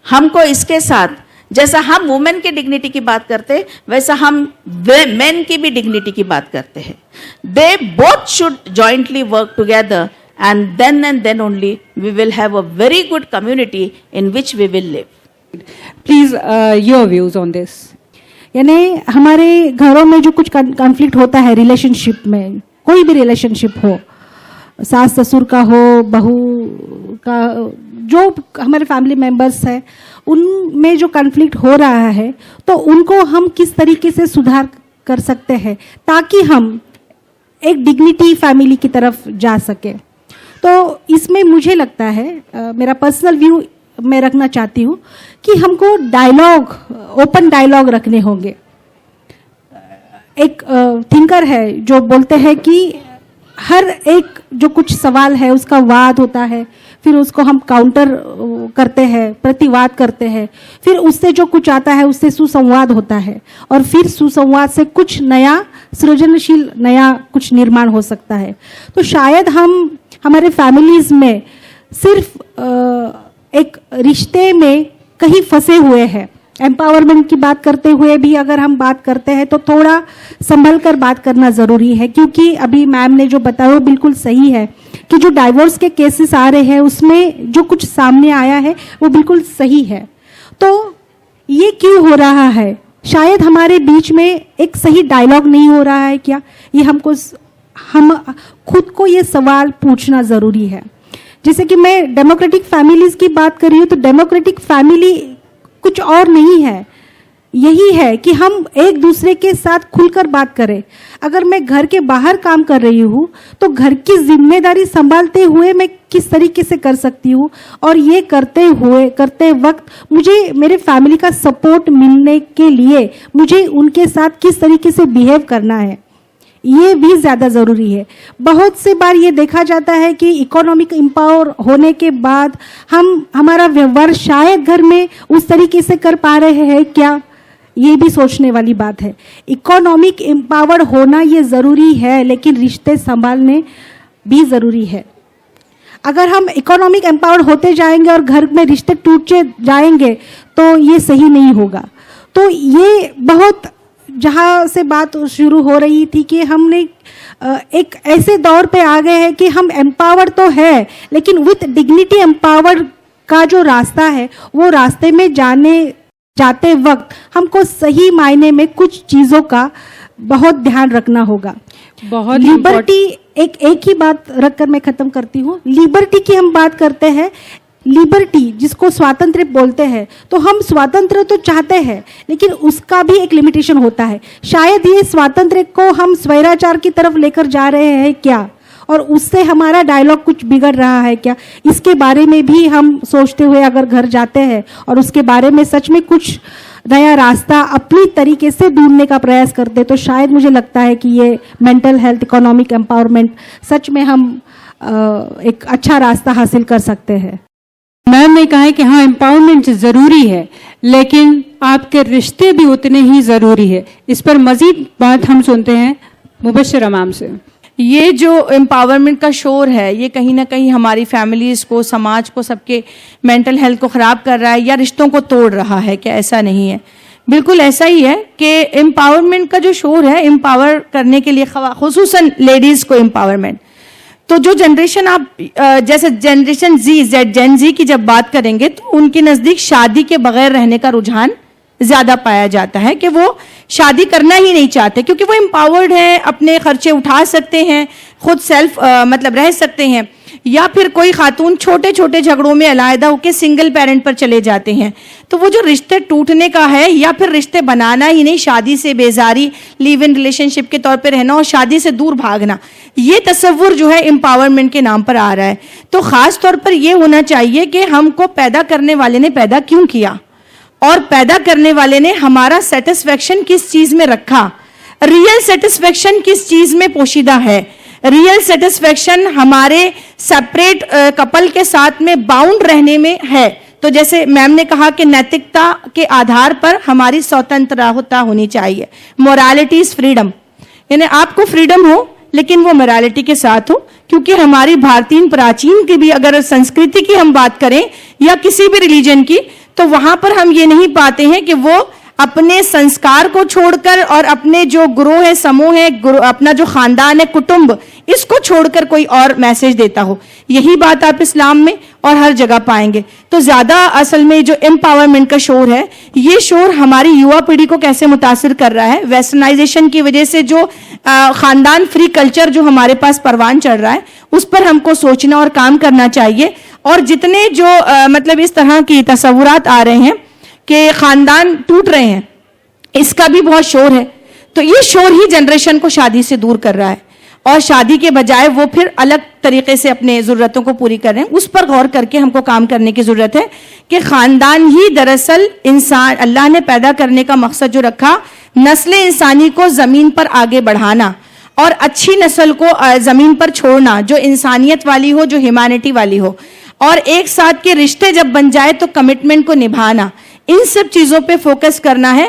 C: हमको इसके साथ, जैसा हम वुमेन की डिग्निटी की बात करते हैं वैसा हम मेन की भी डिग्निटी की बात करते हैं। They both should jointly work together and then only we will have a very good community in which we will live.
A: Please, your views on this.
B: यानी हमारे घरों में जो कुछ कॉन्फ्लिक्ट होता है रिलेशनशिप में, कोई भी रिलेशनशिप हो, सास ससुर का हो, बहू का, जो हमारे फैमिली मेंबर्स हैं, उनमें जो कॉन्फ्लिक्ट हो रहा है तो उनको हम किस तरीके से सुधार कर सकते हैं ताकि हम एक डिग्निटी फैमिली की तरफ जा सके। तो इसमें मुझे लगता है, मेरा पर्सनल व्यू मैं रखना चाहती हूँ कि हमको डायलॉग, ओपन डायलॉग रखने होंगे। एक थिंकर है जो बोलते हैं कि हर एक जो कुछ सवाल है उसका वाद होता है, फिर उसको हम काउंटर करते हैं, प्रतिवाद करते हैं, फिर उससे जो कुछ आता है उससे सुसंवाद होता है, और फिर सुसंवाद से कुछ नया सृजनशील नया कुछ निर्माण हो सकता है। तो शायद हम हमारे फैमिलीज में सिर्फ एक रिश्ते में कहीं फंसे हुए हैं। एम्पावरमेंट की बात करते हुए भी अगर हम बात करते हैं तो थोड़ा संभल कर बात करना ज़रूरी है, क्योंकि अभी मैम ने जो बताया वो बिल्कुल सही है कि जो डाइवोर्स के केसेस आ रहे हैं उसमें जो कुछ सामने आया है वो बिल्कुल सही है। तो ये क्यों हो रहा है? शायद हमारे बीच में एक सही डायलॉग नहीं हो रहा है क्या? ये हम खुद को ये सवाल पूछना ज़रूरी है। जैसे कि मैं डेमोक्रेटिक फैमिलीज़ की बात कर रही हूँ, तो डेमोक्रेटिक फैमिली कुछ और नहीं है, यही है कि हम एक दूसरे के साथ खुलकर बात करें। अगर मैं घर के बाहर काम कर रही हूँ तो घर की जिम्मेदारी संभालते हुए मैं किस तरीके से कर सकती हूँ, और ये करते वक्त मुझे मेरे फैमिली का सपोर्ट मिलने के लिए मुझे उनके साथ किस तरीके से बिहेव करना है, ये भी ज़्यादा ज़रूरी है। बहुत से बार ये देखा जाता है कि इकोनॉमिक एम्पावर होने के बाद हमारा व्यवहार शायद घर में उस तरीके से कर पा रहे हैं क्या, ये भी सोचने वाली बात है। इकोनॉमिक एम्पावर होना ये ज़रूरी है, लेकिन रिश्ते संभालने भी ज़रूरी है। अगर हम इकोनॉमिक एम्पावर होते जाएंगे और घर में रिश्ते टूटते जाएंगे तो ये सही नहीं होगा। तो ये बहुत जहाँ से बात शुरू हो रही थी कि हमने एक ऐसे दौर पे आ गए हैं कि हम एम्पावर तो है, लेकिन विथ डिग्निटी एम्पावर का जो रास्ता है वो रास्ते में जाते वक्त हमको सही मायने में कुछ चीज़ों का बहुत ध्यान रखना होगा।
A: बहुत
B: लिबर्टी, एक ही बात रखकर मैं खत्म करती हूँ। लिबर्टी की हम बात करते हैं, लिबर्टी जिसको स्वातंत्र्य बोलते हैं, तो हम स्वातंत्र्य तो चाहते हैं लेकिन उसका भी एक लिमिटेशन होता है। शायद ये स्वातंत्र्य को हम स्वैराचार की तरफ लेकर जा रहे हैं क्या, और उससे हमारा डायलॉग कुछ बिगड़ रहा है क्या, इसके बारे में भी हम सोचते हुए अगर घर जाते हैं और उसके बारे में सच में कुछ नया रास्ता अपनी तरीके से ढूंढने का प्रयास करते, तो शायद मुझे लगता है कि ये मेंटल हेल्थ, इकोनॉमिक एम्पावरमेंट, सच में हम एक अच्छा रास्ता हासिल कर सकते हैं।
A: मैम ने कहा है कि हाँ एम्पावरमेंट ज़रूरी है, लेकिन आपके रिश्ते भी उतने ही ज़रूरी है। इस पर मज़ीद बात हम सुनते हैं मुबश्शिर इमाम से।
E: ये जो एम्पावरमेंट का शोर है, ये कहीं ना कहीं हमारी फैमिलीज़ को, समाज को, सबके मेंटल हेल्थ को ख़राब कर रहा है या रिश्तों को तोड़ रहा है क्या? ऐसा नहीं है, बिल्कुल ऐसा ही है कि एम्पावरमेंट का जो शोर है, एम्पावर करने के लिए खुसूसन लेडीज़ को एम्पावरमेंट, तो जो जनरेशन आप जैसे जनरेशन जेन जी की जब बात करेंगे तो उनके नज़दीक शादी के बगैर रहने का रुझान ज़्यादा पाया जाता है कि वो शादी करना ही नहीं चाहते, क्योंकि वो एम्पावर्ड हैं, अपने खर्चे उठा सकते हैं, खुद सेल्फ मतलब रह सकते हैं। या फिर कोई खातून छोटे छोटे झगड़ों में अलहदा होकर सिंगल पेरेंट पर चले जाते हैं। तो वो जो रिश्ते टूटने का है या फिर रिश्ते बनाना ही नहीं, शादी से बेजारी, लिव इन रिलेशनशिप के तौर पे रहना और शादी से दूर भागना, ये तस्वुर जो है एम्पावरमेंट के नाम पर आ रहा है। तो ख़ास तौर पर ये होना चाहिए कि हमको पैदा करने वाले ने पैदा क्यों किया और पैदा करने वाले ने हमारा सेटिस्फेक्शन किस चीज़ में रखा, रियल सेटिस्फेक्शन किस चीज़ में पोशीदा है। रियल सेटिस्फेक्शन हमारे सेपरेट कपल के साथ में बाउंड रहने में है। तो जैसे मैम ने कहा कि नैतिकता के आधार पर हमारी स्वतंत्रता होनी चाहिए, मोरालिटी इज फ्रीडम, यानी आपको फ्रीडम हो लेकिन वो मोरालिटी के साथ हो। क्योंकि हमारी भारतीय प्राचीन की भी अगर संस्कृति की हम बात करें या किसी भी रिलीजन की, तो वहां पर हम ये नहीं पाते हैं कि वो अपने संस्कार को छोड़कर और अपने जो गुरु है, समूह है, अपना जो खानदान है, कुटुंब, इसको छोड़कर कोई और मैसेज देता हो। यही बात आप इस्लाम में और हर जगह पाएंगे। तो ज्यादा असल में जो एम्पावरमेंट का शोर है, ये शोर हमारी युवा पीढ़ी को कैसे मुतासिर कर रहा है, वेस्टर्नाइजेशन की वजह से जो खानदान फ्री कल्चर जो हमारे पास परवान चढ़ रहा है, उस पर हमको सोचना और काम करना चाहिए। और जितने जो मतलब इस तरह की तस्वुरात आ रहे हैं कि खानदान टूट रहे हैं, इसका भी बहुत शोर है। तो ये शोर ही जनरेशन को शादी से दूर कर रहा है और शादी के बजाय वो फिर अलग तरीके से अपने ज़रूरतों को पूरी कर रहे हैं। उस पर गौर करके हमको काम करने की ज़रूरत है कि ख़ानदान ही दरअसल इंसान, अल्लाह ने पैदा करने का मकसद जो रखा, नस्ल इंसानी को ज़मीन पर आगे बढ़ाना और अच्छी नस्ल को ज़मीन पर छोड़ना, जो इंसानियत वाली हो, जो ह्यूमैनिटी वाली हो, और एक साथ के रिश्ते जब बन जाए तो कमिटमेंट को निभाना, इन सब चीज़ों पे फोकस करना है।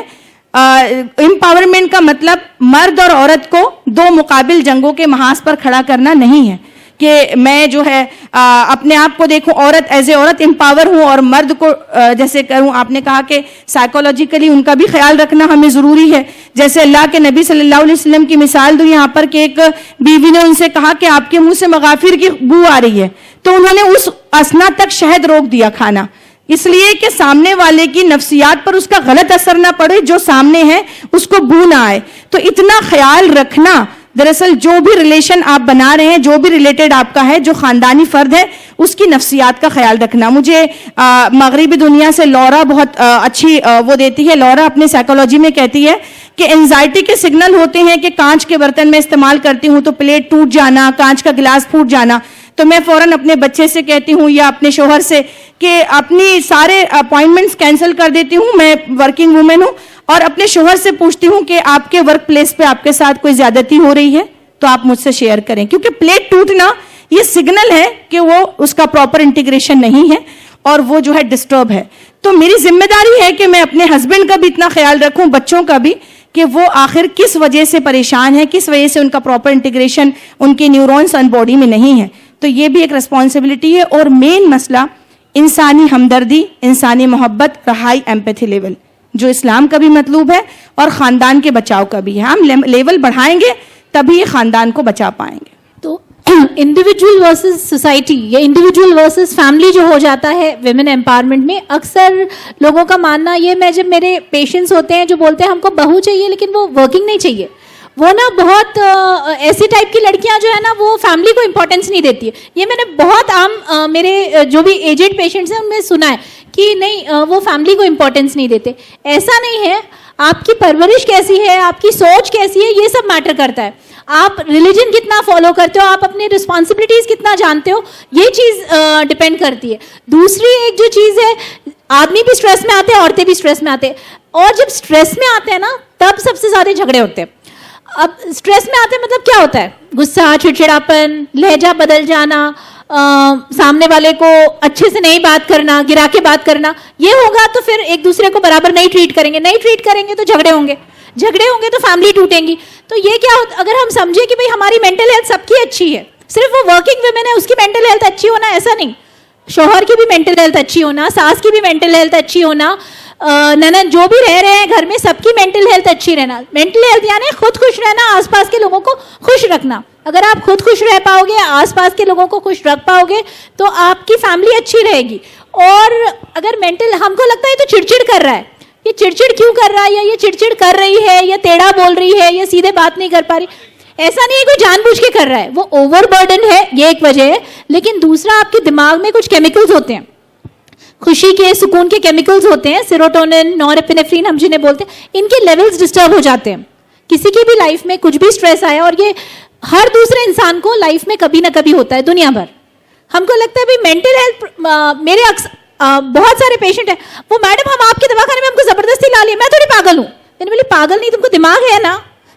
E: एम्पावरमेंट का मतलब मर्द और औरत को दो मुकाबिल जंगों के महाज पर खड़ा करना नहीं है कि मैं जो है अपने आप को देखूं, औरत एज ए औरत एम्पावर हूं और मर्द को जैसे करूं। आपने कहा कि साइकोलॉजिकली उनका भी ख्याल रखना हमें ज़रूरी है। जैसे अल्लाह के नबी सल्लल्लाहु अलैहि वसल्लम की मिसाल दूं यहाँ पर कि एक बीवी ने उनसे कहा कि आपके मुंह से मगाफिर की बू आ रही है, तो उन्होंने उस असना तक शहद रोक दिया खाना, इसलिए कि सामने वाले की नफ्सियात पर उसका गलत असर ना पड़े, जो सामने है उसको बू ना आए। तो इतना ख्याल रखना, दरअसल जो भी रिलेशन आप बना रहे हैं, जो भी रिलेटेड आपका है, जो खानदानी फर्द है, उसकी नफ्सियात का ख्याल रखना। मुझे मगरिबी दुनिया से लौरा बहुत अच्छी वो देती है। लौरा अपने साइकोलॉजी में कहती है कि एंजाइटी के सिग्नल होते हैं कि कांच के बर्तन में इस्तेमाल करती हूँ तो प्लेट टूट जाना, कांच का गिलास फूट जाना, तो मैं फौरन अपने बच्चे से कहती हूँ या अपने शोहर से कि अपनी सारे अपॉइंटमेंट्स कैंसिल कर देती हूँ, मैं वर्किंग वूमेन हूँ, और अपने शोहर से पूछती हूँ कि आपके वर्क प्लेस पे आपके साथ कोई ज्यादती हो रही है तो आप मुझसे शेयर करें। क्योंकि प्लेट टूटना ये सिग्नल है कि वो उसका प्रॉपर इंटीग्रेशन नहीं है और वो जो है डिस्टर्ब है। तो मेरी जिम्मेदारी है कि मैं अपने हस्बैंड का भी इतना ख्याल रखूं, बच्चों का भी, कि वो आखिर किस वजह से परेशान है, किस वजह से उनका प्रॉपर इंटीग्रेशन उनके न्यूरॉन्स एंड बॉडी में नहीं है। तो ये भी एक रिस्पॉन्सिबिलिटी है। और मेन मसला इंसानी हमदर्दी, इंसानी मोहब्बत, रहाई, एम्पैथी लेवल, जो इस्लाम का भी मतलूब है और ख़ानदान के बचाव का भी है। हम लेवल बढ़ाएंगे तभी ये ख़ानदान को बचा पाएंगे।
G: तो इंडिविजुअल वर्सेस सोसाइटी या इंडिविजुअल वर्सेस फैमिली जो हो जाता है विमेन एम्पावरमेंट में, अक्सर लोगों का मानना ये, मैं जब मेरे पेशेंट्स होते हैं जो बोलते हैं हमको बहू चाहिए लेकिन वो वर्किंग नहीं चाहिए, वो ना बहुत ऐसी टाइप की लड़कियां जो है ना वो फैमिली को इंपॉर्टेंस नहीं देती है। ये मैंने बहुत आम मेरे जो भी एजेड पेशेंट्स हैं उनमें सुना है कि नहीं वो फैमिली को इंपॉर्टेंस नहीं देते। ऐसा नहीं है, आपकी परवरिश कैसी है, आपकी सोच कैसी है, ये सब मैटर करता है। आप रिलीजन कितना फॉलो करते हो, आप अपनी रिस्पॉन्सिबिलिटीज कितना जानते हो, ये चीज़ डिपेंड करती है। दूसरी एक जो चीज़ है, आदमी भी स्ट्रेस में आते हैं, औरतें भी स्ट्रेस में आते हैं, और जब स्ट्रेस में आते हैं ना तब सबसे ज़्यादा झगड़े होते हैं। अब स्ट्रेस में आते हैं मतलब क्या होता है, गुस्सा, चिड़चिड़ापन, लहजा बदल जाना, सामने वाले को अच्छे से नहीं बात करना, गिरा के बात करना, ये होगा तो फिर एक दूसरे को बराबर नहीं ट्रीट करेंगे, नहीं ट्रीट करेंगे तो झगड़े होंगे, झगड़े होंगे तो फैमिली टूटेंगी। तो ये क्या होता, अगर हम समझे कि भाई हमारी मेंटल हेल्थ सबकी अच्छी है, सिर्फ वो वर्किंग वुमेन है उसकी मेंटल हेल्थ अच्छी होना ऐसा नहीं, शौहर की भी मेंटल हेल्थ अच्छी होना, सास की भी मेंटल हेल्थ अच्छी होना, ननद जो भी रह रहे हैं घर में सबकी मेंटल हेल्थ अच्छी रहना। मेंटल हेल्थ यानी खुद खुश रहना, आसपास के लोगों को खुश रखना। अगर आप खुद खुश रह पाओगे, आसपास के लोगों को खुश रख पाओगे तो आपकी फैमिली अच्छी रहेगी। और अगर मेंटल, हमको लगता है तो चिड़चिड़ कर रहा है, ये चिड़चिड़ क्यों कर रहा है, या ये चिड़चिड़ कर रही है, या टेढ़ा बोल रही है, या सीधे बात नहीं कर पा रही, ऐसा नहीं है कोई जानबूझ के कर रहा है, वो ओवरबर्डन है, ये एक वजह है। लेकिन दूसरा, आपके दिमाग में कुछ केमिकल्स होते हैं, खुशी के, सुकून के केमिकल्स होते हैं, सेरोटोनिन, नॉरएपिनेफ्रिन हम जिन्हें बोलते हैं, इनके लेवल्स डिस्टर्ब हो जाते हैं। किसी की भी लाइफ में कुछ भी स्ट्रेस आया, और ये हर दूसरे इंसान को लाइफ में कभी ना कभी होता है दुनिया भर। हमको लगता है भाई मेंटल हेल्थ, मेरे बहुत सारे पेशेंट हैं, वो मैडम हम आपके दवाखाने में हमको जबरदस्ती ला लिए, मैं थोड़ी पागल हूँ। मैंने बोली पागल नहीं, तुमको दिमाग है ना,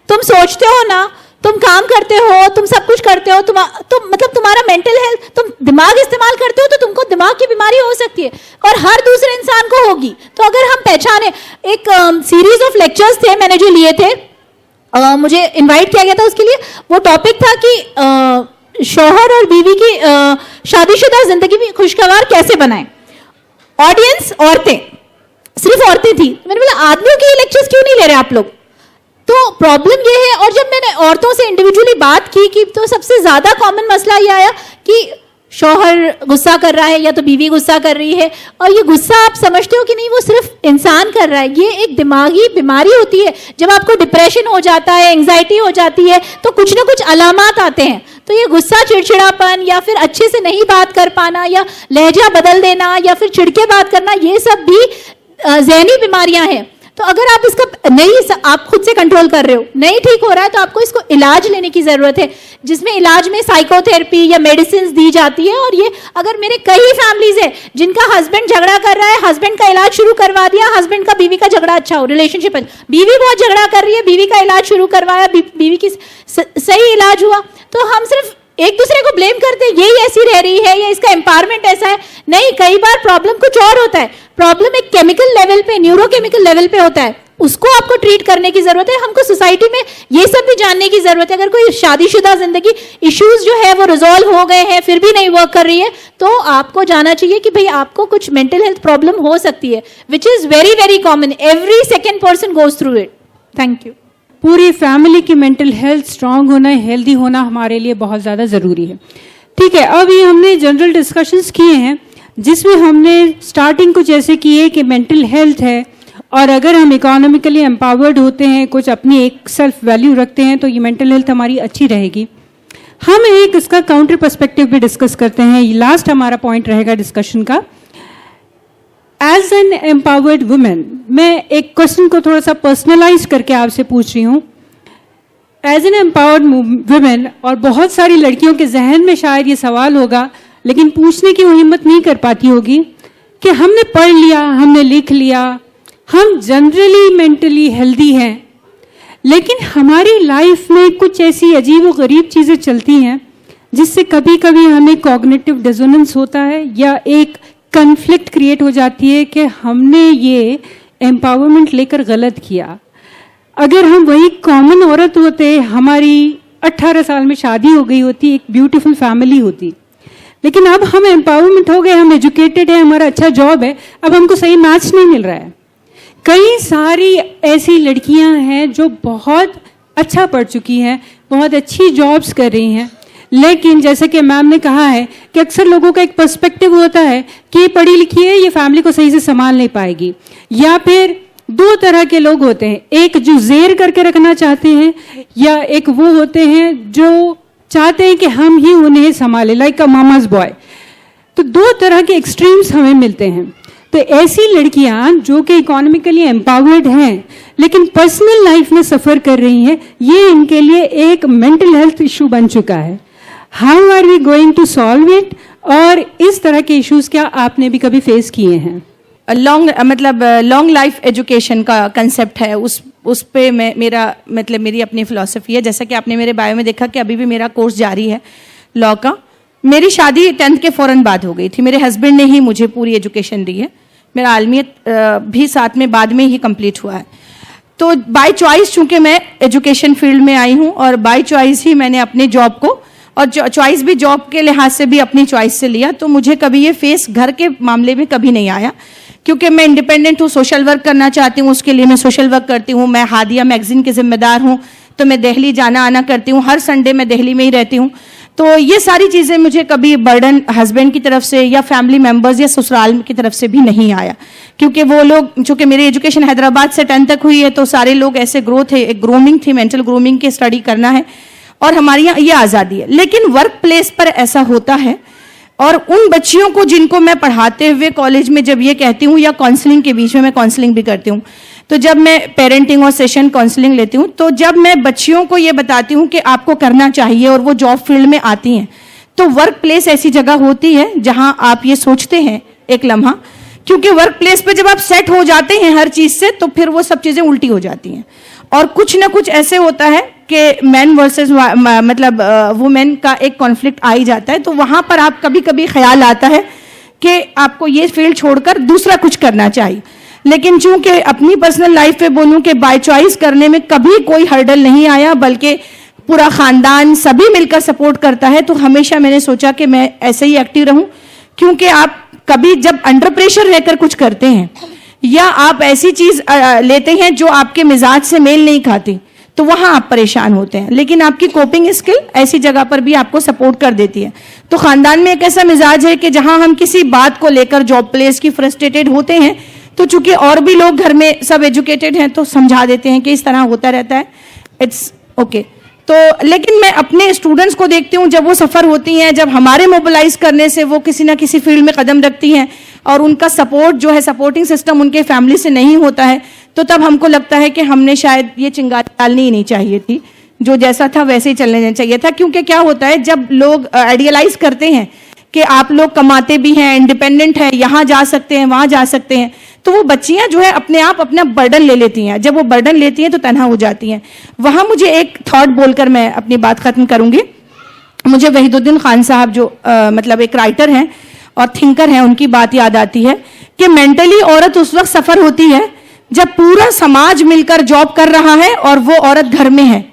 G: तुम सोचते हो ना, तुम काम करते हो, तुम सब कुछ करते हो, तुम मतलब तुम्हारा मेंटल हेल्थ, तुम दिमाग इस्तेमाल करते हो तो तुमको दिमाग की बीमारी हो सकती है, और हर दूसरे इंसान को होगी। तो अगर हम पहचाने, एक सीरीज ऑफ लेक्चर्स थे मैंने जो लिए थे, मुझे इनवाइट किया गया था उसके लिए, वो टॉपिक था कि शौहर और बीवी की शादीशुदा जिंदगी में खुशगवार कैसे बनाएं। ऑडियंस औरतें, सिर्फ औरतें थी। मैंने बोला आदमियों के लेक्चर्स क्यों नहीं ले रहे आप लोग, तो प्रॉब्लम ये है। और जब मैंने औरतों से इंडिविजुअली बात की तो सबसे ज्यादा कॉमन मसला ये आया कि शौहर गुस्सा कर रहा है या तो बीवी गुस्सा कर रही है, और ये गुस्सा आप समझते हो कि नहीं वो सिर्फ इंसान कर रहा है, ये एक दिमागी बीमारी होती है। जब आपको डिप्रेशन हो जाता है, एंग्जाइटी हो जाती है, तो कुछ ना कुछ अलामात आते हैं। तो ये गुस्सा, चिड़चिड़ापन, या फिर अच्छे से नहीं बात कर पाना, या लहजा बदल देना, या फिर चिढ़के बात करना, ये सब भी ज़हनी बीमारियां हैं। तो अगर आप इसका नहीं, आप खुद से कंट्रोल कर रहे हो, नहीं ठीक हो रहा है, तो आपको इसको इलाज लेने की जरूरत है, जिसमें इलाज में साइकोथेरेपी या मेडिसिन दी जाती है। और ये अगर मेरे कई फैमिलीज है जिनका हस्बैंड झगड़ा कर रहा है, हस्बैंड का इलाज शुरू करवा दिया, हस्बैंड का बीवी का झगड़ा अच्छा हो, रिलेशनशिप, बीवी बहुत झगड़ा कर रही है, बीवी का इलाज शुरू करवाया, बीवी की सही इलाज हुआ, तो हम सिर्फ एक दूसरे को ब्लेम करते हैं, यही ऐसी रह रही है या इसका एम्पावरमेंट ऐसा है। नहीं, कई बार प्रॉब्लम कुछ और होता है, प्रॉब्लम एक केमिकल लेवल पे, न्यूरोकेमिकल लेवल पे होता है, उसको आपको ट्रीट करने की जरूरत है। हमको सोसाइटी में ये सब भी जानने की जरूरत है। अगर कोई शादीशुदा जिंदगी इश्यूज जो है वो रिजॉल्व हो गए हैं फिर भी नहीं वर्क कर रही है, तो आपको जाना चाहिए कि भाई आपको कुछ मेंटल हेल्थ प्रॉब्लम हो सकती है, which is very very common, every second person goes through it. Thank you.
A: पूरी फैमिली की मेंटल हेल्थ स्ट्रांग होना, हेल्दी होना हमारे लिए बहुत ज़्यादा ज़रूरी है। ठीक है, अब ये हमने जनरल डिस्कशंस किए हैं, जिसमें हमने स्टार्टिंग कुछ ऐसे किए कि मेंटल हेल्थ है, और अगर हम इकोनॉमिकली एम्पावर्ड होते हैं, कुछ अपनी एक सेल्फ वैल्यू रखते हैं, तो ये मेंटल हेल्थ हमारी अच्छी रहेगी। हम एक इसका काउंटर पर्सपेक्टिव भी डिस्कस करते हैं, ये लास्ट हमारा पॉइंट रहेगा डिस्कशन का। एज एन एम्पावर्ड वुमेन, मैं एक क्वेश्चन को थोड़ा सा पर्सनलाइज करके आपसे पूछ रही हूँ। एज एन एम्पावर्ड वुमेन, और बहुत सारी लड़कियों के जहन में शायद ये सवाल होगा, लेकिन पूछने की वो हिम्मत नहीं कर पाती होगी कि हमने पढ़ लिया, हमने लिख लिया, हम जनरली मेंटली हेल्दी हैं, लेकिन हमारी लाइफ में कुछ ऐसी अजीब व गरीब चीज़ें चलती हैं जिससे कभी कभी हमें कॉग्निटिव डिसोनेंस होता है, या एक कन्फ्लिक्ट क्रिएट हो जाती है कि हमने ये एम्पावरमेंट लेकर गलत किया। अगर हम वही कॉमन औरत होते, हमारी 18 साल में शादी हो गई होती, एक ब्यूटीफुल फैमिली होती, लेकिन अब हम एम्पावरमेंट हो गए, हम एजुकेटेड हैं, हमारा अच्छा जॉब है, अब हमको सही मैच नहीं मिल रहा है। कई सारी ऐसी लड़कियां हैं जो बहुत अच्छा पढ़ चुकी हैं, बहुत अच्छी जॉब्स कर रही हैं, लेकिन जैसे कि मैम ने कहा है कि अक्सर लोगों का एक पर्सपेक्टिव होता है कि ये पढ़ी लिखी है, ये फैमिली को सही से संभाल नहीं पाएगी। या फिर दो तरह के लोग होते हैं, एक जो जेर करके रखना चाहते हैं, या एक वो होते हैं जो चाहते हैं कि हम ही उन्हें संभालें, लाइक अ मामाज बॉय। तो दो तरह के एक्सट्रीम्स हमें मिलते हैं। तो ऐसी लड़कियां जो कि इकोनॉमिकली एम्पावर्ड हैं लेकिन पर्सनल लाइफ में सफ़र कर रही हैं, ये इनके लिए एक मेंटल हेल्थ इशू बन चुका है। How are we going to solve it? और इस तरह के इश्यूज क्या आपने भी कभी फेस किए हैं?
E: लॉन्ग लाइफ एजुकेशन का कंसेप्ट है, उस पे मेरी अपनी फिलॉसफी है। जैसा कि आपने मेरे बायो में देखा कि अभी भी मेरा कोर्स जारी है लॉ का। मेरी शादी 10th के फ़ौरन बाद हो गई थी। मेरे हस्बैंड ने ही मुझे पूरी एजुकेशन दी है। मेरा आलमियत भी साथ में बाद में ही कंप्लीट हुआ है। तो बाय चॉइस चूंकि मैं एजुकेशन फील्ड में आई हूँ और बाय चॉइस ही मैंने अपने जॉब को, और चॉइस भी जॉब के लिहाज से भी अपनी चॉइस से लिया, तो मुझे कभी ये फेस घर के मामले में कभी नहीं आया, क्योंकि मैं इंडिपेंडेंट हूँ, सोशल वर्क करना चाहती हूँ, उसके लिए मैं सोशल वर्क करती हूँ। मैं हादिया मैगजीन की जिम्मेदार हूँ, तो मैं दिल्ली जाना आना करती हूँ, हर संडे मैं दिल्ली में ही रहती हूँ। तो ये सारी चीज़ें मुझे कभी बर्डन हस्बैंड की तरफ से या फैमिली मेम्बर्स या ससुराल की तरफ से भी नहीं आया, क्योंकि वो लोग, चूँकि मेरी एजुकेशन हैदराबाद से 10th तक हुई है, तो सारे लोग ऐसे ग्रोथ है, एक ग्रूमिंग थी, मेंटल ग्रूमिंग की स्टडी करना है और हमारी यहाँ ये आज़ादी है। लेकिन वर्क प्लेस पर ऐसा होता है, और उन बच्चियों को जिनको मैं पढ़ाते हुए कॉलेज में जब ये कहती हूँ, या काउंसलिंग के बीच में मैं काउंसलिंग भी करती हूँ, तो जब मैं पेरेंटिंग और सेशन काउंसलिंग लेती हूँ, तो जब मैं बच्चियों को ये बताती हूँ कि आपको करना चाहिए और वो जॉब फील्ड में आती हैं, तो वर्क प्लेस ऐसी जगह होती है जहाँ आप ये सोचते हैं एक लम्हा, क्योंकि वर्क प्लेस पे जब आप सेट हो जाते हैं हर चीज़ से, तो फिर वो सब चीज़ें उल्टी हो जाती हैं। और कुछ ना कुछ ऐसे होता है कि मैन वर्सेस वुमेन का एक कॉन्फ्लिक्ट आ ही जाता है, तो वहाँ पर आप कभी कभी ख्याल आता है कि आपको ये फील्ड छोड़कर दूसरा कुछ करना चाहिए। लेकिन चूंकि अपनी पर्सनल लाइफ पे बोलूं कि बाय चॉइस करने में कभी कोई हर्डल नहीं आया, बल्कि पूरा ख़ानदान सभी मिलकर सपोर्ट करता है, तो हमेशा मैंने सोचा कि मैं ऐसे ही एक्टिव रहूं। क्योंकि आप कभी जब अंडर प्रेशर रहकर कुछ करते हैं, या आप ऐसी चीज़ लेते हैं जो आपके मिजाज से मेल नहीं खाती, तो वहाँ आप परेशान होते हैं। लेकिन आपकी कोपिंग स्किल ऐसी जगह पर भी आपको सपोर्ट कर देती है। तो ख़ानदान में एक ऐसा मिजाज है कि जहाँ हम किसी बात को लेकर जॉब प्लेस की फ्रस्ट्रेटेड होते हैं, तो चूंकि और भी लोग घर में सब एजुकेटेड हैं, तो समझा देते हैं कि इस तरह होता रहता है, इट्स ओके। तो लेकिन मैं अपने स्टूडेंट्स को देखती हूँ, जब वो सफ़र होती हैं, जब हमारे मोबिलाइज करने से वो किसी ना किसी फील्ड में कदम रखती हैं, और उनका सपोर्ट जो है, सपोर्टिंग सिस्टम उनके फैमिली से नहीं होता है, तो तब हमको लगता है कि हमने शायद ये चिंगारी डालनी ही नहीं चाहिए थी, जो जैसा था वैसे ही चलने चाहिए था। क्योंकि क्या होता है, जब लोग आइडियलाइज करते हैं कि आप लोग कमाते भी हैं, इंडिपेंडेंट हैं, यहाँ जा सकते हैं, वहाँ जा सकते हैं, तो वो बच्चियां जो है अपने आप अपना बर्डन ले लेती हैं। जब वो बर्डन लेती हैं तो तन्हा हो जाती हैं। वहाँ मुझे एक थॉट बोलकर मैं अपनी बात खत्म करूंगी। मुझे वहीदुद्दीन खान साहब जो मतलब एक राइटर हैं और थिंकर हैं, उनकी बात याद आती है कि मेंटली औरत उस वक्त सफ़र होती है जब पूरा समाज मिलकर जॉब कर रहा है और वो औरत घर में है,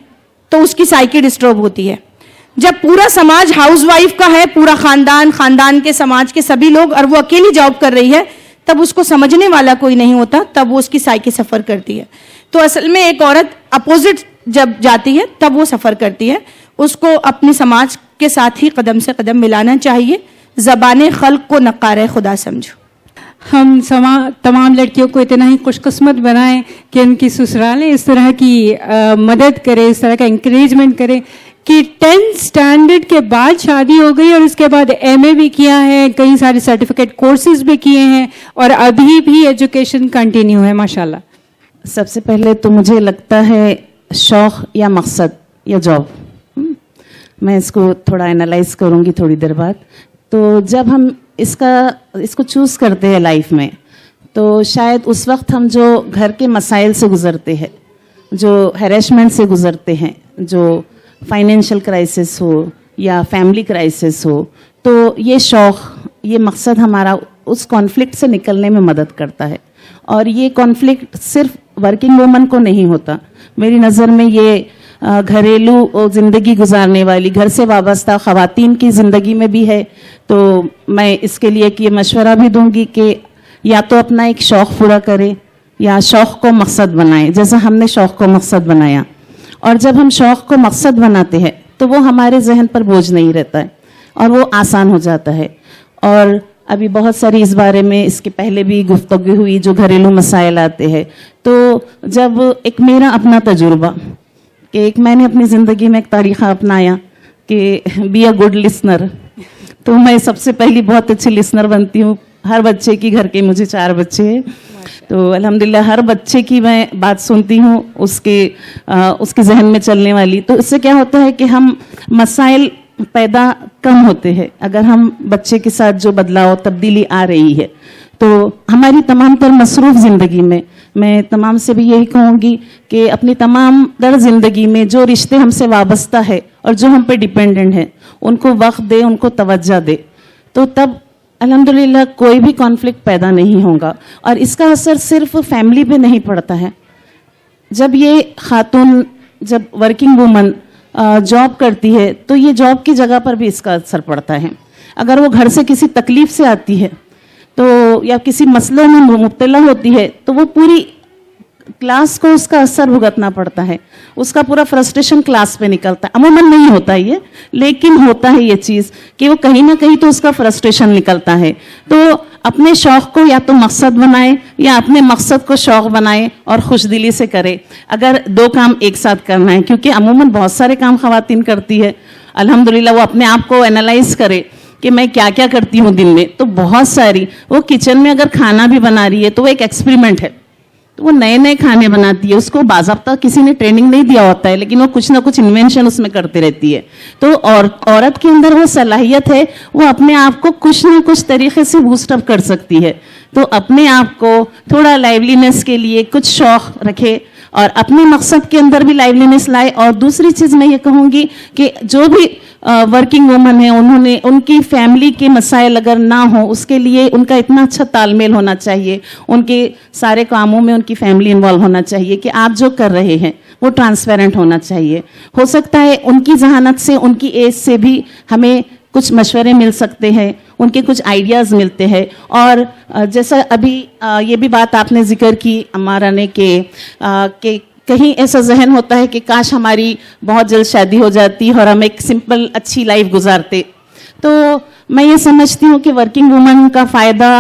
E: तो उसकी साइकी डिस्टर्ब होती है। जब पूरा समाज हाउसवाइफ का है, पूरा खानदान के समाज के सभी लोग, और वो अकेली जॉब कर रही है, तब उसको समझने वाला कोई नहीं होता, तब वो उसकी साइकी सफ़र करती है। तो असल में एक औरत अपोजिट जब जाती है तब वो सफ़र करती है। उसको अपने समाज के साथ ही कदम से कदम मिलाना चाहिए। ज़बाने खल्क को नक़ारे खुदा समझो।
A: हम तमाम लड़कियों को इतना ही खुशकिस्मत बनाएं कि उनकी ससुरालें इस तरह की मदद करें, इस तरह का इंकरेजमेंट करें कि 10th स्टैंडर्ड के बाद शादी हो गई और उसके बाद MA भी किया है, कई सारे सर्टिफिकेट कोर्सेज भी किए हैं, और अभी भी एजुकेशन कंटिन्यू है माशाल्लाह।
D: सबसे पहले तो मुझे लगता है शौक़ या मकसद या जॉब, मैं इसको थोड़ा एनालाइज करूँगी थोड़ी देर बाद। तो जब हम इसको चूज़ करते हैं लाइफ में, तो शायद उस वक्त हम जो घर के मसाइल से गुज़रते हैं, जो हैरेसमेंट से गुज़रते हैं, जो फाइनेंशियल क्राइसिस हो या फैमिली क्राइसिस हो, तो ये शौक़, ये मकसद हमारा उस कॉन्फ्लिक्ट से निकलने में मदद करता है। और ये कॉन्फ्लिक्ट सिर्फ वर्किंग वूमन को नहीं होता, मेरी नज़र में ये घरेलू ज़िंदगी गुजारने वाली, घर से वाबस्ता ख़वातीन की ज़िंदगी में भी है। तो मैं इसके लिए कि ये मशवरा भी दूंगी कि या तो अपना एक शौक़ पूरा करें, या शौक़ को मकसद बनाएं, जैसा हमने शौक़ को मकसद बनाया। और जब हम शौक़ को मकसद बनाते हैं तो वो हमारे जहन पर बोझ नहीं रहता है और वो आसान हो जाता है। और अभी बहुत सारी इस बारे में इसके पहले भी गुफ्तगू हुई, जो घरेलू मसाइल आते हैं। तो जब एक मेरा अपना तजुर्बा कि एक मैंने अपनी ज़िंदगी में एक तरीक़ा अपनाया कि बी अ गुड लिसनर, तो मैं सबसे पहली बहुत अच्छी लिसनर बनती हूँ हर बच्चे की। घर के मुझे 4 बच्चे हैं, तो अल्हम्दुलिल्लाह हर बच्चे की मैं बात सुनती हूँ, उसके जहन में चलने वाली। तो इससे क्या होता है कि हम मसाइल पैदा कम होते हैं अगर हम बच्चे के साथ जो बदलाव तब्दीली आ रही है। तो हमारी तमाम तर मसरूफ़ ज़िंदगी में मैं तमाम से भी यही कहूँगी कि अपनी तमाम तर ज़िंदगी में जो रिश्ते हमसे वाबस्ता है और जो हम पे डिपेंडेंट हैं उनको वक्त दे, उनको तवज्जो दे, तो तब अल्हम्दुलिल्लाह कोई भी कॉन्फ्लिक्ट पैदा नहीं होगा। और इसका असर सिर्फ फैमिली पे नहीं पड़ता है। जब ये खातून, जब वर्किंग वूमन जॉब करती है तो ये जॉब की जगह पर भी इसका असर पड़ता है। अगर वो घर से किसी तकलीफ से आती है तो या किसी मसले में मुब्तला होती है तो वो पूरी क्लास को उसका असर भुगतना पड़ता है, उसका पूरा फ्रस्ट्रेशन क्लास पे निकलता है। अमूमन नहीं होता ये, लेकिन होता है ये चीज़ कि वो कहीं ना कहीं तो उसका फ्रस्ट्रेशन निकलता है। तो अपने शौक़ को या तो मकसद बनाए या अपने मकसद को शौक़ बनाए और खुशदिली से करे। अगर 2 काम एक साथ करना है, क्योंकि अमूमन बहुत सारे काम ख़वातीन करती है, अल्हम्दुलिल्लाह वो अपने आप को एनालाइज करे कि मैं क्या क्या करती हूँ दिन में, तो बहुत सारी। वो किचन में अगर खाना भी बना रही है तो वो एक एक्सपेरिमेंट है, तो वो नए नए खाने बनाती है। उसको बाज़ाब्ता किसी ने ट्रेनिंग नहीं दिया होता है, लेकिन वो कुछ ना कुछ इन्वेंशन उसमें करती रहती है। तो औरत के अंदर वो सलाहियत है, वो अपने आप को कुछ ना कुछ तरीके से बूस्टअप कर सकती है। तो अपने आप को थोड़ा लाइवलीनेस के लिए कुछ शौक़ रखे और अपने मकसद के अंदर भी लाइवलीनेस लाए। और दूसरी चीज़ मैं ये कहूँगी कि जो भी वर्किंग वूमन है, उनकी फैमिली के मसाइल अगर ना हो, उसके लिए उनका इतना अच्छा तालमेल होना चाहिए, उनके सारे कामों में उनकी फैमिली इन्वॉल्व होना चाहिए कि आप जो कर रहे हैं वो ट्रांसपेरेंट होना चाहिए। हो सकता है उनकी जहानत से, उनकी एज से भी हमें कुछ मशवरे मिल सकते हैं, उनके कुछ आइडियाज़ मिलते हैं। और जैसा अभी ये भी बात आपने जिक्र की अमारा ने कि कहीं ऐसा जहन होता है कि काश हमारी बहुत जल्द शादी हो जाती और हम एक सिंपल अच्छी लाइफ गुजारते। तो मैं ये समझती हूँ कि वर्किंग वुमन का फ़ायदा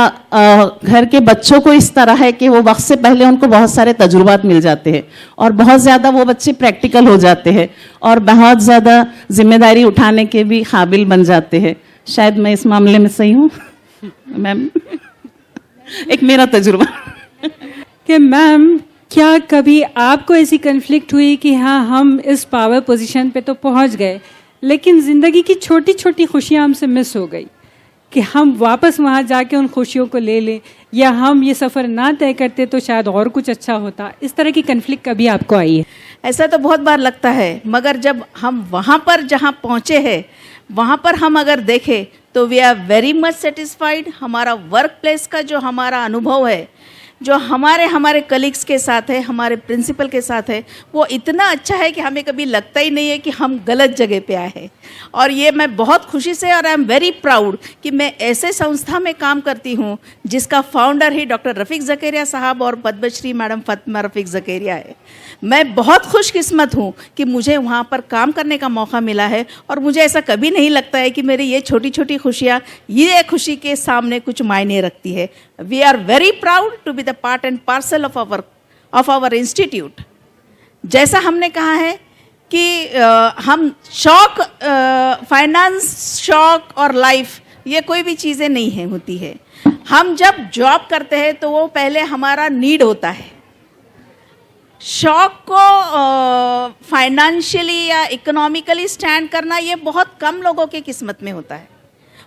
D: घर के बच्चों को इस तरह है कि वो वक्त से पहले उनको बहुत सारे तजुर्बात मिल जाते हैं और बहुत ज़्यादा वो बच्चे प्रैक्टिकल हो जाते हैं और बहुत ज़्यादा जिम्मेदारी उठाने के भी काबिल बन जाते हैं। शायद मैं इस मामले में सही हूँ मैम? एक मेरा तजुर्बा
A: कि मैम, क्या कभी आपको ऐसी कन्फ्लिक्ट हुई कि हाँ हम इस पावर पोजीशन पे तो पहुंच गए, लेकिन ज़िंदगी की छोटी छोटी खुशियां हमसे मिस हो गई, कि हम वापस वहां जाके उन खुशियों को ले लें, या हम ये सफ़र ना तय करते तो शायद और कुछ अच्छा होता? इस तरह की कन्फ्लिक्ट कभी आपको आई है?
C: ऐसा तो बहुत बार लगता है, मगर जब हम वहाँ पर जहाँ पहुँचे हैं वहाँ पर हम अगर देखें तो we are very much satisfied. हमारा वर्क प्लेस का जो हमारा अनुभव है, जो हमारे कलीग्स के साथ है, हमारे प्रिंसिपल के साथ है, वो इतना अच्छा है कि हमें कभी लगता ही नहीं है कि हम गलत जगह पे आए हैं। और ये मैं बहुत खुशी से, और आई एम वेरी प्राउड कि मैं ऐसे संस्था में काम करती हूँ जिसका फाउंडर ही डॉक्टर रफ़ीक ज़करिया साहब और पद्मश्री मैडम फातिमा रफ़ीक ज़करिया है। मैं बहुत खुशकिस्मत हूँ कि मुझे वहाँ पर काम करने का मौका मिला है, और मुझे ऐसा कभी नहीं लगता है कि मेरी ये छोटी छोटी खुशियाँ ये खुशी के सामने कुछ मायने रखती है। We are very proud to be the part and parcel of our institute. जैसा हमने कहा है कि हम शौक, फाइनेंस, शौक और लाइफ, ये कोई भी चीज़ें नहीं होती है। हम जब जॉब करते हैं तो वो पहले हमारा नीड होता है। शौक को फाइनेंशियली या इकोनॉमिकली स्टैंड करना ये बहुत कम लोगों के किस्मत में होता है,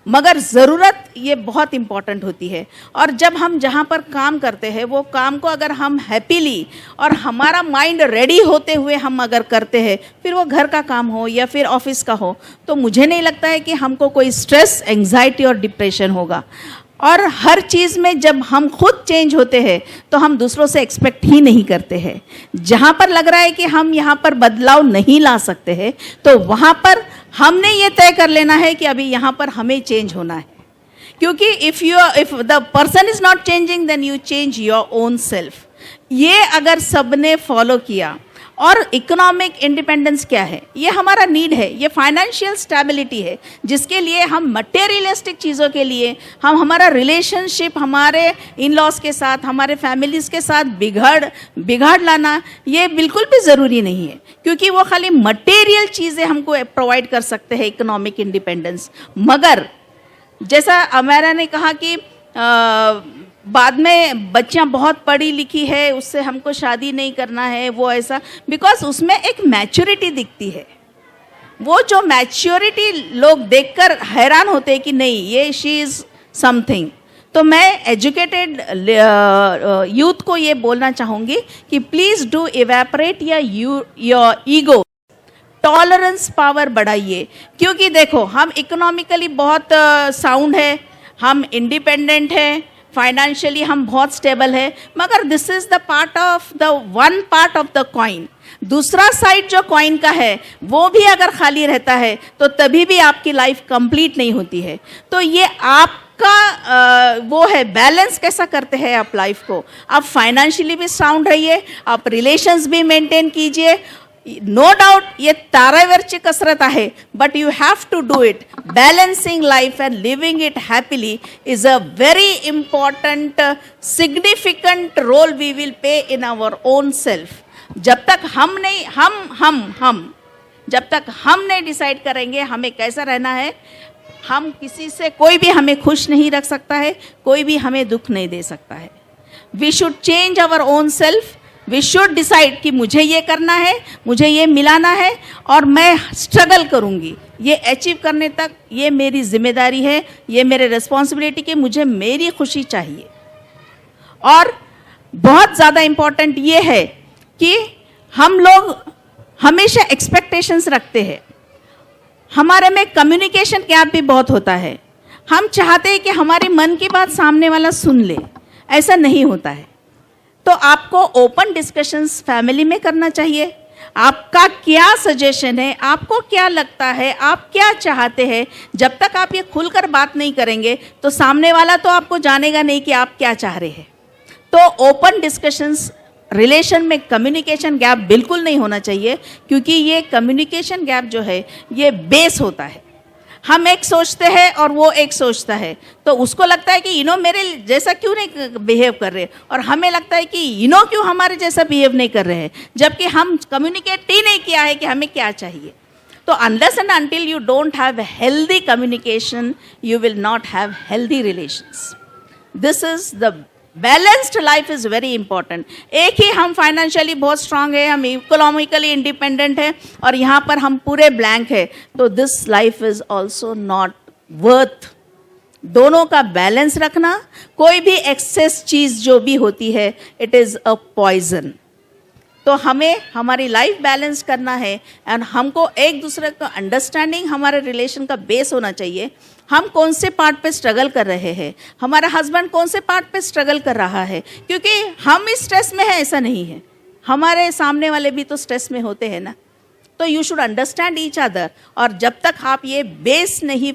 C: मगर ज़रूरत ये बहुत इम्पॉर्टेंट होती है। और जब हम जहाँ पर काम करते हैं वो काम को अगर हम हैप्पीली और हमारा माइंड रेडी होते हुए हम अगर करते हैं, फिर वो घर का काम हो या फिर ऑफिस का हो, तो मुझे नहीं लगता है कि हमको कोई स्ट्रेस, एंग्जाइटी और डिप्रेशन होगा। और हर चीज़ में जब हम खुद चेंज होते हैं तो हम दूसरों से एक्सपेक्ट ही नहीं करते हैं। जहाँ पर लग रहा है कि हम यहाँ पर बदलाव नहीं ला सकते हैं, तो वहाँ पर हमने ये तय कर लेना है कि अभी यहाँ पर हमें चेंज होना है। क्योंकि if the person is not changing then you change your own self. ये अगर सबने फॉलो किया, और इकोनॉमिक इंडिपेंडेंस क्या है, ये हमारा नीड है, ये फाइनेंशियल स्टेबिलिटी है, जिसके लिए हम मटेरियलिस्टिक चीज़ों के लिए हम हमारा रिलेशनशिप हमारे इन लॉज के साथ, हमारे फैमिलीज़ के साथ बिगाड़ लाना ये बिल्कुल भी ज़रूरी नहीं है, क्योंकि वो खाली मटेरियल चीज़ें हमको प्रोवाइड कर सकते हैं इकोनॉमिक इंडिपेंडेंस। मगर जैसा अमेरा ने कहा कि बाद में बच्चियां बहुत पढ़ी लिखी है, उससे हमको शादी नहीं करना है, वो ऐसा, बिकॉज उसमें एक मैच्योरिटी दिखती है। वो जो मैच्योरिटी लोग देखकर हैरान होते हैं कि नहीं, ये शी इज़ समथिंग। तो मैं एजुकेटेड यूथ को ये बोलना चाहूँगी कि please do evaporate your ego, tolerance power बढ़ाइए, क्योंकि देखो हम इकोनॉमिकली बहुत साउंड है, हम इंडिपेंडेंट है, फाइनेंशियली हम बहुत स्टेबल है, मगर this is the part of the one part of the coin. दूसरा साइड जो कॉइन का है वो भी अगर खाली रहता है तो तभी भी आपकी लाइफ कंप्लीट नहीं होती है। तो ये आपका वो है, बैलेंस कैसा करते हैं आप लाइफ को। आप फाइनेंशियली भी साउंड रहिए, आप रिलेशंस भी मेंटेन कीजिए। नो डाउट ये तारावरची कसरत आहे, but you have to do it. Balancing life and living it happily is a very important significant role we will play in our own self. जब तक हम जब तक हम नहीं डिसाइड करेंगे हमें कैसा रहना है, हम किसी से, कोई भी हमें खुश नहीं रख सकता है, कोई भी हमें दुख नहीं दे सकता है। We should change our own self. We should decide कि मुझे ये करना है, मुझे ये मिलाना है और मैं स्ट्रगल करूँगी ये अचीव करने तक। ये मेरी जिम्मेदारी है, ये मेरे रिस्पॉन्सिबिलिटी कि मुझे मेरी खुशी चाहिए। और बहुत ज़्यादा इम्पॉर्टेंट ये है कि हम लोग हमेशा एक्सपेक्टेशंस रखते हैं। हमारे में कम्युनिकेशन गैप भी बहुत होता है। हम चाहते हैं कि हमारे मन की बात सामने वाला सुन ले, ऐसा नहीं होता है। तो आपको ओपन डिस्कशंस फैमिली में करना चाहिए। आपका क्या सजेशन है, आपको क्या लगता है, आप क्या चाहते हैं। जब तक आप ये खुलकर बात नहीं करेंगे तो सामने वाला तो आपको जानेगा नहीं कि आप क्या चाह रहे हैं। तो ओपन डिस्कशंस, रिलेशन में कम्युनिकेशन गैप बिल्कुल नहीं होना चाहिए, क्योंकि ये कम्युनिकेशन गैप जो है ये बेस होता है। हम एक सोचते हैं और वो एक सोचता है, तो उसको लगता है कि मेरे जैसा क्यों नहीं बिहेव कर रहे, और हमें लगता है कि क्यों हमारे जैसा बिहेव नहीं कर रहे हैं, जबकि हम कम्युनिकेट ही नहीं किया है कि हमें क्या चाहिए। तो unless and until you don't have healthy communication, you will not have healthy relations. This is the balanced life is very important. एक ही हम फाइनेंशियली बहुत स्ट्रांग है, हम इकोनॉमिकली इंडिपेंडेंट है और यहाँ पर हम पूरे ब्लैंक है, तो this life is also not worth. दोनों का बैलेंस रखना। कोई भी एक्सेस चीज़ जो भी होती है, इट इज़ अ पॉइजन। तो हमें हमारी लाइफ बैलेंस करना है एंड हमको एक दूसरे का अंडरस्टैंडिंग हमारे रिलेशन का बेस होना चाहिए। हम कौन से पार्ट पे स्ट्रगल कर रहे हैं, हमारा हस्बैंड कौन से पार्ट पे स्ट्रगल कर रहा है, क्योंकि हम इस स्ट्रेस में हैं ऐसा नहीं है, हमारे सामने वाले भी तो स्ट्रेस में होते हैं ना। तो you should understand each other. और जब तक आप ये बेस नहीं,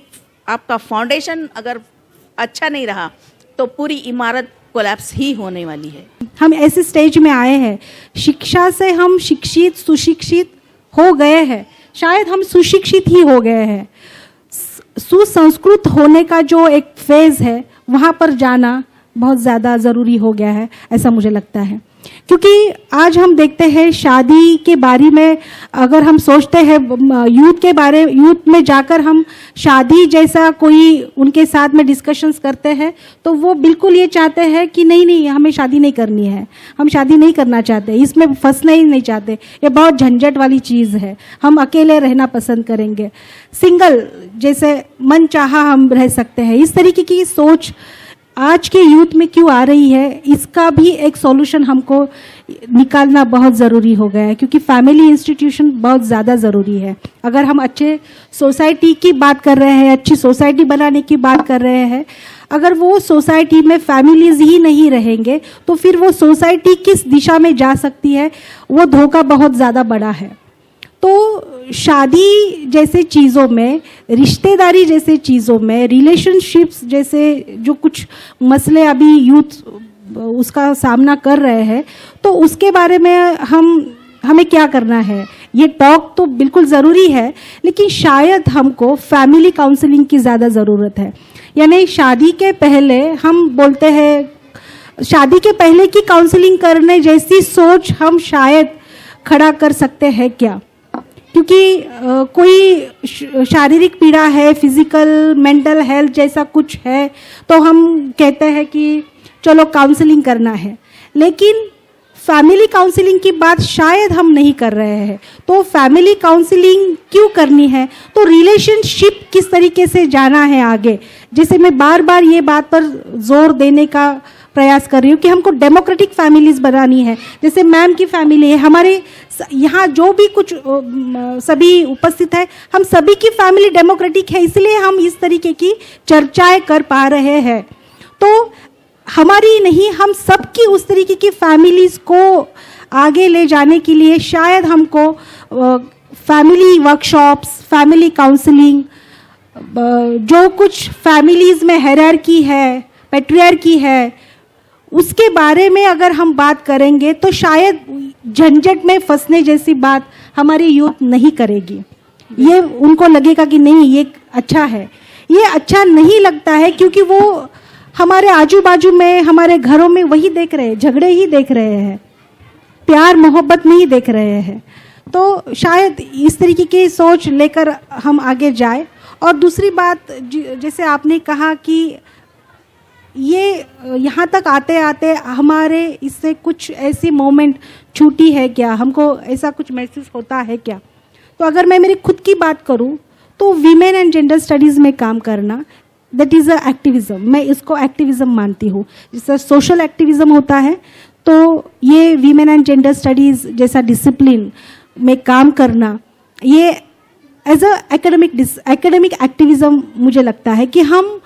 C: आपका फाउंडेशन अगर अच्छा नहीं रहा तो पूरी इमारत कोलैप्स ही होने वाली है।
B: हम ऐसे स्टेज में आए हैं, शिक्षा से हम शिक्षित सुशिक्षित हो गए हैं, शायद हम सुशिक्षित ही हो गए हैं। सुसंस्कृत होने का जो एक फेज़ है वहाँ पर जाना बहुत ज़्यादा ज़रूरी हो गया है, ऐसा मुझे लगता है। क्योंकि आज हम देखते हैं शादी के बारे में, अगर हम सोचते हैं यूथ में जाकर हम शादी जैसा कोई उनके साथ में डिस्कशंस करते हैं, तो वो बिल्कुल ये चाहते हैं कि नहीं हमें शादी नहीं करनी है, हम शादी नहीं करना चाहते, इसमें फंसना ही नहीं चाहते, ये बहुत झंझट वाली चीज़ है, हम अकेले रहना पसंद करेंगे, सिंगल जैसे मन चाहा हम रह सकते हैं। इस तरीके की सोच आज के यूथ में क्यों आ रही है, इसका भी एक सॉल्यूशन हमको निकालना बहुत ज़रूरी हो गया है, क्योंकि फैमिली इंस्टीट्यूशन बहुत ज़्यादा ज़रूरी है। अगर हम अच्छे सोसाइटी की बात कर रहे हैं, अच्छी सोसाइटी बनाने की बात कर रहे हैं, अगर वो सोसाइटी में फैमिलीज ही नहीं रहेंगे तो फिर वो सोसाइटी किस दिशा में जा सकती है, वो धोखा बहुत ज़्यादा बड़ा है। तो शादी जैसे चीज़ों में, रिश्तेदारी जैसे चीज़ों में, रिलेशनशिप्स जैसे जो कुछ मसले अभी यूथ उसका सामना कर रहे हैं, तो उसके बारे में हमें क्या करना है। ये टॉक तो बिल्कुल ज़रूरी है, लेकिन शायद हमको फैमिली काउंसलिंग की ज़्यादा ज़रूरत है। यानी शादी के पहले हम बोलते हैं, शादी के पहले की काउंसलिंग करने जैसी सोच हम शायद खड़ा कर सकते हैं क्या? क्योंकि कोई शारीरिक पीड़ा है, फिजिकल मेंटल हेल्थ जैसा कुछ है, तो हम कहते हैं कि चलो काउंसलिंग करना है, लेकिन फैमिली काउंसलिंग की बात शायद हम नहीं कर रहे हैं। तो फैमिली काउंसलिंग क्यों करनी है? तो रिलेशनशिप किस तरीके से जाना है आगे, जैसे मैं बार बार ये बात पर जोर देने का प्रयास कर रही हूँ कि हमको डेमोक्रेटिक फैमिलीज बनानी है। जैसे मैम की फैमिली है, हमारे यहाँ जो भी कुछ सभी उपस्थित है, हम सभी की फैमिली डेमोक्रेटिक है, इसलिए हम इस तरीके की चर्चाएं कर पा रहे हैं। तो हमारी नहीं, हम सबकी उस तरीके की फैमिलीज को आगे ले जाने के लिए शायद हमको फैमिली वर्कशॉप्स, फैमिली काउंसलिंग, जो कुछ फैमिलीज में हायरार्की है, पैट्रियार्की है, उसके बारे में अगर हम बात करेंगे तो शायद झंझट में फंसने जैसी बात हमारी यूथ नहीं करेगी। ये उनको लगेगा कि नहीं ये अच्छा है। ये अच्छा नहीं लगता है क्योंकि वो हमारे आजू बाजू में, हमारे घरों में वही देख रहे हैं, झगड़े ही देख रहे हैं, प्यार मोहब्बत नहीं देख रहे हैं। तो शायद इस तरीके की सोच लेकर हम आगे जाए। और दूसरी बात, जैसे आपने कहा कि ये यहाँ तक आते आते हमारे इससे कुछ ऐसी मोमेंट छूटी है क्या, हमको ऐसा कुछ महसूस होता है क्या? तो अगर मैं मेरी खुद की बात करूँ तो वीमेन एंड जेंडर स्टडीज़ में काम करना, दैट इज़ अ एक्टिविज़म। मैं इसको एक्टिविज़म मानती हूँ। जैसे सोशल एक्टिविज़म होता है, तो ये वीमेन एंड जेंडर स्टडीज़ जैसा डिसिप्लिन में काम करना, ये एज अ एकेडमिक एक्टिविज़म मुझे लगता है कि हम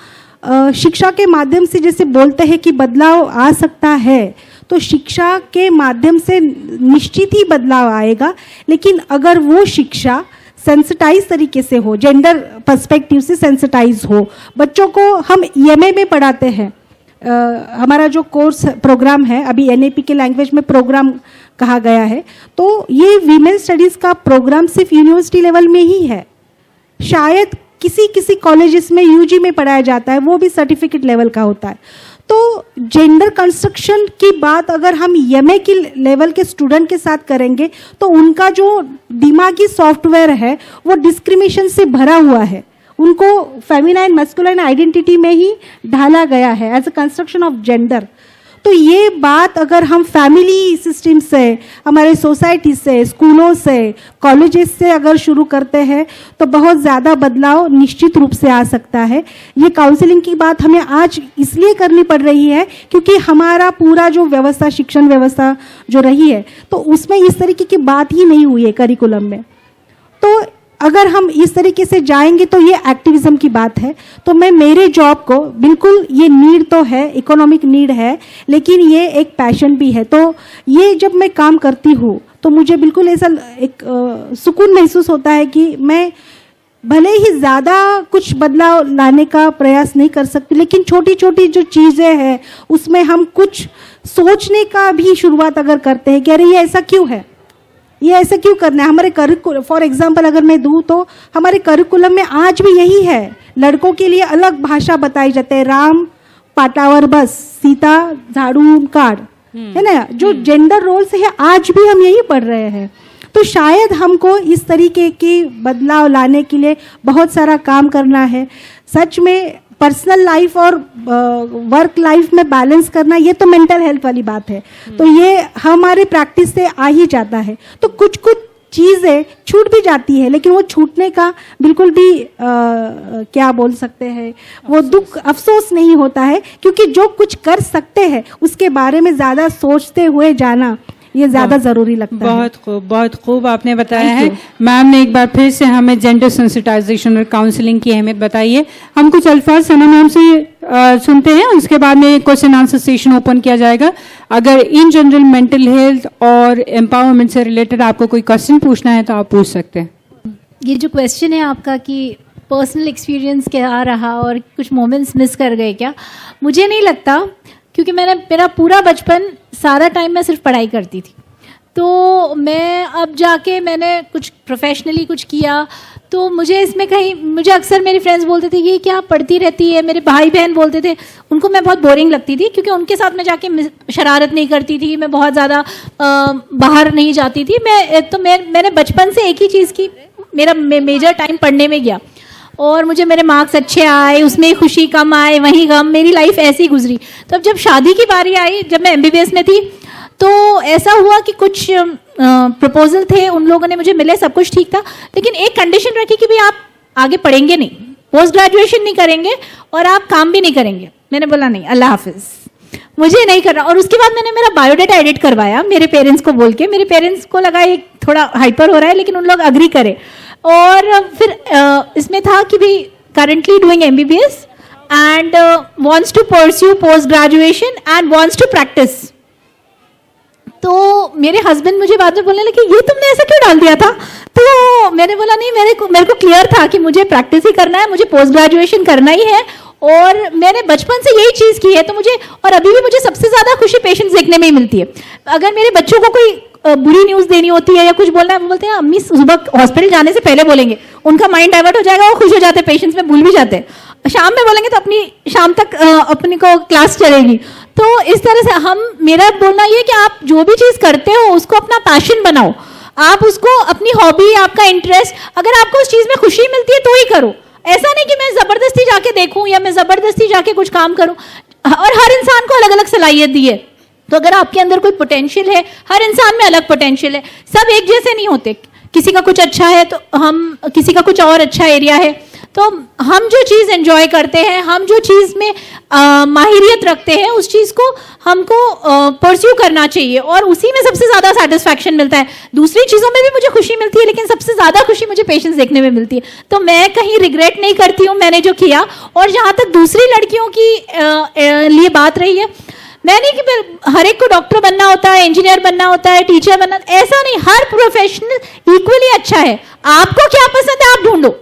B: शिक्षा के माध्यम से जैसे बोलते हैं कि बदलाव आ सकता है, तो शिक्षा के माध्यम से निश्चित ही बदलाव आएगा। लेकिन अगर वो शिक्षा सेंसिटाइज तरीके से हो, जेंडर पर्सपेक्टिव से सेंसिटाइज हो, बच्चों को हम ईएमए में पढ़ाते हैं, हमारा जो कोर्स प्रोग्राम है अभी एनएपी के लैंग्वेज में प्रोग्राम कहा गया है, तो ये वीमेन स्टडीज़ का प्रोग्राम सिर्फ यूनिवर्सिटी लेवल में ही है। शायद किसी कॉलेजेस में यूजी में पढ़ाया जाता है, वो भी सर्टिफिकेट लेवल का होता है। तो जेंडर कंस्ट्रक्शन की बात अगर हम एमए की लेवल के स्टूडेंट के साथ करेंगे तो उनका जो दिमागी सॉफ्टवेयर है वो डिस्क्रिमिनेशन से भरा हुआ है। उनको फेमिनाइन मैस्कुलाइन आइडेंटिटी में ही ढाला गया है as a construction of gender. तो ये बात अगर हम फैमिली सिस्टम से, हमारे सोसाइटी से, स्कूलों से, कॉलेजेस से अगर शुरू करते हैं तो बहुत ज़्यादा बदलाव निश्चित रूप से आ सकता है। ये काउंसलिंग की बात हमें आज इसलिए करनी पड़ रही है क्योंकि हमारा पूरा जो व्यवस्था, शिक्षण व्यवस्था जो रही है, तो उसमें इस तरीके की बात ही नहीं हुई है करिकुलम में। तो अगर हम इस तरीके से जाएंगे तो ये एक्टिविज्म की बात है। तो मैं मेरे जॉब को बिल्कुल, ये नीड तो है, इकोनॉमिक नीड है, लेकिन ये एक पैशन भी है। तो ये जब मैं काम करती हूँ तो मुझे बिल्कुल ऐसा एक सुकून महसूस होता है कि मैं भले ही ज़्यादा कुछ बदलाव लाने का प्रयास नहीं कर सकती, लेकिन छोटी छोटी जो चीज़ें हैं उसमें हम कुछ सोचने का भी शुरुआत अगर करते हैं कि अरे ये ऐसा क्यों है, ये ऐसे क्यों करना है। हमारे करिकुलम, फॉर एग्जांपल अगर मैं दूँ तो हमारे करिकुलम में आज भी यही है, लड़कों के लिए अलग भाषा बताई जाती है, राम पाटावर बस, सीता झाड़ू काट, है ना, जो जेंडर रोल्स है आज भी हम यही पढ़ रहे हैं। तो शायद हमको इस तरीके की बदलाव लाने के लिए बहुत सारा काम करना है। सच में पर्सनल लाइफ और वर्क लाइफ में बैलेंस करना, ये तो मेंटल हेल्थ वाली बात है, तो ये हमारे प्रैक्टिस से आ ही जाता है। तो कुछ चीज़ें छूट भी जाती है, लेकिन वो छूटने का बिल्कुल भी क्या बोल सकते हैं, वो दुख, अफसोस नहीं होता है, क्योंकि जो कुछ कर सकते हैं उसके बारे में ज़्यादा सोचते हुए जाना ये ज़्यादा ज़रूरी लगता है।
A: बहुत खूब आपने बताया है। मैम ने एक बार फिर से हमें जेंडर सेंसिटाइजेशन और काउंसलिंग की अहमियत बताई है। हम कुछ अल्फाज सना मैम से सुनते हैं, उसके बाद में क्वेश्चन आंसर सेशन ओपन किया जाएगा। अगर इन जनरल मेंटल हेल्थ और एम्पावरमेंट से रिलेटेड आपको कोई क्वेश्चन पूछना है तो आप पूछ सकते हैं।
G: ये जो क्वेश्चन है आपका कि पर्सनल एक्सपीरियंस क्या रहा और कुछ मोमेंट्स मिस कर गए क्या, मुझे नहीं लगता क्योंकि मेरा पूरा बचपन सारा टाइम मैं सिर्फ पढ़ाई करती थी। तो मैं अब जाके मैंने कुछ प्रोफेशनली कुछ किया, तो मुझे अक्सर मेरी फ्रेंड्स बोलते थे ये क्या पढ़ती रहती है। मेरे भाई बहन बोलते थे, उनको मैं बहुत बोरिंग लगती थी क्योंकि उनके साथ मैं जाके शरारत नहीं करती थी, मैं बहुत ज़्यादा बाहर नहीं जाती थी। मैंने बचपन से एक ही चीज़ की, मेरा मेजर टाइम पढ़ने में गया और मुझे मेरे मार्क्स अच्छे आए, उसमें खुशी कम आए, वहीं गम, मेरी लाइफ ऐसी गुजरी। तो अब जब शादी की बारी आई, जब मैं MBBS में थी, तो ऐसा हुआ कि कुछ प्रपोजल थे, उन लोगों ने मुझे मिले, सब कुछ ठीक था, लेकिन एक कंडीशन रखी कि भाई आप आगे पढ़ेंगे नहीं, पोस्ट ग्रेजुएशन नहीं करेंगे और आप काम भी नहीं करेंगे। मैंने बोला नहीं, अल्लाह हाफिज, मुझे नहीं करना। और उसके बाद मैंने मेरा बायोडाटा एडिट करवाया मेरे पेरेंट्स को बोल के। मेरे पेरेंट्स को लगा ये थोड़ा हाइपर हो रहा है, लेकिन उन लोग अग्री करे। और फिर इसमें था कि भाई currently doing MBBS and wants to pursue post graduation and wants to practise. तो मेरे हस्बैंड मुझे बाद में बोलने लगे ये तुमने ऐसा क्यों डाल दिया था। तो मैंने बोला नहीं, मेरे को क्लियर था कि मुझे प्रैक्टिस ही करना है, मुझे पोस्ट ग्रेजुएशन करना ही है और मैंने बचपन से यही चीज़ की है। तो मुझे, और अभी भी मुझे सबसे ज़्यादा खुशी पेशेंट्स देखने में ही मिलती है। अगर मेरे बच्चों को कोई बुरी न्यूज़ देनी होती है या कुछ बोलना है, वो बोलते हैं अम्मी सुबह हॉस्पिटल जाने से पहले बोलेंगे, उनका माइंड डाइवर्ट हो जाएगा, वो खुश हो जाते हैं, पेशेंट्स में भूल भी जाते हैं। शाम में बोलेंगे तो अपनी शाम तक अपनी को क्लास चलेगी। तो इस तरह से मेरा बोलना ये कि आप जो भी चीज़ करते हो उसको अपना पैशन बनाओ, आप उसको अपनी हॉबी, आपका इंटरेस्ट, अगर आपको उस चीज़ में खुशी मिलती है तो ही करो। ऐसा नहीं कि मैं ज़बरदस्ती जाके देखूं या मैं ज़बरदस्ती जाके कुछ काम करूं। और हर इंसान को अलग अलग सलाहियत दी है, तो अगर आपके अंदर कोई पोटेंशियल है, हर इंसान में अलग पोटेंशियल है, सब एक जैसे नहीं होते। किसी का कुछ अच्छा है तो किसी का कुछ और अच्छा एरिया है। तो हम जो चीज़ एंजॉय करते हैं, हम जो चीज़ में माहिरियत रखते हैं, उस चीज़ को हमको परस्यू करना चाहिए और उसी में सबसे ज़्यादा सेटिस्फैक्शन मिलता है। दूसरी चीज़ों में भी मुझे खुशी मिलती है, लेकिन सबसे ज़्यादा खुशी मुझे पेशेंस देखने में मिलती है। तो मैं कहीं रिग्रेट नहीं करती हूँ मैंने जो किया। और जहाँ तक दूसरी लड़कियों की लिए बात रही है, मैं नहीं कि हर एक को डॉक्टर बनना होता है, इंजीनियर बनना होता है, टीचर बनना, ऐसा नहीं। हर प्रोफेशनल इक्वली अच्छा है। आपको क्या पसंद है आप ढूंढो,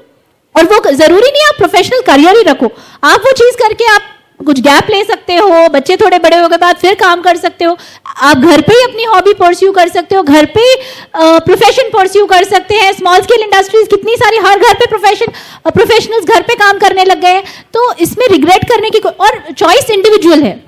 G: और वो जरूरी नहीं आप प्रोफेशनल करियर ही रखो। आप वो चीज करके आप कुछ गैप ले सकते हो, बच्चे थोड़े बड़े हो गए बाद फिर काम कर सकते हो, आप घर पे ही अपनी हॉबी परस्यू कर सकते हो, घर पे ही प्रोफेशन परस्यू कर सकते हैं। स्मॉल स्केल इंडस्ट्रीज कितनी सारी, हर घर पे प्रोफेशनल्स घर पे काम करने लग गए हैं। तो इसमें रिग्रेट करने की और चॉइस इंडिविजुअल है।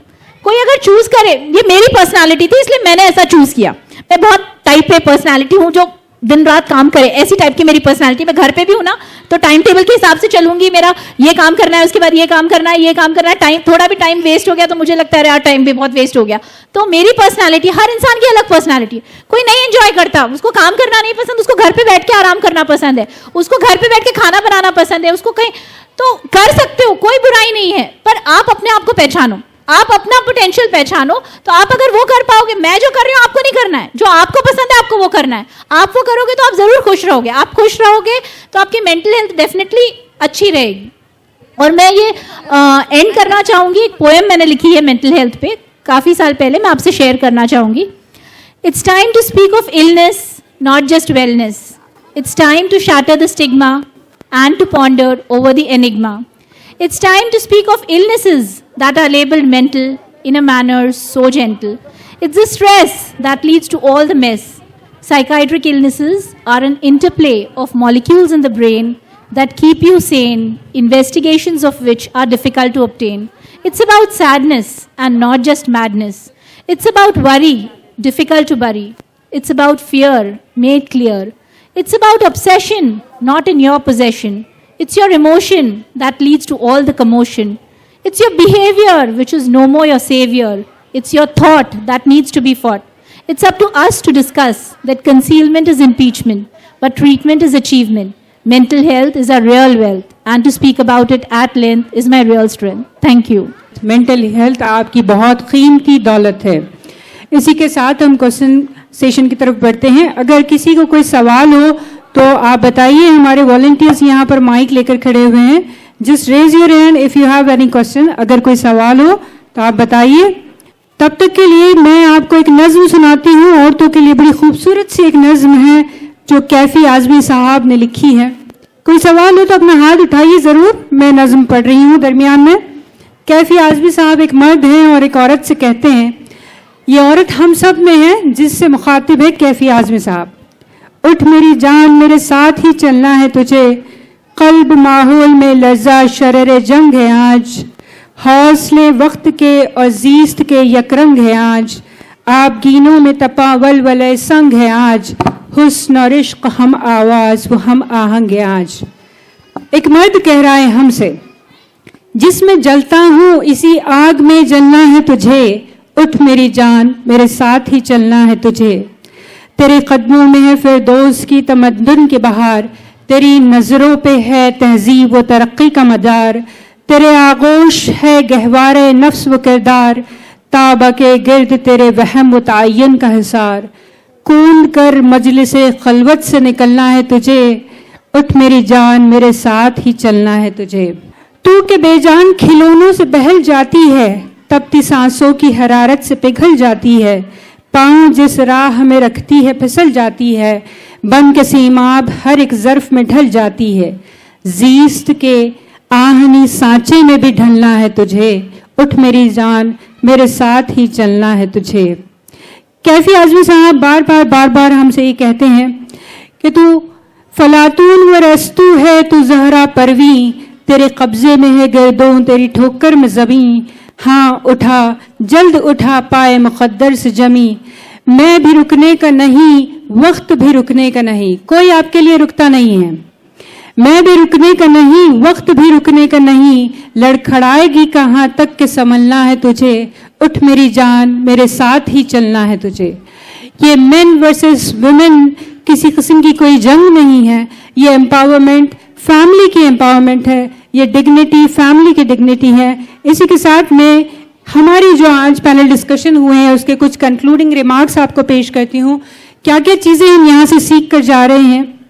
G: कोई अगर चूज करे, ये मेरी पर्सनालिटी थी इसलिए मैंने ऐसा चूज किया। मैं बहुत टाइप पे पर्सनालिटी हूँ जो दिन रात काम करे, ऐसी टाइप की मेरी पर्सनालिटी। मैं घर पे भी हूँ ना तो टाइम टेबल के हिसाब से चलूंगी, मेरा ये काम करना है, उसके बाद ये काम करना है, ये काम करना है। टाइम थोड़ा भी टाइम वेस्ट हो गया तो मुझे लगता है यार टाइम भी बहुत वेस्ट हो गया। तो मेरी पर्सनालिटी, हर इंसान की अलग पर्सनालिटी है। कोई नहीं एंजॉय करता, उसको काम करना नहीं पसंद, उसको घर पे बैठ के आराम करना पसंद है, उसको घर पे बैठ के खाना बनाना पसंद है, उसको कहीं, तो कर सकते हो, कोई बुराई नहीं है। पर आप अपने आप को पहचानो, आप अपना पोटेंशियल पहचानो, तो आप अगर वो कर पाओगे। मैं जो कर रही हूँ आपको नहीं करना है, जो आपको पसंद है आपको वो करना है। आप वो करोगे तो आप जरूर खुश रहोगे, आप खुश रहोगे तो आपकी मेंटल हेल्थ डेफिनेटली अच्छी रहेगी। और मैं ये एंड करना चाहूंगी, एक पोएम मैंने लिखी है मेंटल हेल्थ पे काफी साल पहले, मैं आपसे शेयर करना चाहूंगी। It's time to speak of illness, not just wellness. It's time to shatter the stigma and to ponder over the enigma. It's time to speak of illnesses that are labeled mental in a manner so gentle. It's the stress that leads to all the mess. Psychiatric illnesses are an interplay of molecules in the brain that keep you sane, investigations of which are difficult to obtain. It's about sadness and not just madness. It's about worry, difficult to bury. It's about fear, made clear. It's about obsession, not in your possession. It's your emotion that leads to all the commotion. It's your behavior which is no more your savior. It's your thought that needs to be fought. It's up to us to discuss that concealment is impeachment, but treatment is achievement. Mental health is our real wealth, and to speak about it at length is my real strength. Thank you.
A: Mental health आपकी बहुत कीमती दौलत है। इसी के साथ हम क्वेश्चन सेशन की तरफ बढ़ते हैं। अगर किसी को कोई सवाल हो तो आप बताइए, हमारे वॉलंटियर्स यहाँ पर माइक लेकर खड़े हुए हैं। Just raise your hand if you have any question. अगर कोई सवाल हो तो आप बताइए। तब तक के लिए मैं आपको एक नज्म सुनाती हूँ, औरतों के लिए बड़ी खूबसूरत सी एक नज्म है जो कैफी आजमी साहब ने लिखी है। कोई सवाल हो तो अपना हाथ उठाइए जरूर, मैं नज्म पढ़ रही हूँ दरमियान में। कैफी आजमी साहब एक मर्द हैं और एक औरत से कहते हैं, ये औरत हम सब में है जिससे मुखातिब है कैफी आजमी साहब। उठ मेरी जान मेरे साथ ही चलना है तुझे, कल्ब माहौल में लर्जा शरर जंग है आज, हौसले वक्त के और जीस्त के यकरंग है आज, आप गीनों में तपा वलवले संग है आज, हुस्न और इश्क हम आवाज वो हम आहंग है आज। एक मर्द कह रहा है हमसे, जिसमें जलता हूं इसी आग में जलना है तुझे, उठ मेरी जान मेरे साथ ही चलना है तुझे, तेरे कदमों में है फिरदौस की तमद्दुन की बहार, तेरी नजरों पे है तहजीब व तरक्की का मदार, तेरे आगोश है गहवारे नफ्स व किरदार, ताबा के गिर्द तेरे वहम व तअय्युन का हिसार, कूद कर मजलिस खलवत से निकलना है तुझे, उठ मेरी जान मेरे साथ ही चलना है तुझे। तू के बेजान खिलौनों से बहल जाती है, तपती सांसों की हरारत से पिघल जाती है, पाँव जिस राह में रखती है फिसल जाती है, बन के सीमाब हर एक ज़र्फ में ढल जाती है, जीस्त के आहनी सांचे में भी ढलना है तुझे, उठ मेरी जान मेरे साथ ही चलना है तुझे। कैफी आजमी साहब बार बार हमसे ये कहते हैं कि तू फलातून व रस्तू है तू जहरा परवी, तेरे कब्जे में है गर्दों तेरी ठोकर में जमी, हाँ उठा जल्द उठा पाए मुकद्दर से जमी, मैं भी रुकने का नहीं वक्त भी रुकने का नहीं, कोई आपके लिए रुकता नहीं है, मैं भी रुकने का नहीं वक्त भी रुकने का नहीं, लड़खड़ाएगी कहाँ तक के संभलना है तुझे, उठ मेरी जान मेरे साथ ही चलना है तुझे। ये मेन वर्सेस वुमेन किसी किस्म की कोई जंग नहीं है, ये एम्पावरमेंट फैमिली की एम्पावरमेंट है, ये डिग्निटी फैमिली की डिग्निटी है। इसी के साथ में हमारी जो आज पैनल डिस्कशन हुए हैं उसके कुछ कंक्लूडिंग रिमार्क्स आपको पेश करती हूँ। क्या क्या चीज़ें हम यहाँ से सीख कर जा रहे हैं।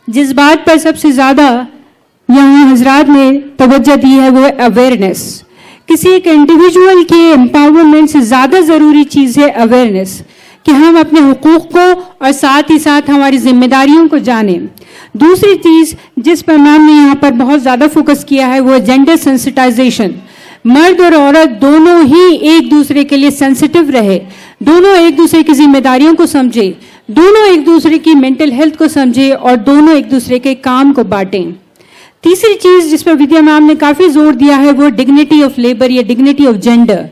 A: जिस बात पर सबसे ज़्यादा यहाँ हजरात ने तवज्जो दी है वो है अवेयरनेस। किसी एक इंडिविजुअल के एम्पावरमेंट से ज़्यादा ज़रूरी चीज़ है अवेयरनेस, कि हम अपने हुकूक को और साथ ही साथ हमारी जिम्मेदारियों को जानें। दूसरी चीज़ जिस पर मैम ने यहाँ पर बहुत ज़्यादा फोकस किया है वो जेंडर सेंसिटाइजेशन। मर्द और औरत दोनों ही एक दूसरे के लिए सेंसिटिव रहे, दोनों एक दूसरे की जिम्मेदारियों को समझे, दोनों एक दूसरे की मेंटल हेल्थ को समझे और दोनों एक दूसरे के काम को बांटें। तीसरी चीज़ जिस पर विद्या मैम ने काफ़ी जोर दिया है वो डिग्निटी ऑफ लेबर या डिग्निटी ऑफ जेंडर।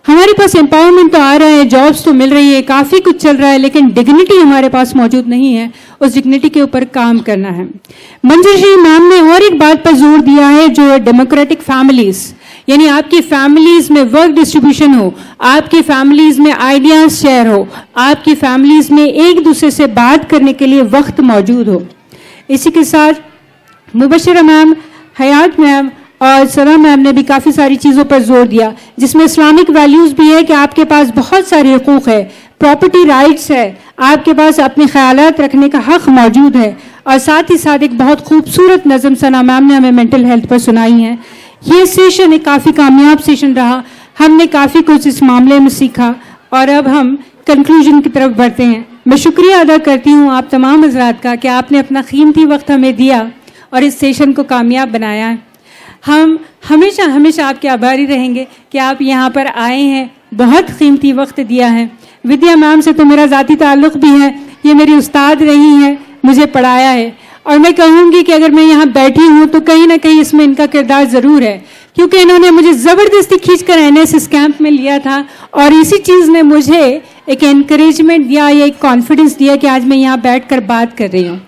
A: हमारे पास एम्पावरमेंट तो आ रहा है, जॉब्स तो मिल रही है, काफ़ी कुछ चल रहा है, लेकिन डिग्निटी हमारे पास मौजूद नहीं है। उस डिग्निटी के ऊपर काम करना है। मंजूश्री मैम ने और एक बात पर जोर दिया है जो है डेमोक्रेटिक फैमिलीज, यानी आपकी फैमिलीज में वर्क डिस्ट्रीब्यूशन हो, आपकी फैमिलीज में आइडियाज शेयर हो, आपकी फैमिलीज में एक दूसरे से बात करने के लिए वक्त मौजूद हो। इसी के साथ मुबशरा मैम, हयात मैम और सना मैम ने भी काफ़ी सारी चीज़ों पर जोर दिया, जिसमें इस्लामिक वैल्यूज़ भी है कि आपके पास बहुत सारे हुकूक़ है, प्रॉपर्टी राइट्स है, आपके पास अपने ख्यालात रखने का हक़ मौजूद है, और साथ ही साथ एक बहुत खूबसूरत नज़म सना मैम ने हमें मेंटल हेल्थ पर सुनाई है। ये सेशन एक काफ़ी कामयाब सेशन रहा, हमने काफ़ी कुछ इस मामले में सीखा और अब हम कंक्लूजन की तरफ बढ़ते हैं। मैं शुक्रिया अदा करती हूँ आप तमाम हज़रात का कि आपने अपना कीमती वक्त हमें दिया और इस सेशन को कामयाब बनाया। हम हमेशा हमेशा आपके आभारी रहेंगे कि आप यहाँ पर आए हैं, बहुत कीमती वक्त दिया है। विद्या मैम से तो मेरा ज़ाती ताल्लुक़ भी है, ये मेरी उस्ताद रही हैं, मुझे पढ़ाया है, और मैं कहूँगी कि अगर मैं यहाँ बैठी हूँ तो कहीं ना कहीं इसमें इनका किरदार ज़रूर है, क्योंकि इन्होंने मुझे ज़बरदस्ती खींचकर एनएसएस कैंप में लिया था और इसी चीज़ ने मुझे एक एनकरेजमेंट दिया या एक कॉन्फिडेंस दिया कि आज मैं यहाँ बैठकर बात कर रही हूँ।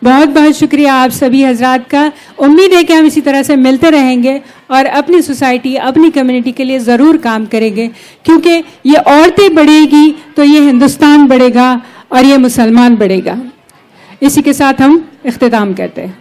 A: बहुत बहुत शुक्रिया आप सभी हजरात का। उम्मीद है कि हम इसी तरह से मिलते रहेंगे और अपनी सोसाइटी, अपनी कम्युनिटी के लिए ज़रूर काम करेंगे, क्योंकि ये औरतें बढ़ेगी तो ये हिंदुस्तान बढ़ेगा और ये मुसलमान बढ़ेगा। इसी के साथ हम इख्तिताम करते हैं।